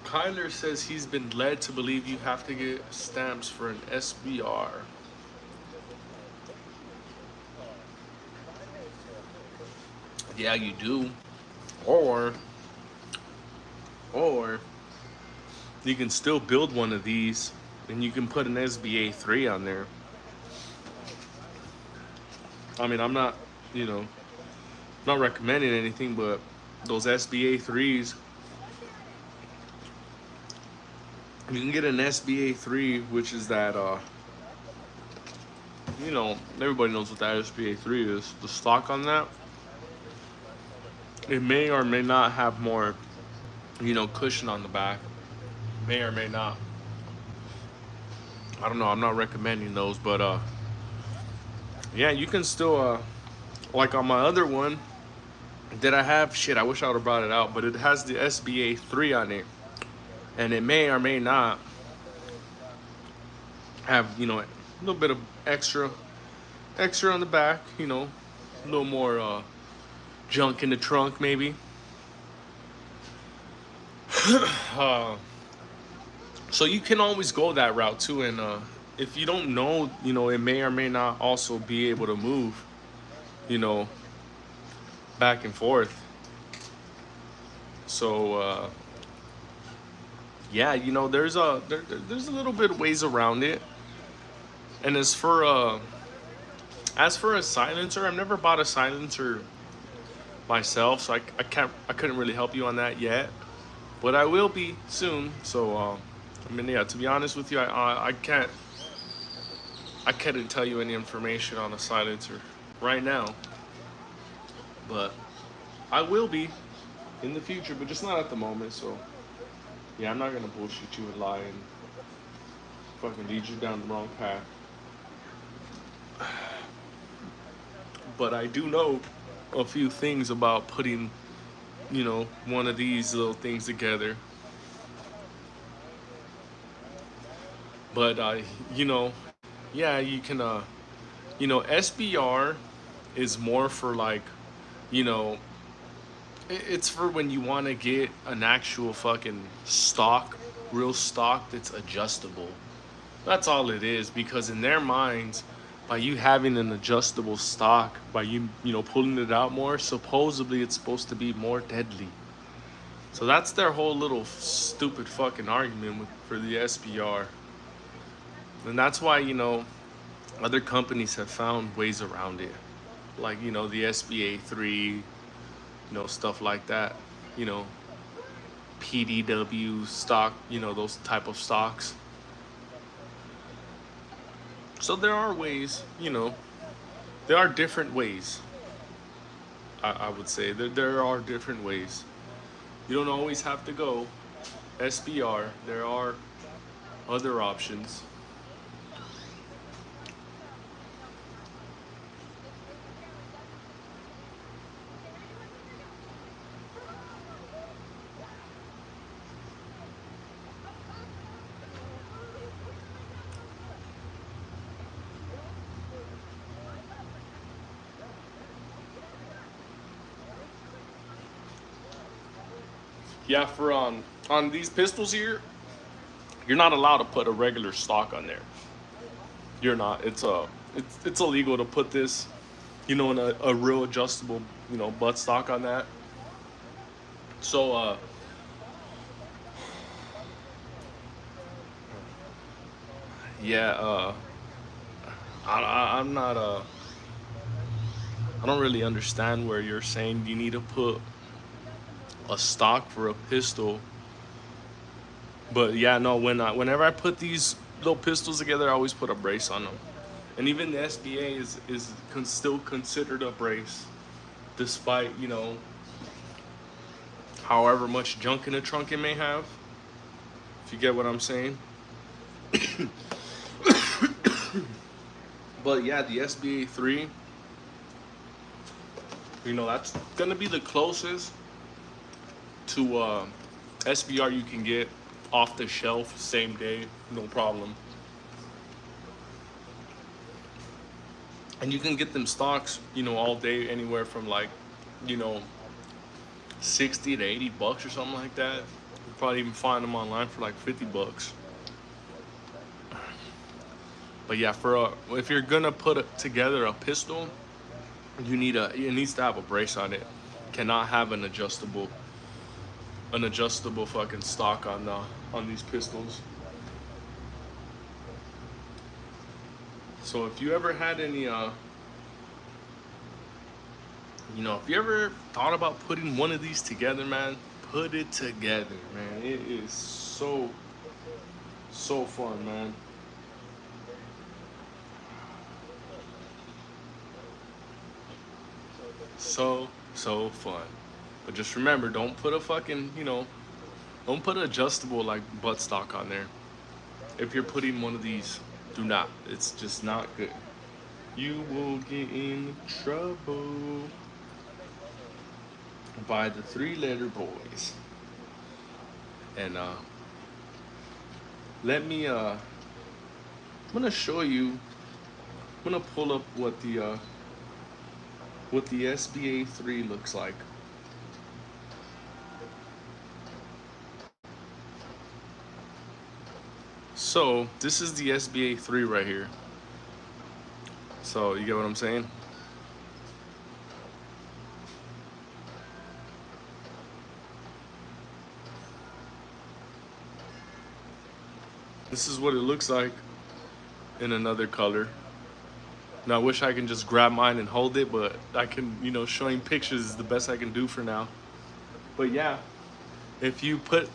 Kyler says he's been led to believe you have to get stamps for an SBR. Yeah, you do. Or you can still build one of these and you can put an SBA 3 on there. I mean, I'm not, not recommending anything, but those SBA 3s, you can get an SBA 3, which is that, everybody knows what that SBA 3 is. The stock on that, it may or may not have more, cushion on the back. May or may not. I don't know. I'm not recommending those, but yeah, you can still, like on my other one that I have, shit, I wish I would have brought it out, but it has the SBA 3 on it, and it may or may not have, a little bit of extra on the back, a little more junk in the trunk, maybe. So you can always go that route too, and if you don't know, it may or may not also be able to move, back and forth. So yeah, there's a little bit of ways around it. And as for a silencer, I've never bought a silencer myself, so I couldn't really help you on that yet, but I will be soon. So yeah, to be honest with you, I couldn't tell you any information on a silencer right now, but I will be in the future, but just not at the moment. So yeah, I'm not gonna bullshit you and lie and fucking lead you down the wrong path. But I do know a few things about putting, one of these little things together. But yeah, you can SBR is more for like, it's for when you want to get an actual fucking stock, real stock that's adjustable. That's all it is, because in their minds, by you having an adjustable stock, by you pulling it out more, supposedly it's supposed to be more deadly. So that's their whole little stupid fucking argument for the SBR. And that's why, other companies have found ways around it. Like, the SBA 3, stuff like that. You know, PDW stock, those type of stocks. So there are ways, there are different ways. I would say there are different ways. You don't always have to go SBR. There are other options. Yeah, for on these pistols here, you're not allowed to put a regular stock on there. You're not. It's illegal to put this, in a real adjustable, butt stock on that. So yeah, I'm not I don't really understand where you're saying you need to put a stock for a pistol. But yeah, no, whenever I put these little pistols together, I always put a brace on them. And even the SBA is still considered a brace, despite, however much junk in the trunk it may have. If you get what I'm saying. But yeah, the SBA 3, that's gonna be the closest to SBR you can get off the shelf same day, no problem. And you can get them stocks, all day, anywhere from like, 60 to 80 bucks or something like that. You probably even find them online for like 50 bucks. But yeah, if you're gonna put together a pistol, it needs to have a brace on it. Cannot have an adjustable fucking stock on these pistols. So if you ever had any if you ever thought about putting one of these together, man, put it together, man. It is so fun, man. So fun. But just remember, don't put a fucking, don't put adjustable like butt stock on there. If you're putting one of these, do not. It's just not good. You will get in trouble by the 3-letter boys. And I'm gonna show you. I'm gonna pull up what the SBA 3 looks like. So this is the SBA 3 right here. So you get what I'm saying? This is what it looks like in another color. Now I wish I can just grab mine and hold it, but I can, showing pictures is the best I can do for now. But yeah, if you put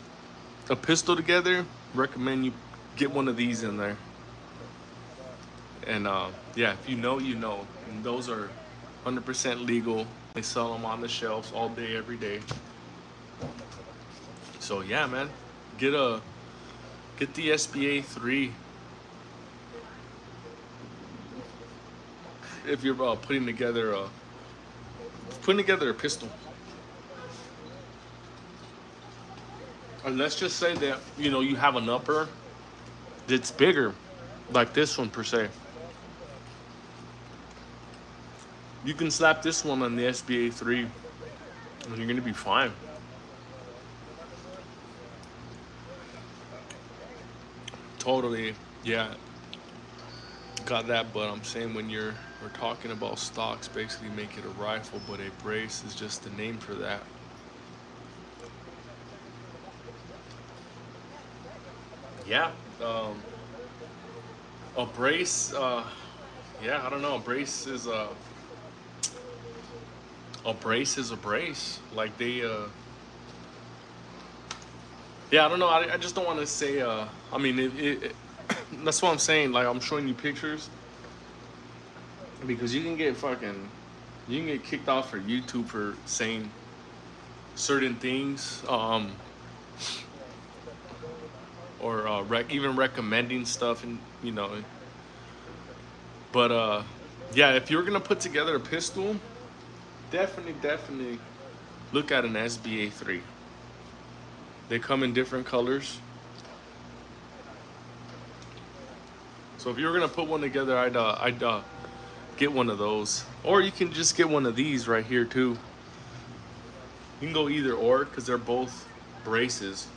a pistol together, recommend you get one of these in there. And yeah, if you know, and those are 100% legal. They sell them on the shelves all day, every day. So yeah, man, get the SBA 3 if you're putting together a pistol. And let's just say that you have an upper that's bigger, like this one per se. You can slap this one on the SBA 3 and you're gonna be fine. Totally, yeah. got that, but I'm saying when we're talking about stocks, basically make it a rifle, but a brace is just the name for that. Yeah, a brace. Yeah, I don't know. A brace is a brace. Like they. Yeah, I don't know. I just don't want to say. I mean, that's what I'm saying. Like I'm showing you pictures because you can get kicked off for YouTube for saying certain things, or even recommending stuff, and But yeah, if you're gonna put together a pistol, definitely look at an SBA 3. They come in different colors. So if you're gonna put one together, I'd get one of those, or you can just get one of these right here too. You can go either or because they're both braces.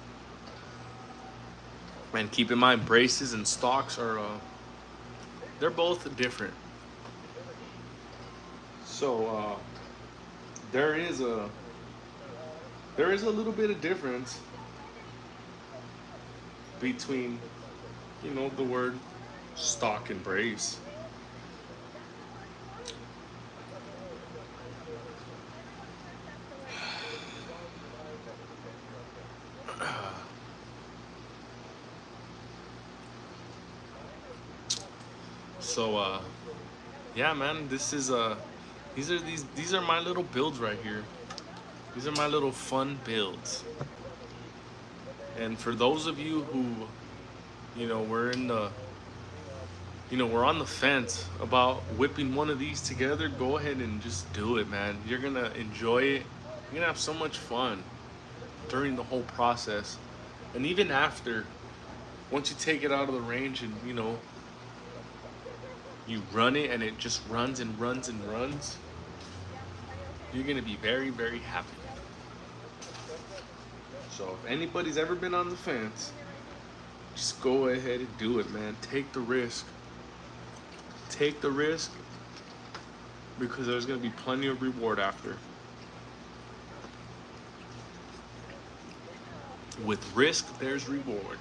And keep in mind, braces and stocks are they're both different. So there is a little bit of difference between the word stock and brace. So yeah, man, these are my little builds right here. These are my little fun builds. And for those of you who we're in the we're on the fence about whipping one of these together, go ahead and just do it, man. You're gonna enjoy it. You're gonna have so much fun during the whole process, and even after, once you take it out of the range and you run it and it just runs and runs and runs, you're gonna be very, very happy. So if anybody's ever been on the fence, just go ahead and do it, man. Take the risk. Take the risk because there's gonna be plenty of reward after. With risk, there's reward.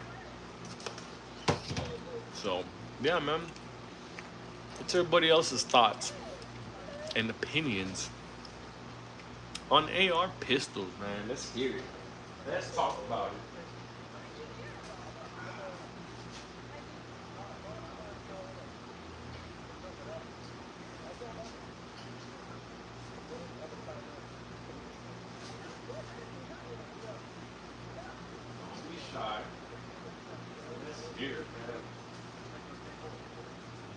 So yeah, man. What's everybody else's thoughts and opinions on AR pistols, man? Let's hear it. Let's talk about it. Don't be shy. Let's hear it, man.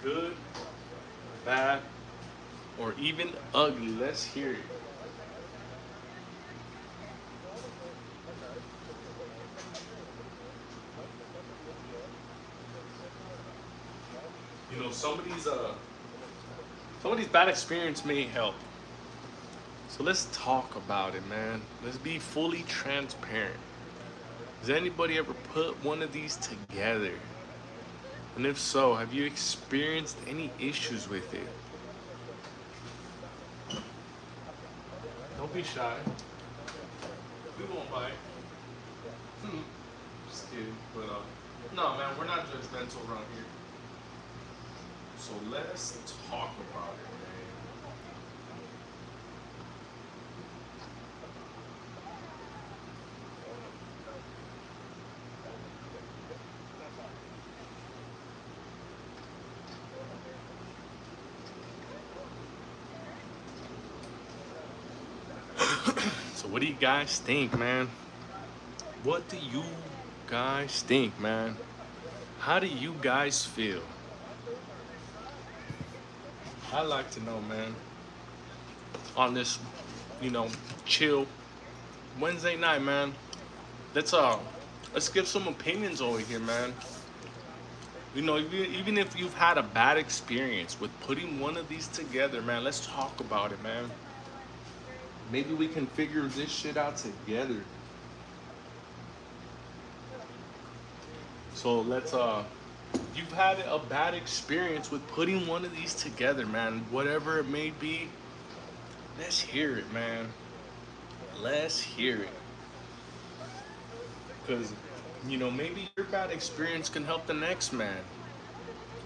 Good, bad, or even ugly. Let's hear it. Somebody's bad experience may help. So let's talk about it, man. Let's be fully transparent. Has anybody ever put one of these together? And if so, have you experienced any issues with it? Don't be shy. We won't bite. Just kidding. But no, man, we're not judgmental around here. So let's talk about it, man. So what do you guys think, man? What do you guys think, man? How do you guys feel? I'd like to know, man. On this, chill Wednesday night, man. Let's give some opinions over here, man. Even if you've had a bad experience with putting one of these together, man, let's talk about it, man. Maybe we can figure this shit out together. So let's you've had a bad experience with putting one of these together, man, whatever it may be, let's hear it, man. Let's hear it. Because, maybe your bad experience can help the next man.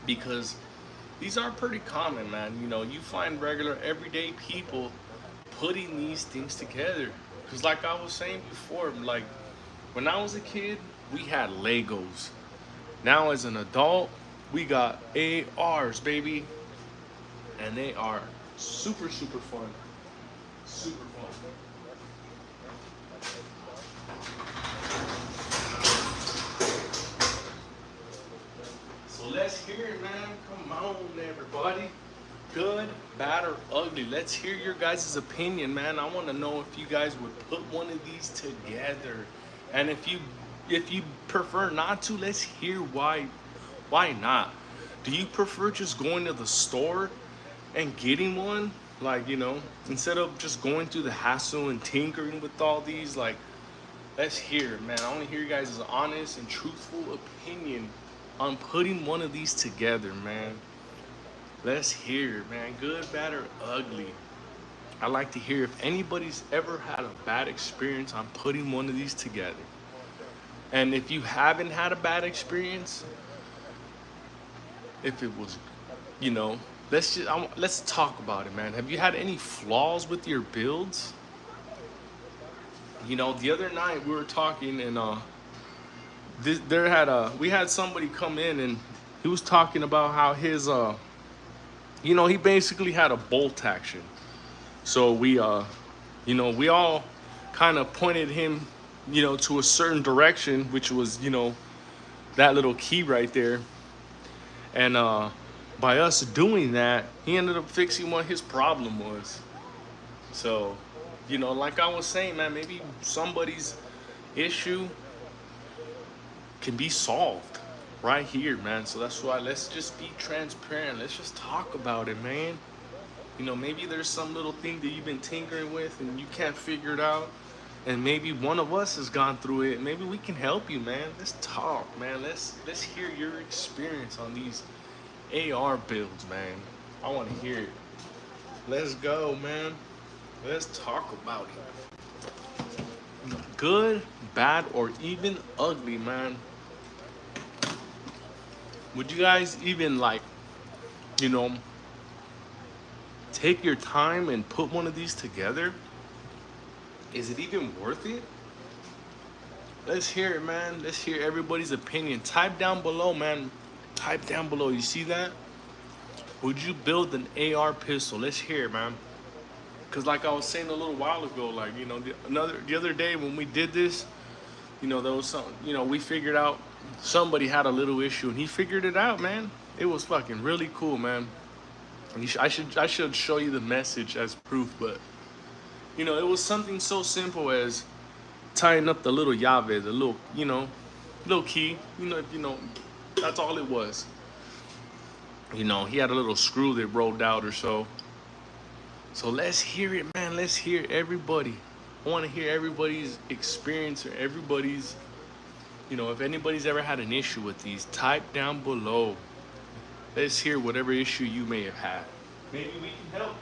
Because these are pretty common, man. You find regular, everyday people putting these things together. Because, like I was saying before, like when I was a kid, we had Legos. Now, as an adult, we got ARs, baby. And they are super, super fun. Super fun. So let's hear it, man. Come on, everybody. Good, bad, or ugly. Let's hear your guys' opinion, man. I want to know if you guys would put one of these together. And if you prefer not to, let's hear why. Why not? Do you prefer just going to the store and getting one? Like, instead of just going through the hassle and tinkering with all these, like, let's hear it, man. I want to hear you guys' honest and truthful opinion on putting one of these together, man. Let's hear it, man. Good, bad, or ugly. I'd like to hear if anybody's ever had a bad experience on putting one of these together. And if you haven't had a bad experience, if it was, let's talk about it, man. Have you had any flaws with your builds? The other night we were talking, and we had somebody come in, and he was talking about how his he basically had a bolt action. So we all kind of pointed him to a certain direction, which was that little key right there. And by us doing that, he ended up fixing what his problem was. So, like I was saying, man, maybe somebody's issue can be solved right here, man. So that's why let's just be transparent. Let's just talk about it, man. Maybe there's some little thing that you've been tinkering with and you can't figure it out. And maybe one of us has gone through it. Maybe we can help you, man. Let's talk, man. Let's hear your experience on these AR builds, man. I want to hear it. Let's go, man. Let's talk about it. Good, bad, or even ugly, man. Would you guys even take your time and put one of these together? Is it even worth it? Let's hear it, man. Let's hear everybody's opinion. Type down below, man. Type down below. You see that? Would you build an AR pistol? Let's hear it, man. Because like I was saying a little while ago, like, the other day when we did this, there was some, we figured out somebody had a little issue and he figured it out, man. It was fucking really cool, man. And I should show you the message as proof, but it was something so simple as tying up the little llave, the little, little key, that's all it was. He had a little screw that rolled out or so. So let's hear it, man. Let's hear everybody. I want to hear everybody's experience or everybody's, if anybody's ever had an issue with these, type down below. Let's hear whatever issue you may have had. Maybe we can help.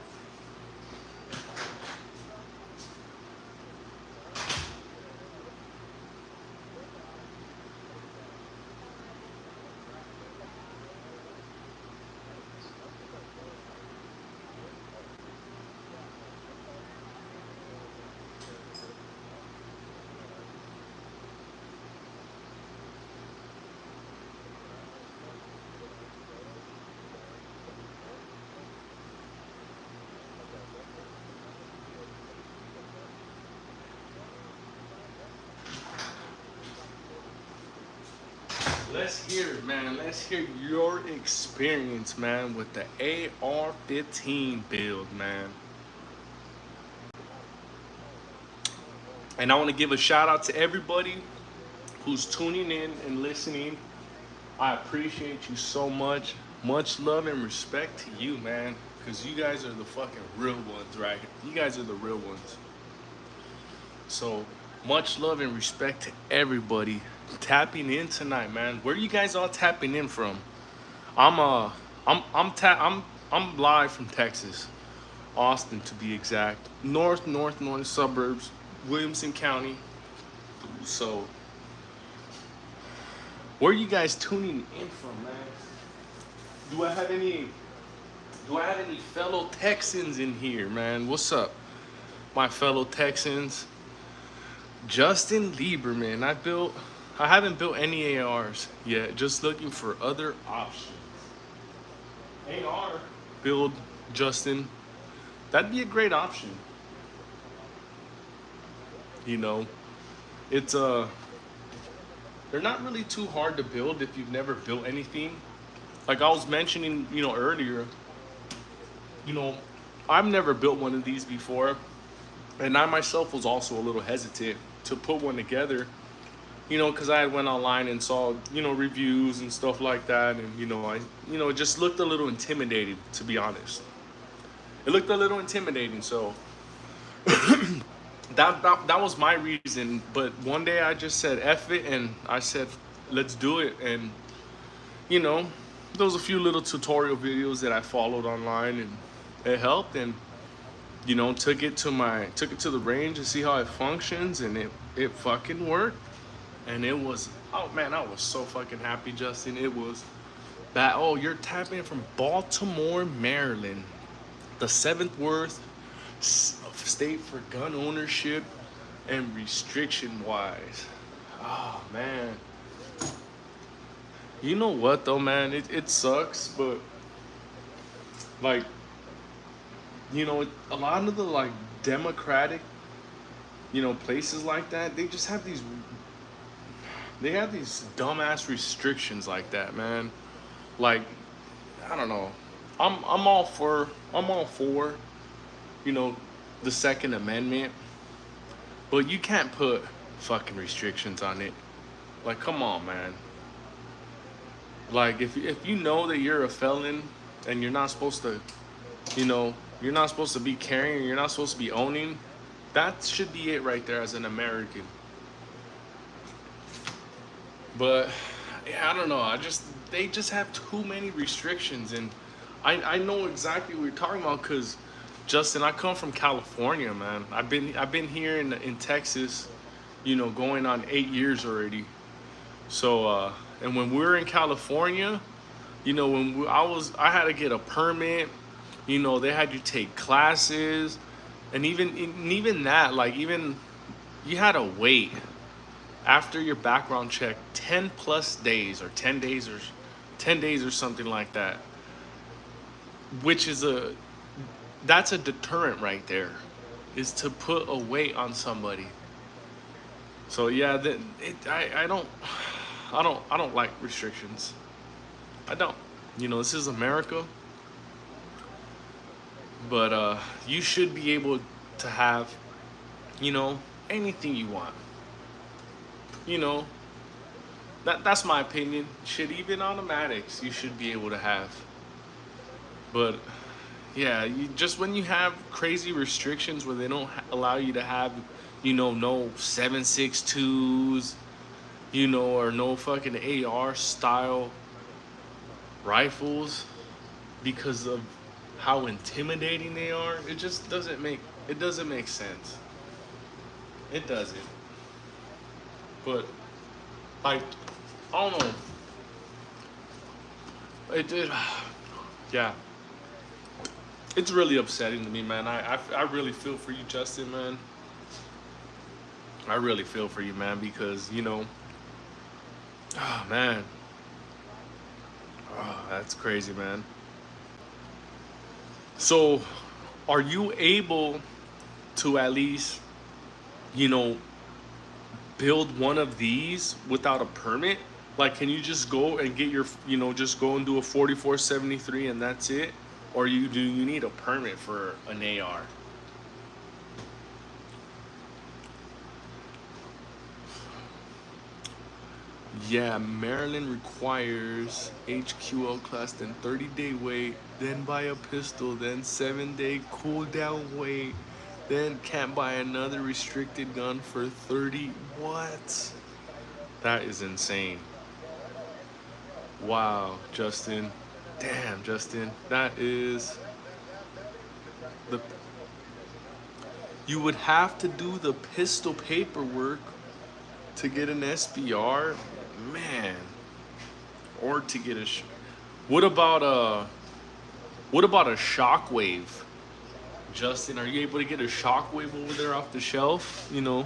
Let's hear it, man. Let's hear your experience, man, with the AR-15 build, man. And I want to give a shout out to everybody who's tuning in and listening. I appreciate you so much. Much love and respect to you, man, because you guys are the fucking real ones, right? You guys are the real ones. So much love and respect to everybody tapping in tonight, man. Where are you guys all tapping in from? I'm I'm live from Texas, Austin to be exact, north suburbs, Williamson County. So, where are you guys tuning in from, man? Do I have any Do I have any fellow Texans in here, man? What's up, my fellow Texans? Justin Lieberman. I haven't built any ARs yet. Just looking for other options. AR build, Justin. That'd be a great option. You know, it's they're not really too hard to build if you've never built anything. Like I was mentioning, earlier, you know, I've never built one of these before, and I myself was also a little hesitant to put one together, because I had went online and saw, reviews and stuff like that, and it just looked a little intimidating, to be honest. It looked a little intimidating, so that was my reason. But one day I just said F it, and I said let's do it, and you know, there was a few little tutorial videos that I followed online, and it helped, and took it to the range to see how it functions, and it fucking worked, and it was, oh man, I was so fucking happy, Justin. It was that, oh, you're tapping from Baltimore, Maryland, the seventh worst state for gun ownership and restriction wise. Oh man, you know what though, man, it sucks, but like, a lot of the like democratic, places like that, they just have these dumbass restrictions like that, man. Like, I don't know. I'm all for, the Second Amendment, but you can't put fucking restrictions on it. Like, come on, man. Like, if you know that you're a felon and you're not supposed to, you're not supposed to be carrying, you're not supposed to be owning, that should be it right there as an American. But yeah, I don't know. They just have too many restrictions, and I know exactly what you're talking about, because Justin, I come from California, man. I've been here in Texas, going on 8 years already. So and when we were in California, I had to get a permit. They had you take classes, and even that, like, even you had to wait after your background check 10 plus days, or 10 days, or something like that, which is that's a deterrent right there, is to put a weight on somebody. So yeah, I don't like restrictions. I don't. This is America, but you should be able to have, anything you want. That's my opinion. Shit, even automatics you should be able to have. But yeah, when you have crazy restrictions where they don't allow you to have, no 7.62s, or no fucking AR style rifles, because of how intimidating they are, it just doesn't make sense. It doesn't. But like, I don't know. It did. Yeah. It's really upsetting to me, man. I really feel for you, Justin, man. I really feel for you, man, because, oh, man. Oh, that's crazy, man. So, are you able to at least, build one of these without a permit? Like, can you just go and get your, just go and do a 4473 and that's it? Or do you need a permit for an AR? Yeah, Maryland requires HQL class, then 30-day wait, then buy a pistol, then 7-day cooldown wait, then can't buy another restricted gun for 30. What? That is insane. Wow, Justin. Damn, Justin, that is the. You would have to do the pistol paperwork to get an SBR, man, or to get a. What about a? What about a shockwave, Justin? Are you able to get a shockwave over there off the shelf? You know,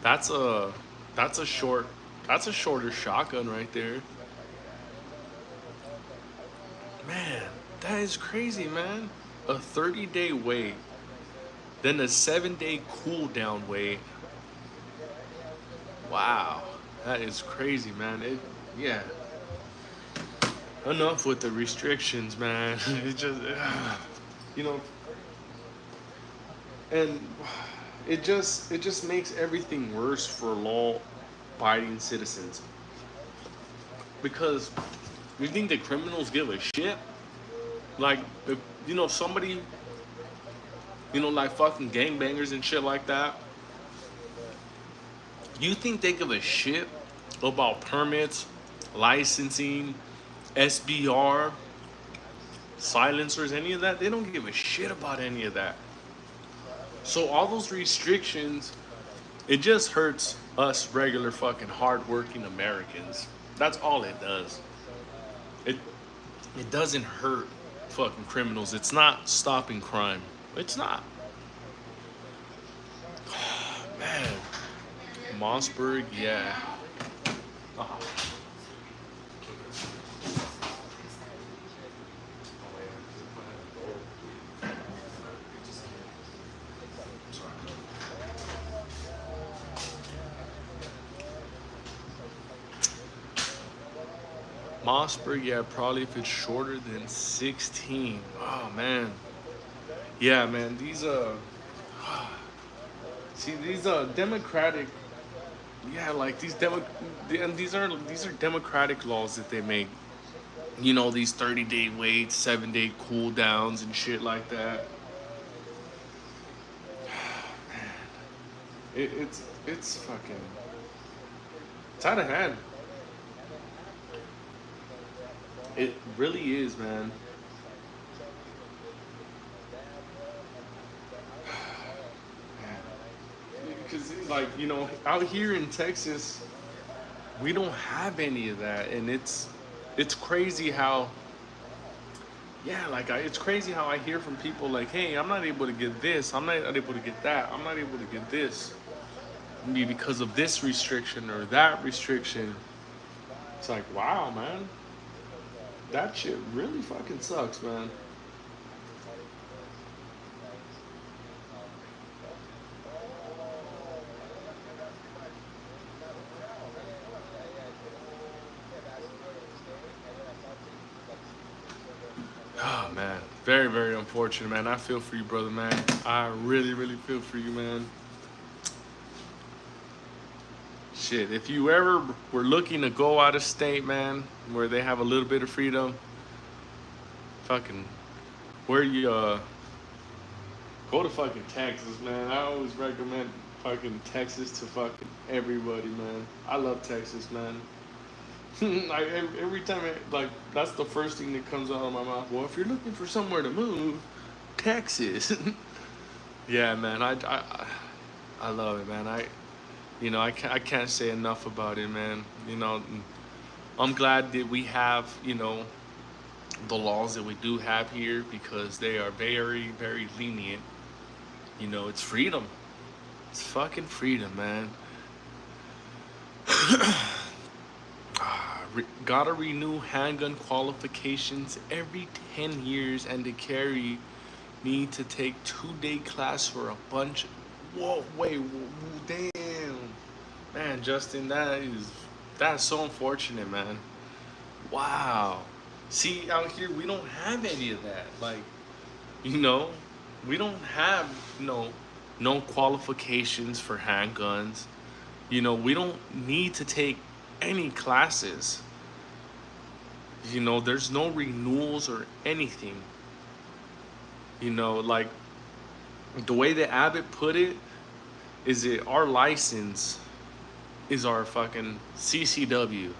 that's a that's a short that's a shorter shotgun right there. Man, that is crazy, man. A 30-day wait, then a 7-day cool down wait. Wow, that is crazy, man. Yeah. Enough with the restrictions, man. It just, you know, and it just makes everything worse for law-abiding citizens because we think that criminals give a shit. Like, if, somebody, like fucking gangbangers and shit like that. You think they give a shit about permits, licensing, SBR, silencers, any of that? They don't give a shit about any of that. So all those restrictions, it just hurts us regular fucking hardworking Americans. That's all it does. It doesn't hurt fucking criminals. It's not stopping crime. It's not. Man, Mossberg, yeah. Oh. Mossberg, yeah, probably if it's shorter than 16. Oh man. Yeah, man, these see these democratic, yeah, like and these are democratic laws that they make. These 30-day waits, 7-day cool downs and shit like that. Man, it's fucking, it's out of hand. It really is, man. Because, like, out here in Texas, we don't have any of that, and it's crazy how, yeah, like, it's crazy how I hear from people like, hey, I'm not able to get this, I'm not able to get that, I'm not able to get this, maybe because of this restriction or that restriction. It's like, wow, man. That shit really fucking sucks, man. Oh, man. Very, very unfortunate, man. I feel for you, brother, man. I really, really feel for you, man. Shit, if you ever were looking to go out of state, man, where they have a little bit of freedom, fucking, where you, go to fucking Texas, man. I always recommend fucking Texas to fucking everybody, man. I love Texas, man. Every time, that's the first thing that comes out of my mouth. Well, if you're looking for somewhere to move, Texas. Yeah, man. I love it, man. I can't say enough about it, man. I'm glad that we have, the laws that we do have here because they are very, very lenient. It's freedom. It's fucking freedom, man. Gotta renew handgun qualifications every 10 years, and to carry, need to take 2-day class for a bunch. Whoa, wait, damn. Man, Justin, that's so unfortunate, man. Wow. See, out here, we don't have any of that. Like, we don't have, no qualifications for handguns. We don't need to take any classes. There's no renewals or anything. Like, the way that Abbott put it is that our license is our fucking CCW.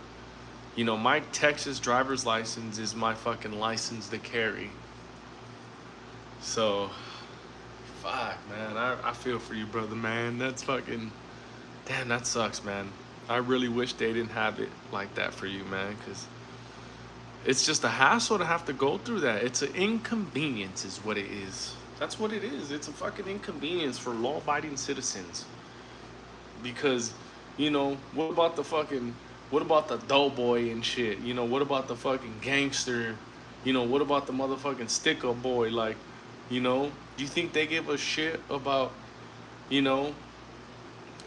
You know, my Texas driver's license is my fucking license to carry. So, fuck, man. I feel for you, brother, man. That's fucking. Damn, that sucks, man. I really wish they didn't have it like that for you, man, because it's just a hassle to have to go through that. It's an inconvenience, is what it is. That's what it is. It's a fucking inconvenience for law abiding citizens. Because, you know, what about the doughboy and shit? You know, what about the fucking gangster? You know, what about the motherfucking sticker boy? Like, you know, do you think they give a shit about, you know,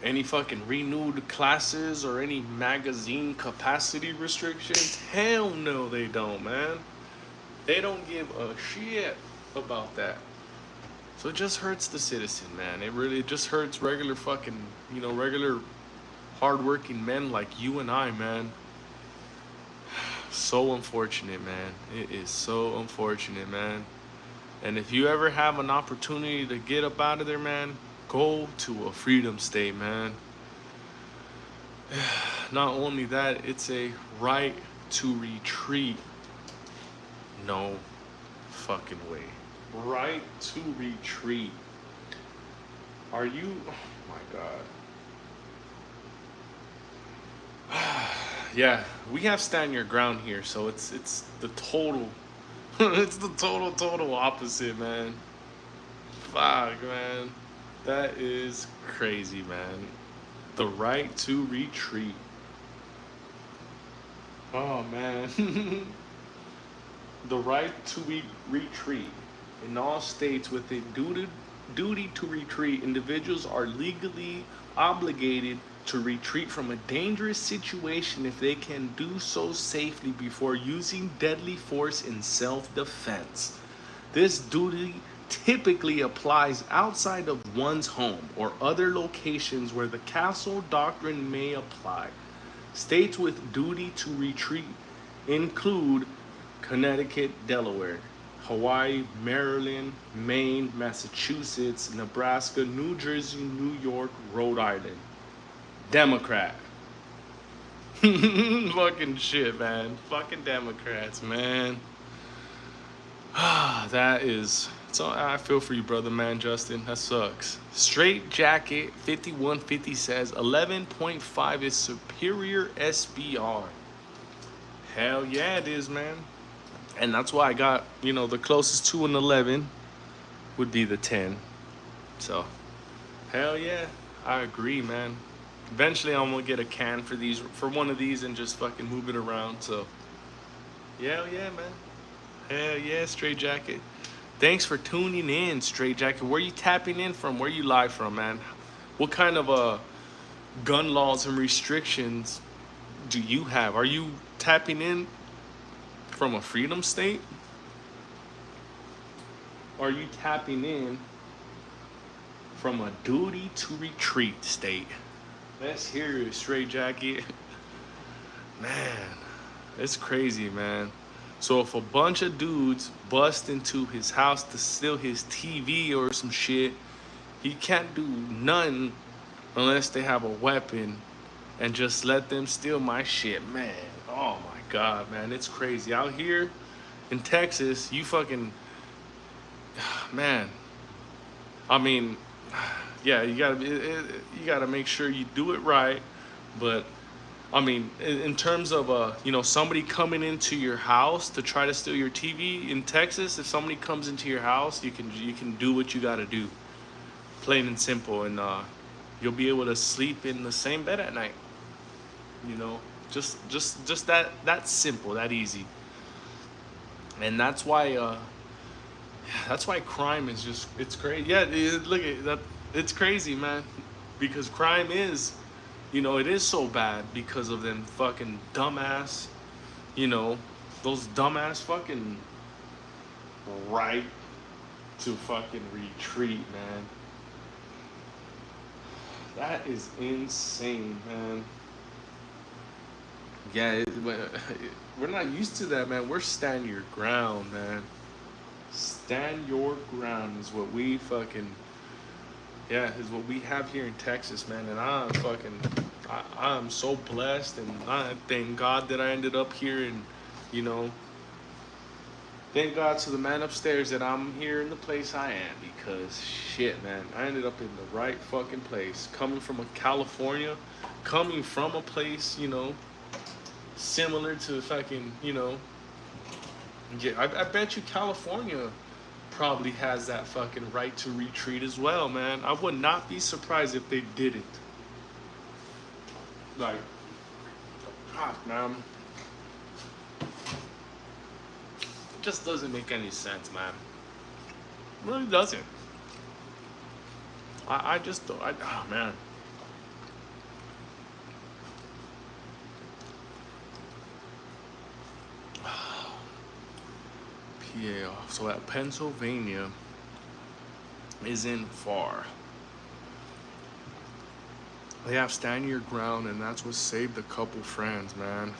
any fucking renewed classes or any magazine capacity restrictions? Hell no, they don't, man. They don't give a shit about that. So it just hurts the citizen, man. It just hurts regular fucking, you know, regular hardworking men like you and I, man. So unfortunate, man. It is so unfortunate, man. And if you ever have an opportunity to get up out of there, man, go to a freedom state, man. Not only that, it's a right to retreat. No fucking way. Right to retreat. Are you? Oh my god. Yeah, we have stand your ground here, so it's the total, it's the total opposite, man. Fuck, man. That is crazy, man. The right to retreat. Oh, man. The right to retreat. In all states with a duty to retreat, individuals are legally obligated to retreat from a dangerous situation if they can do so safely before using deadly force in self-defense. This duty typically applies outside of one's home or other locations where the castle doctrine may apply. States with duty to retreat include Connecticut, Delaware, Hawaii, Maryland, Maine, Massachusetts, Nebraska, New Jersey, New York, Rhode Island. Democrat. Fucking shit, man. Fucking Democrats, man. That is. So I feel for you, brother, man, Justin. That sucks. Straight Jacket 5150 says 11.5 is superior SBR. Hell yeah, it is, man. And that's why I got, you know, the closest to an 11 would be the 10. So, hell yeah, I agree, man. Eventually, I'm gonna get a can for one of these and just fucking move it around. So, hell yeah, man. Hell yeah, Straight Jacket. Thanks for tuning in, Straight Jacket. Where you tapping in from? Where you live from, man? What kind of gun laws and restrictions do you have? Are you tapping in from a freedom state? Are you tapping in from a duty to retreat state? Let's hear it, Straight Jacket. Man, it's crazy, man. So if a bunch of dudes bust into his house to steal his TV or some shit, he can't do nothing unless they have a weapon and just let them steal my shit, man. Oh my God, man, it's crazy. Out here in Texas, you fucking, man, I mean, yeah, you gotta make sure you do it right. But I mean, in terms of you know, somebody coming into your house to try to steal your TV in Texas, if somebody comes into your house, you can do what you gotta do, plain and simple, and you'll be able to sleep in the same bed at night. You know, just that simple, that easy. And that's why crime is just, it's crazy. Yeah, look at that. It's crazy, man, because crime is, you know, it is so bad because of them fucking dumbass, you know, those dumbass fucking right to fucking retreat, man. That is insane, man. Yeah, we're not used to that, man. We're stand your ground, man. Stand your ground is what we fucking, yeah, is what we have here in Texas, man. And I'm so blessed, and I thank God that I ended up here, and you know, thank God to the man upstairs that I'm here in the place I am, because shit, man, I ended up in the right fucking place. Coming from a California, coming from a place, similar to fucking, yeah, I bet you California probably has that fucking right to retreat as well, man. I would not be surprised if they didn't. Like, God, man. It just doesn't make any sense, man. It really doesn't. I just don't. Oh, man. PA off. So at Pennsylvania isn't far. They have stand your ground, and that's what saved a couple friends, man.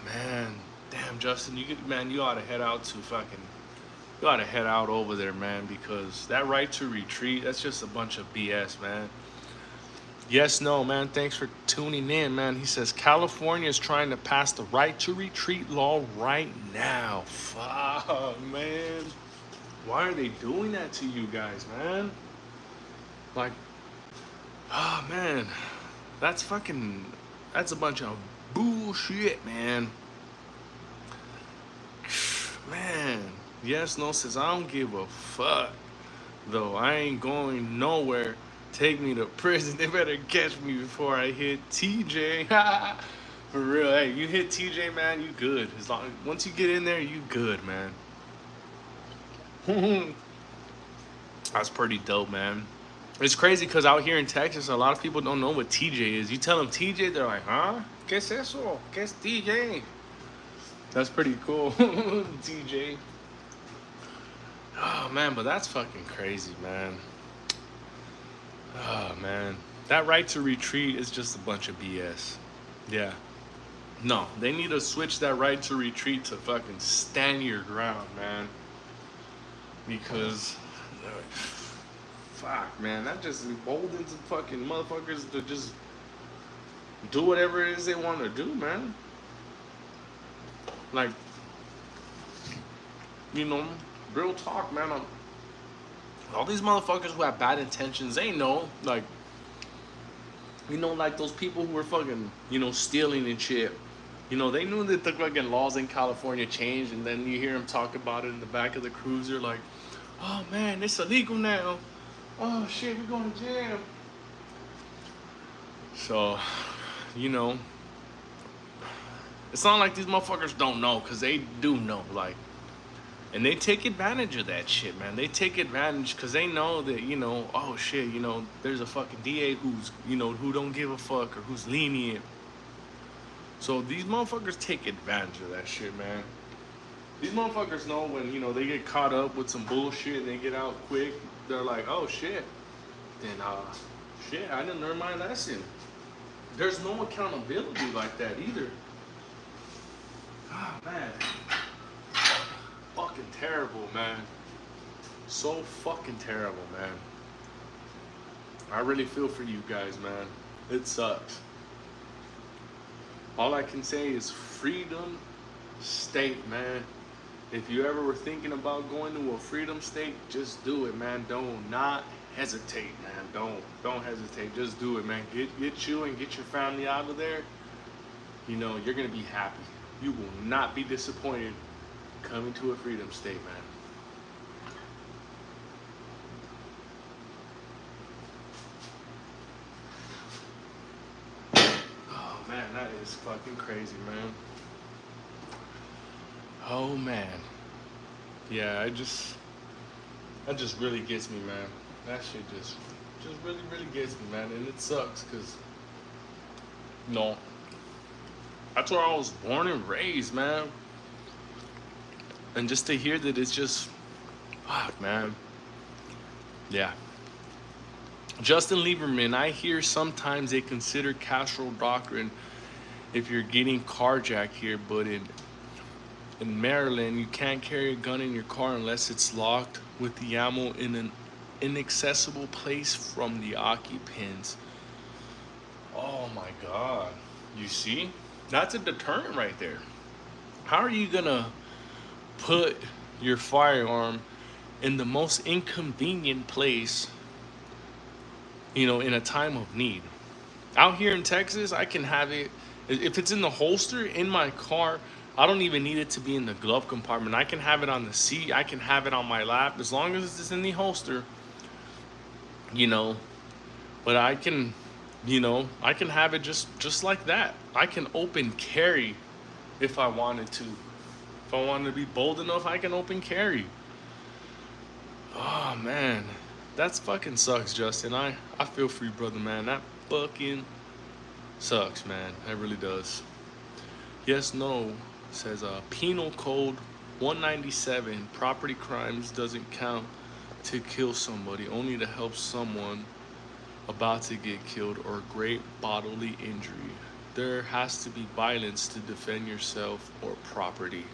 Man, damn, Justin, you ought to head out to fucking, you ought to head out over there, man, because that right to retreat, that's just a bunch of BS, man. Yes, no, man, thanks for tuning in, man. He says California is trying to pass the right to retreat law right now. Fuck, man. Why are they doing that to you guys, man? Like, oh, man. That's a bunch of bullshit, man. Man, yes, no says, I don't give a fuck. Though I ain't going nowhere. Take me to prison. They better catch me before I hit TJ. For real, hey, you hit TJ, man, you good. Once you get in there, you good, man. That's pretty dope, man. It's crazy because out here in Texas, a lot of people don't know what TJ is. You tell them TJ, they're like, huh? ¿Qué es eso? ¿Qué es TJ? That's pretty cool. TJ. Oh, man, but that's fucking crazy, man. Oh, man. That right to retreat is just a bunch of BS. Yeah. No, they need to switch that right to retreat to fucking stand your ground, man. Because, fuck, man, that just emboldens fucking motherfuckers to just do whatever it is they want to do, man. Like, real talk, man. All these motherfuckers who have bad intentions, they know, like, like those people who were fucking, stealing and shit. They knew that the fucking laws in California changed, and then you hear them talk about it in the back of the cruiser, like, oh man, it's illegal now. Oh shit, we're going to jail. So, it's not like these motherfuckers don't know, because they do know, like, and they take advantage of that shit, man. They take advantage because they know that, oh shit, there's a fucking DA who's, who don't give a fuck or who's lenient. So these motherfuckers take advantage of that shit, man. These motherfuckers know when, they get caught up with some bullshit and they get out quick, they're like, oh shit. Then, shit, I didn't learn my lesson. There's no accountability like that either. Ah, man. Fucking terrible, man. So fucking terrible, man. I really feel for you guys, man. It sucks. All I can say is freedom state, man. If you ever were thinking about going to a freedom state, just do it, man. Don't not hesitate, man. Don't hesitate. Just do it, man. Get you and get your family out of there. You're gonna be happy. You will not be disappointed coming to a freedom state, man. Oh man, that is fucking crazy, man. Oh man. Yeah, that just really gets me, man. That shit just really, really gets me, man. And it sucks because that's where I was born and raised, man. And just to hear that it's just, fuck, man. Yeah. Justin Lieberman, I hear sometimes they consider Castro doctrine if you're getting carjacked here, but in Maryland, you can't carry a gun in your car unless it's locked with the ammo in an inaccessible place from the occupants. Oh my God. You see? That's a deterrent right there. How are you gonna put your firearm in the most inconvenient place, in a time of need? Out here in Texas, I can have it, if it's in the holster in my car, I don't even need it to be in the glove compartment. I can have it on the seat, I can have it on my lap, as long as it's in the holster, you know. But I can have it just like that. I can open carry if I wanted to. If I wanted to be bold enough, I can open carry. Oh man, that's fucking sucks, Justin. I feel for you, brother, man. That fucking sucks, man. That really does. Yes, no, says Penal Code 197. Property crimes doesn't count to kill somebody, only to help someone about to get killed or great bodily injury. There has to be violence to defend yourself or property.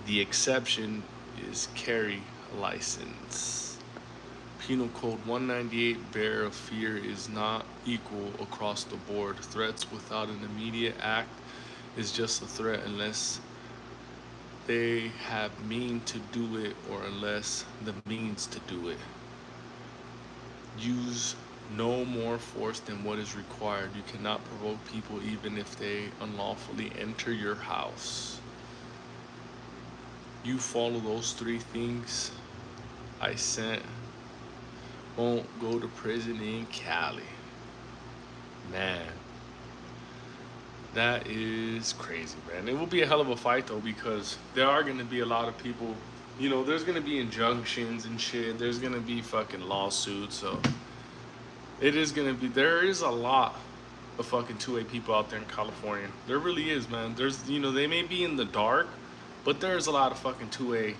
The exception is carry license. Penal Code 198, bearer of fear is not equal across the board. Threats without an immediate act is just a threat unless they have mean to do it or unless the means to do it. Use no more force than what is required. You cannot provoke people even if they unlawfully enter your house. You follow those 3 things I sent, won't go to prison in Cali. Man, that is crazy, man. It will be a hell of a fight though, because there are going to be a lot of people, there's going to be injunctions and shit. There's going to be fucking lawsuits. So there is a lot of fucking 2A people out there in California. There really is, man. They may be in the dark, but there's a lot of fucking 2A,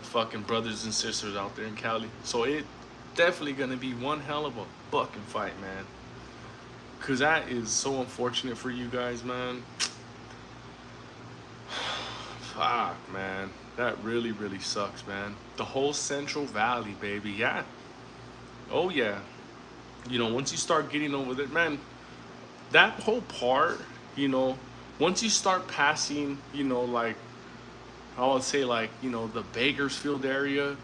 fucking brothers and sisters out there in Cali. So it definitely gonna be one hell of a fucking fight, man. Cause that is so unfortunate for you guys, man. Fuck, man. That really, really sucks, man. The whole Central Valley, baby. Yeah. Oh, yeah. Once you start getting over there, man, that whole part, once you start passing, like, I would say, like, the Bakersfield area,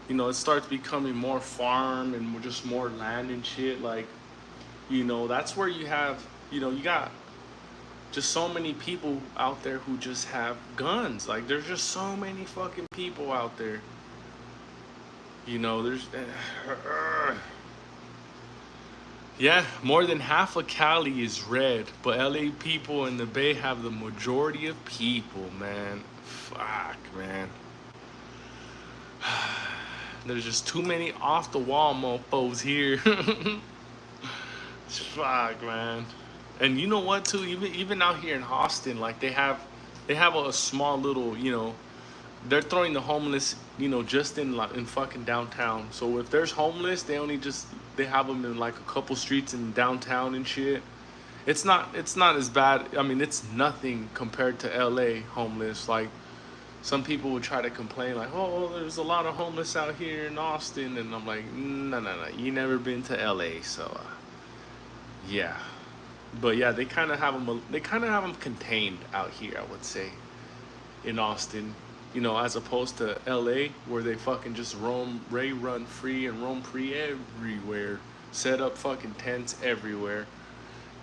it starts becoming more farm and just more land and shit. Like, that's where you have, you got just so many people out there who just have guns. Like, there's just so many fucking people out there. There's... Yeah, more than half of Cali is red, but LA people in the Bay have the majority of people, man. Fuck, man. There's just too many off the wall mofos here. Fuck, man. And you know what too? Even out here in Austin, like they have a small little, they're throwing the homeless, just in fucking downtown. So if there's homeless, they have them in like a couple streets in downtown and shit. It's not as bad. I mean, it's nothing compared to LA homeless. Like, some people would try to complain like, oh, there's a lot of homeless out here in Austin, and I'm like, no, you never been to LA, so yeah. But yeah, they kind of have them contained out here, I would say, in Austin, as opposed to LA, where they fucking just run free everywhere, set up fucking tents everywhere.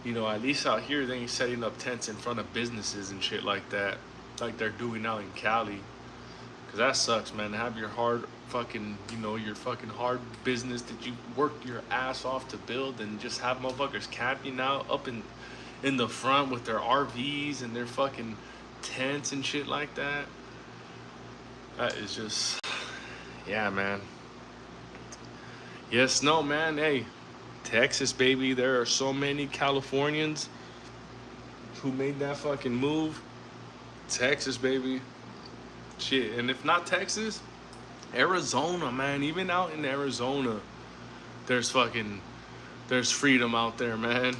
At least out here they ain't setting up tents in front of businesses and shit like that, like they're doing out in Cali. Cause that sucks, man, to have your hard fucking, your fucking hard business that you worked your ass off to build, and just have motherfuckers camping out up in the front with their RVs and their fucking tents and shit like that. That is just, yeah, man. Yes, no, man. Hey, Texas, baby. There are so many Californians who made that fucking move. Texas, baby. Shit. And if not Texas, Arizona, man. Even out in Arizona, there's freedom out there, man.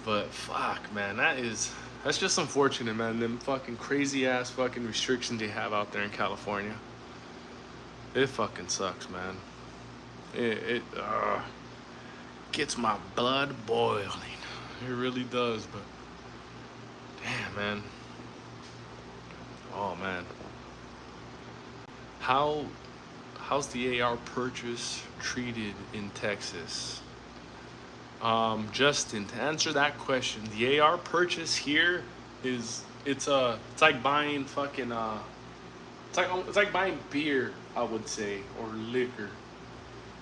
But fuck, man, that's just unfortunate, man. Them fucking crazy ass fucking restrictions they have out there in California. It fucking sucks, man. It gets my blood boiling. It really does. But damn, man. Oh man. How how's the AR purchase treated in Texas? Justin, to answer that question, the AR purchase here is it's like buying fucking it's like buying beer, I would say, or liquor.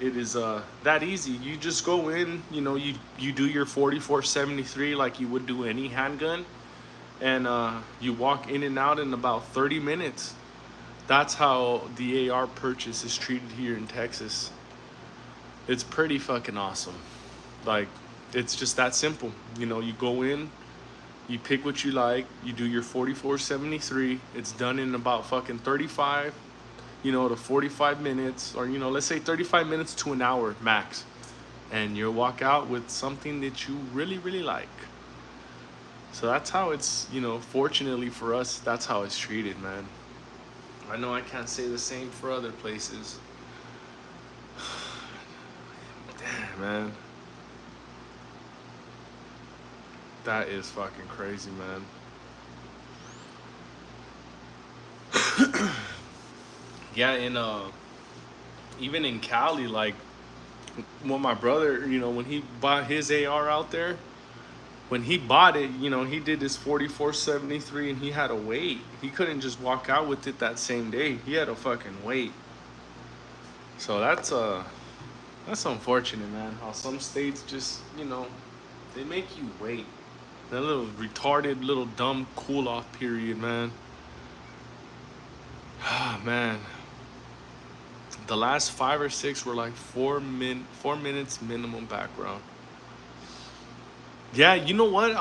It is that easy. You just go in, you do your 4473 like you would do any handgun, and you walk in and out in about 30 minutes. That's how the AR purchase is treated here in Texas. It's pretty fucking awesome. Like, it's just that simple. You go in, you pick what you like, you do your 4473. It's done in about fucking 35, to 45 minutes, or, let's say 35 minutes to an hour max. And you'll walk out with something that you really, really like. So that's how it's, fortunately for us, that's how it's treated, man. I know I can't say the same for other places. Damn, man. That is fucking crazy, man. Yeah, even in Cali, like, when my brother, when he bought his AR out there, when he bought it, he did his 4473 and he had to wait. He couldn't just walk out with it that same day. He had to fucking wait. So that's unfortunate, man. How some states just, they make you wait. That little retarded, little dumb cool off period, man. Ah, man. The last 5 or 6 were like 4 minutes minimum background. Yeah, you know what?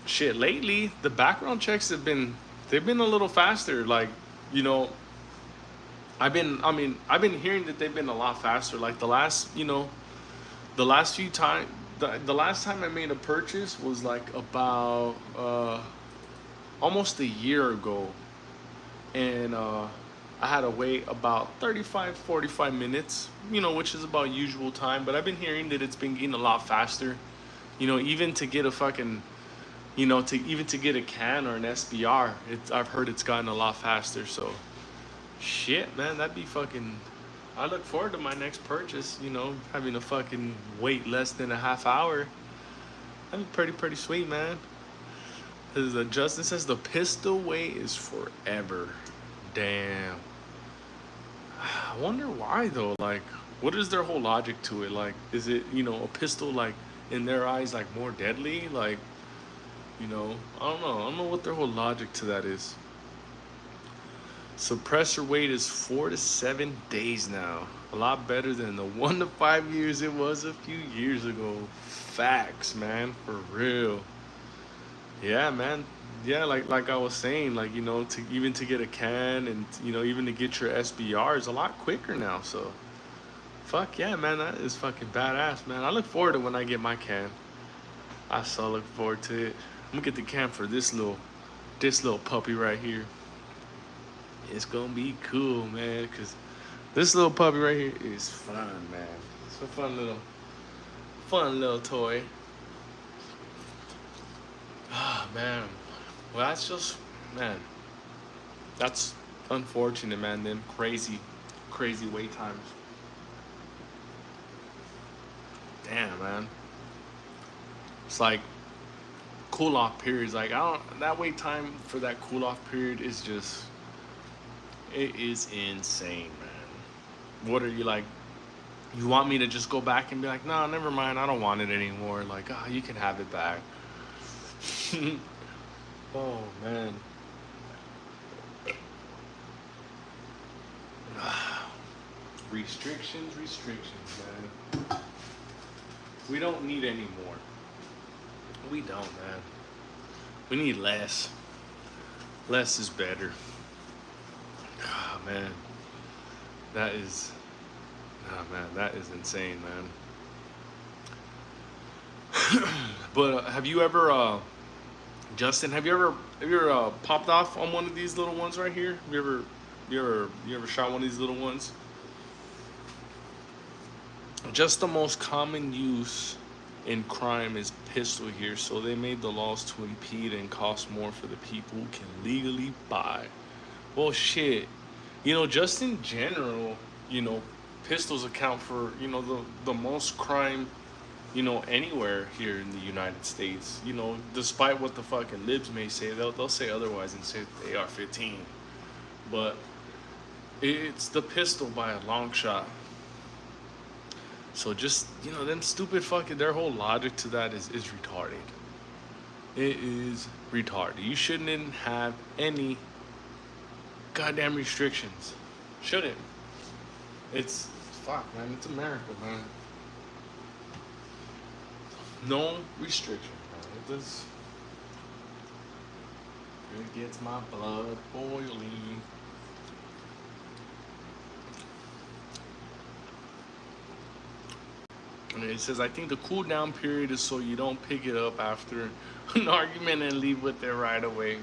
Shit, lately the background checks they've been a little faster. Like, I've been hearing that they've been a lot faster. Like the last few time, the last time I made a purchase was like about almost a year ago, and I had to wait about 35-45 minutes, which is about usual time. But I've been hearing that it's been getting a lot faster. Even to get a fucking, to get a can or an SBR, I've heard it's gotten a lot faster. So, shit, man, that'd be fucking. I look forward to my next purchase. Having to fucking wait less than a half hour. That'd be pretty sweet, man. Justin says the pistol wait is forever. Damn. I wonder why though. Like, what is their whole logic to it? Like, is it a pistol like? In their eyes, like, more deadly, like, I don't know what their whole logic to that is. Suppressor wait is 4 to 7 days now, a lot better than the 1 to 5 years it was a few years ago. Facts, man, for real. Yeah, man. Yeah, like I was saying, like, to get a can, and even to get your SBR is a lot quicker now. So fuck yeah, man, that is fucking badass, man. I look forward to when I get my can. I so look forward to it. I'm gonna get the can for this little puppy right here. It's gonna be cool, man, cause this little puppy right here is fun, man. It's a fun little toy. Ah, man. Well, that's just, man. That's unfortunate, man. Them crazy wait times. Damn, man. It's like cool off periods. Like, that wait time for that cool off period is just, it is insane, man. What are you like? You want me to just go back and be like, no, never mind, I don't want it anymore. Like, you can have it back. Oh, man. Restrictions, man. We don't need any more. We don't, man. We need less. Less is better. Oh, man. That is insane, man. But have you ever, Justin? Have you ever popped off on one of these little ones right here? You ever shot one of these little ones? Just the most common use in crime is pistol here, so they made the laws to impede and cost more for the people who can legally buy. Well, shit. Just in general, you know, pistols account for, the most crime, anywhere here in the United States. Despite what the fucking libs may say, they'll say otherwise and say AR-15. But it's the pistol by a long shot. So just, them stupid fucking, their whole logic to that is retarded. It is retarded. You shouldn't have any goddamn restrictions. Shouldn't. It's, fuck, man. It's America, man. No restriction, man. It gets my blood boiling. And it says, I think the cool down period is so you don't pick it up after an argument and leave with it right away.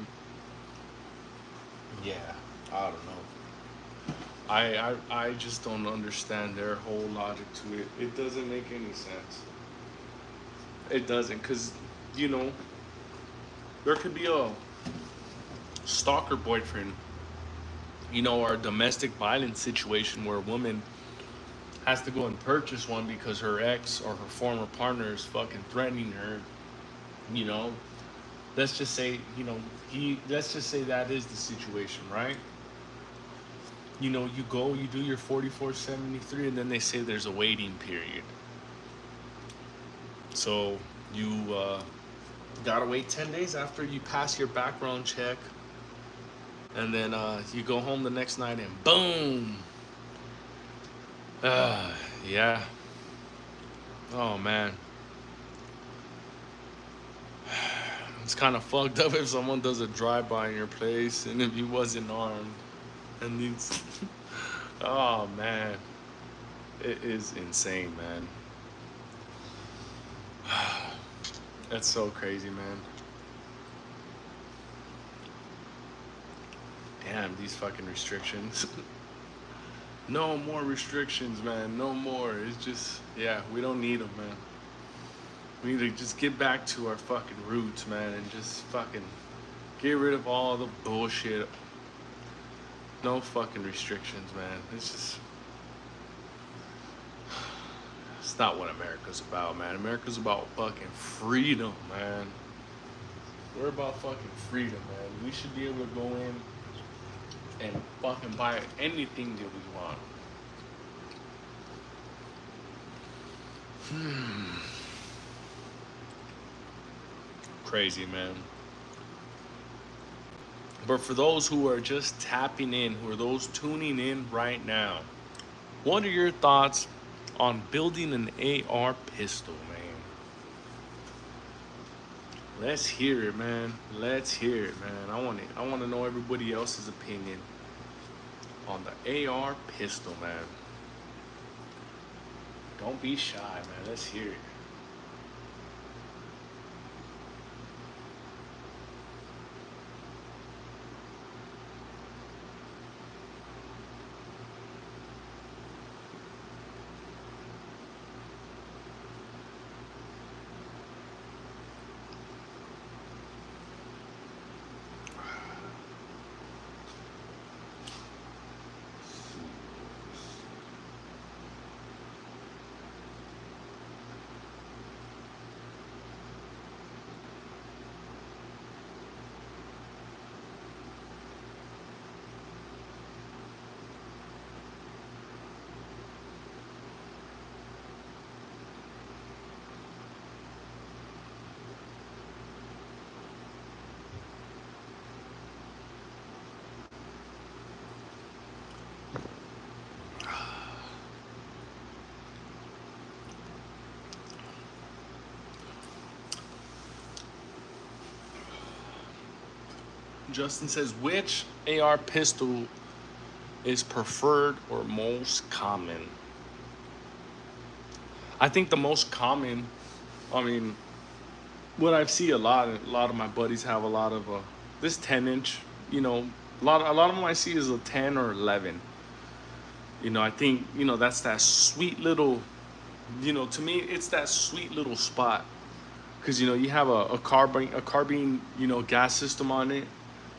Yeah, I don't know. I just don't understand their whole logic to it. It doesn't make any sense. It doesn't, because, there could be a stalker boyfriend, or a domestic violence situation where a woman has to go and purchase one because her ex or her former partner is fucking threatening her. Let's just say, let's just say that is the situation, right? You go, you do your 4473, and then they say there's a waiting period. So you gotta wait 10 days after you pass your background check, and then you go home the next night and boom. Yeah. Oh man. It's kind of fucked up if someone does a drive-by in your place and if he wasn't armed. And these. Oh man. It is insane, man. That's so crazy, man. Damn, these fucking restrictions. No more restrictions, man. No more. It's just, yeah, we don't need them, man. We need to just get back to our fucking roots, man, and just fucking get rid of all the bullshit. No fucking restrictions, man. It's not what America's about, man. America's about fucking freedom, man. We're about fucking freedom, man. We should be able to go in and fucking buy anything that we want. Crazy, man. But for those who are just tapping in, who are those tuning in right now, what are your thoughts on building an AR pistol, man? Let's hear it, man. Let's hear it, man. I want to know everybody else's opinion on the AR pistol, man. Don't be shy, man. Let's hear it. Justin says, which AR pistol is preferred or most common? I think the most common, I mean, what I see a lot of my buddies have a lot of this 10-inch, a lot of them I see is a 10 or 11. I think, that's that sweet little To me, it's that sweet little spot because you have a carbine gas system on it,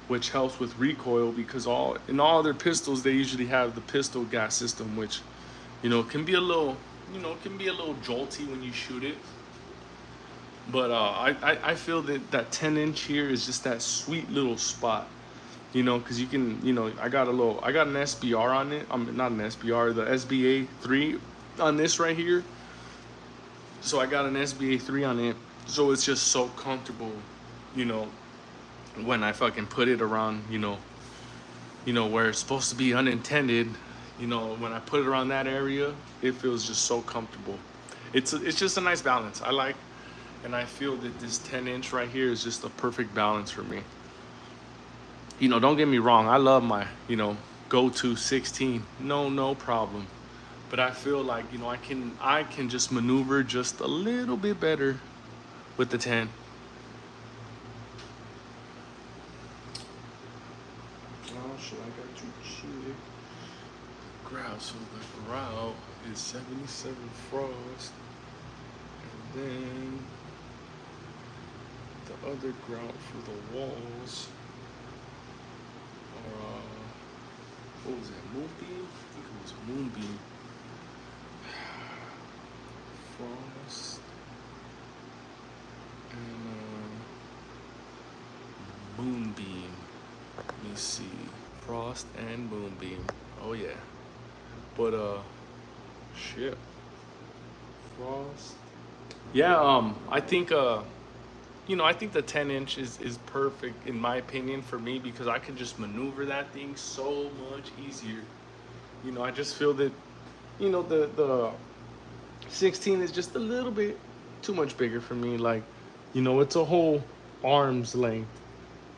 which helps with recoil because all other pistols they usually have the pistol gas system, which can be a little jolty when you shoot it. But I feel that 10-inch here is just that sweet little spot, because you can, I got an SBR on it. Not an SBR, the SBA 3 on this right here. So I got an SBA 3 on it. So it's just so comfortable, you know, when I fucking put it around, where it's supposed to be unintended, when I put it around that area, it feels just so comfortable. It's just a nice balance. And I feel that this 10-inch right here is just a perfect balance for me. Don't get me wrong. I love my, go-to 16. No problem. But I feel like, I can just maneuver just a little bit better with the 10. Oh shit, I got too cheated. Grout, so the grout is 77 frost. And then the other grout for the walls are, what was that, Moonbeam? I think it was Moonbeam. Frost and Moonbeam. Let me see. Frost and Moonbeam. Oh yeah. But shit. Frost. Yeah, I think I think the 10-inch is perfect in my opinion for me because I can just maneuver that thing so much easier. I just feel that the 16 is just a little bit too much bigger for me. Like, it's a whole arm's length.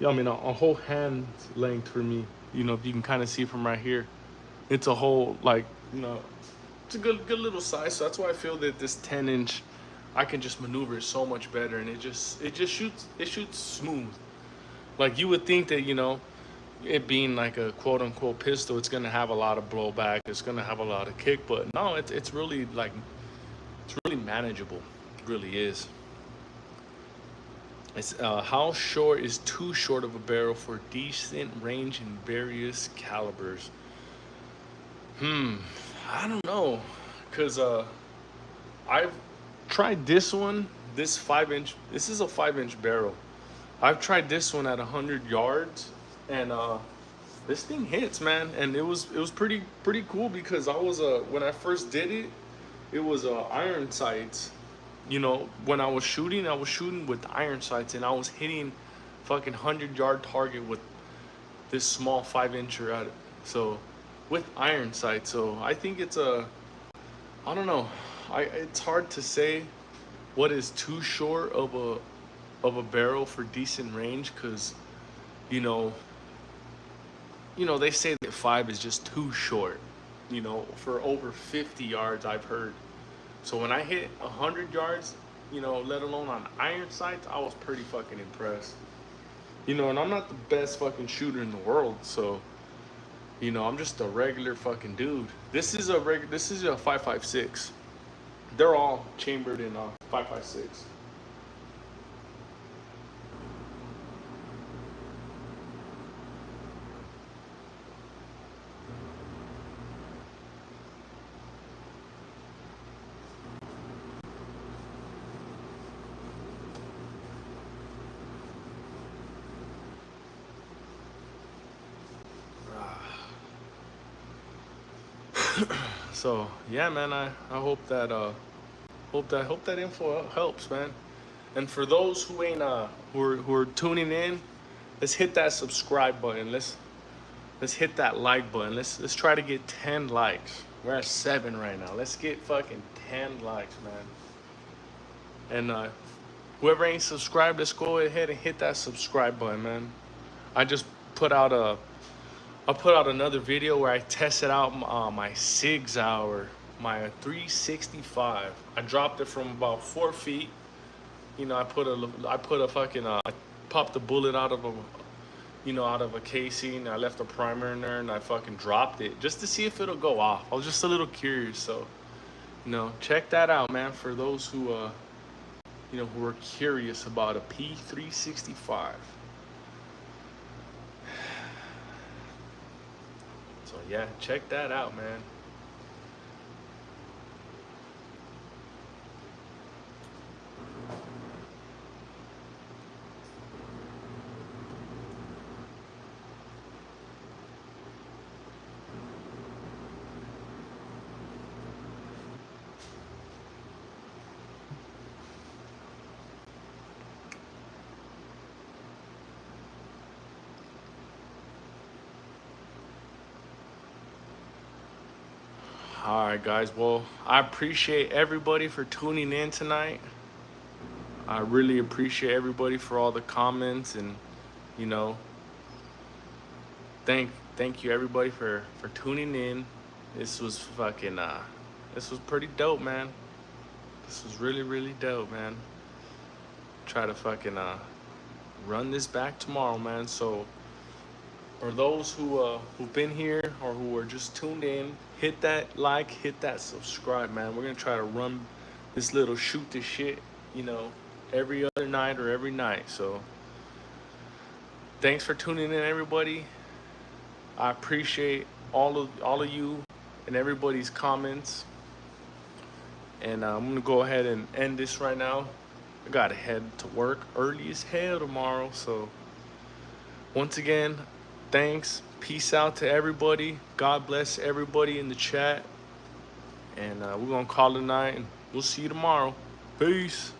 I mean, a whole hand length for me. If you can kind of see from right here, it's a whole, like, it's a good little size. So that's why I feel that this 10-inch, I can just maneuver it so much better, and it just shoots smooth. Like, you would think that it being like a quote unquote pistol, it's gonna have a lot of blowback, it's gonna have a lot of kick, but no, it's really like it's really manageable. It really is. It's how short is too short of a barrel for decent range in various calibers? I don't know, cause I've tried this one. This 5-inch. This is a 5-inch barrel. I've tried this one at 100 yards, and this thing hits, man. And it was pretty cool because I was when I first did it, it was iron sights. When I was shooting with iron sights, and I was hitting fucking 100-yard target with this small 5-incher at it. So with iron sights, so I think it's I don't know. It's hard to say what is too short of a barrel for decent range, because they say that 5 is just too short, for over 50 yards, I've heard. So when I hit 100 yards, let alone on iron sights, I was pretty fucking impressed. And I'm not the best fucking shooter in the world, so I'm just a regular fucking dude. This is a 5.56. They're all chambered in 5.56. So yeah, man, I hope that hope that info helps, man. And for those who ain't who are tuning in, let's hit that subscribe button. Let's hit that like button. Let's try to get 10 likes. We're at 7 right now. Let's get fucking 10 likes, man. And whoever ain't subscribed, let's go ahead and hit that subscribe button, man. I just put out another video where I tested out my SIGs hour, my 365. I dropped it from about 4 feet. I put a fucking I popped the bullet out of a casing. I left a primer in there, and I fucking dropped it just to see if it'll go off. I was just a little curious. So check that out, man. For those who who are curious about a P365. So yeah, check that out, man. All right, guys. Well, I appreciate everybody for tuning in tonight. I really appreciate everybody for all the comments, and you know, thank you everybody for tuning in. This was fucking this was pretty dope, man. This was really dope, man. Try to fucking run this back tomorrow, man. So for those who've been here or who are just tuned in, hit that like, hit that subscribe, man. We're gonna try to run this little shoot this shit, every other night or every night. So thanks for tuning in, everybody. I appreciate all of you and everybody's comments. And I'm gonna go ahead and end this right now. I gotta head to work early as hell tomorrow. So once again, thanks. Peace out to everybody. God bless everybody in the chat. And we're gonna call it a night, and we'll see you tomorrow. Peace.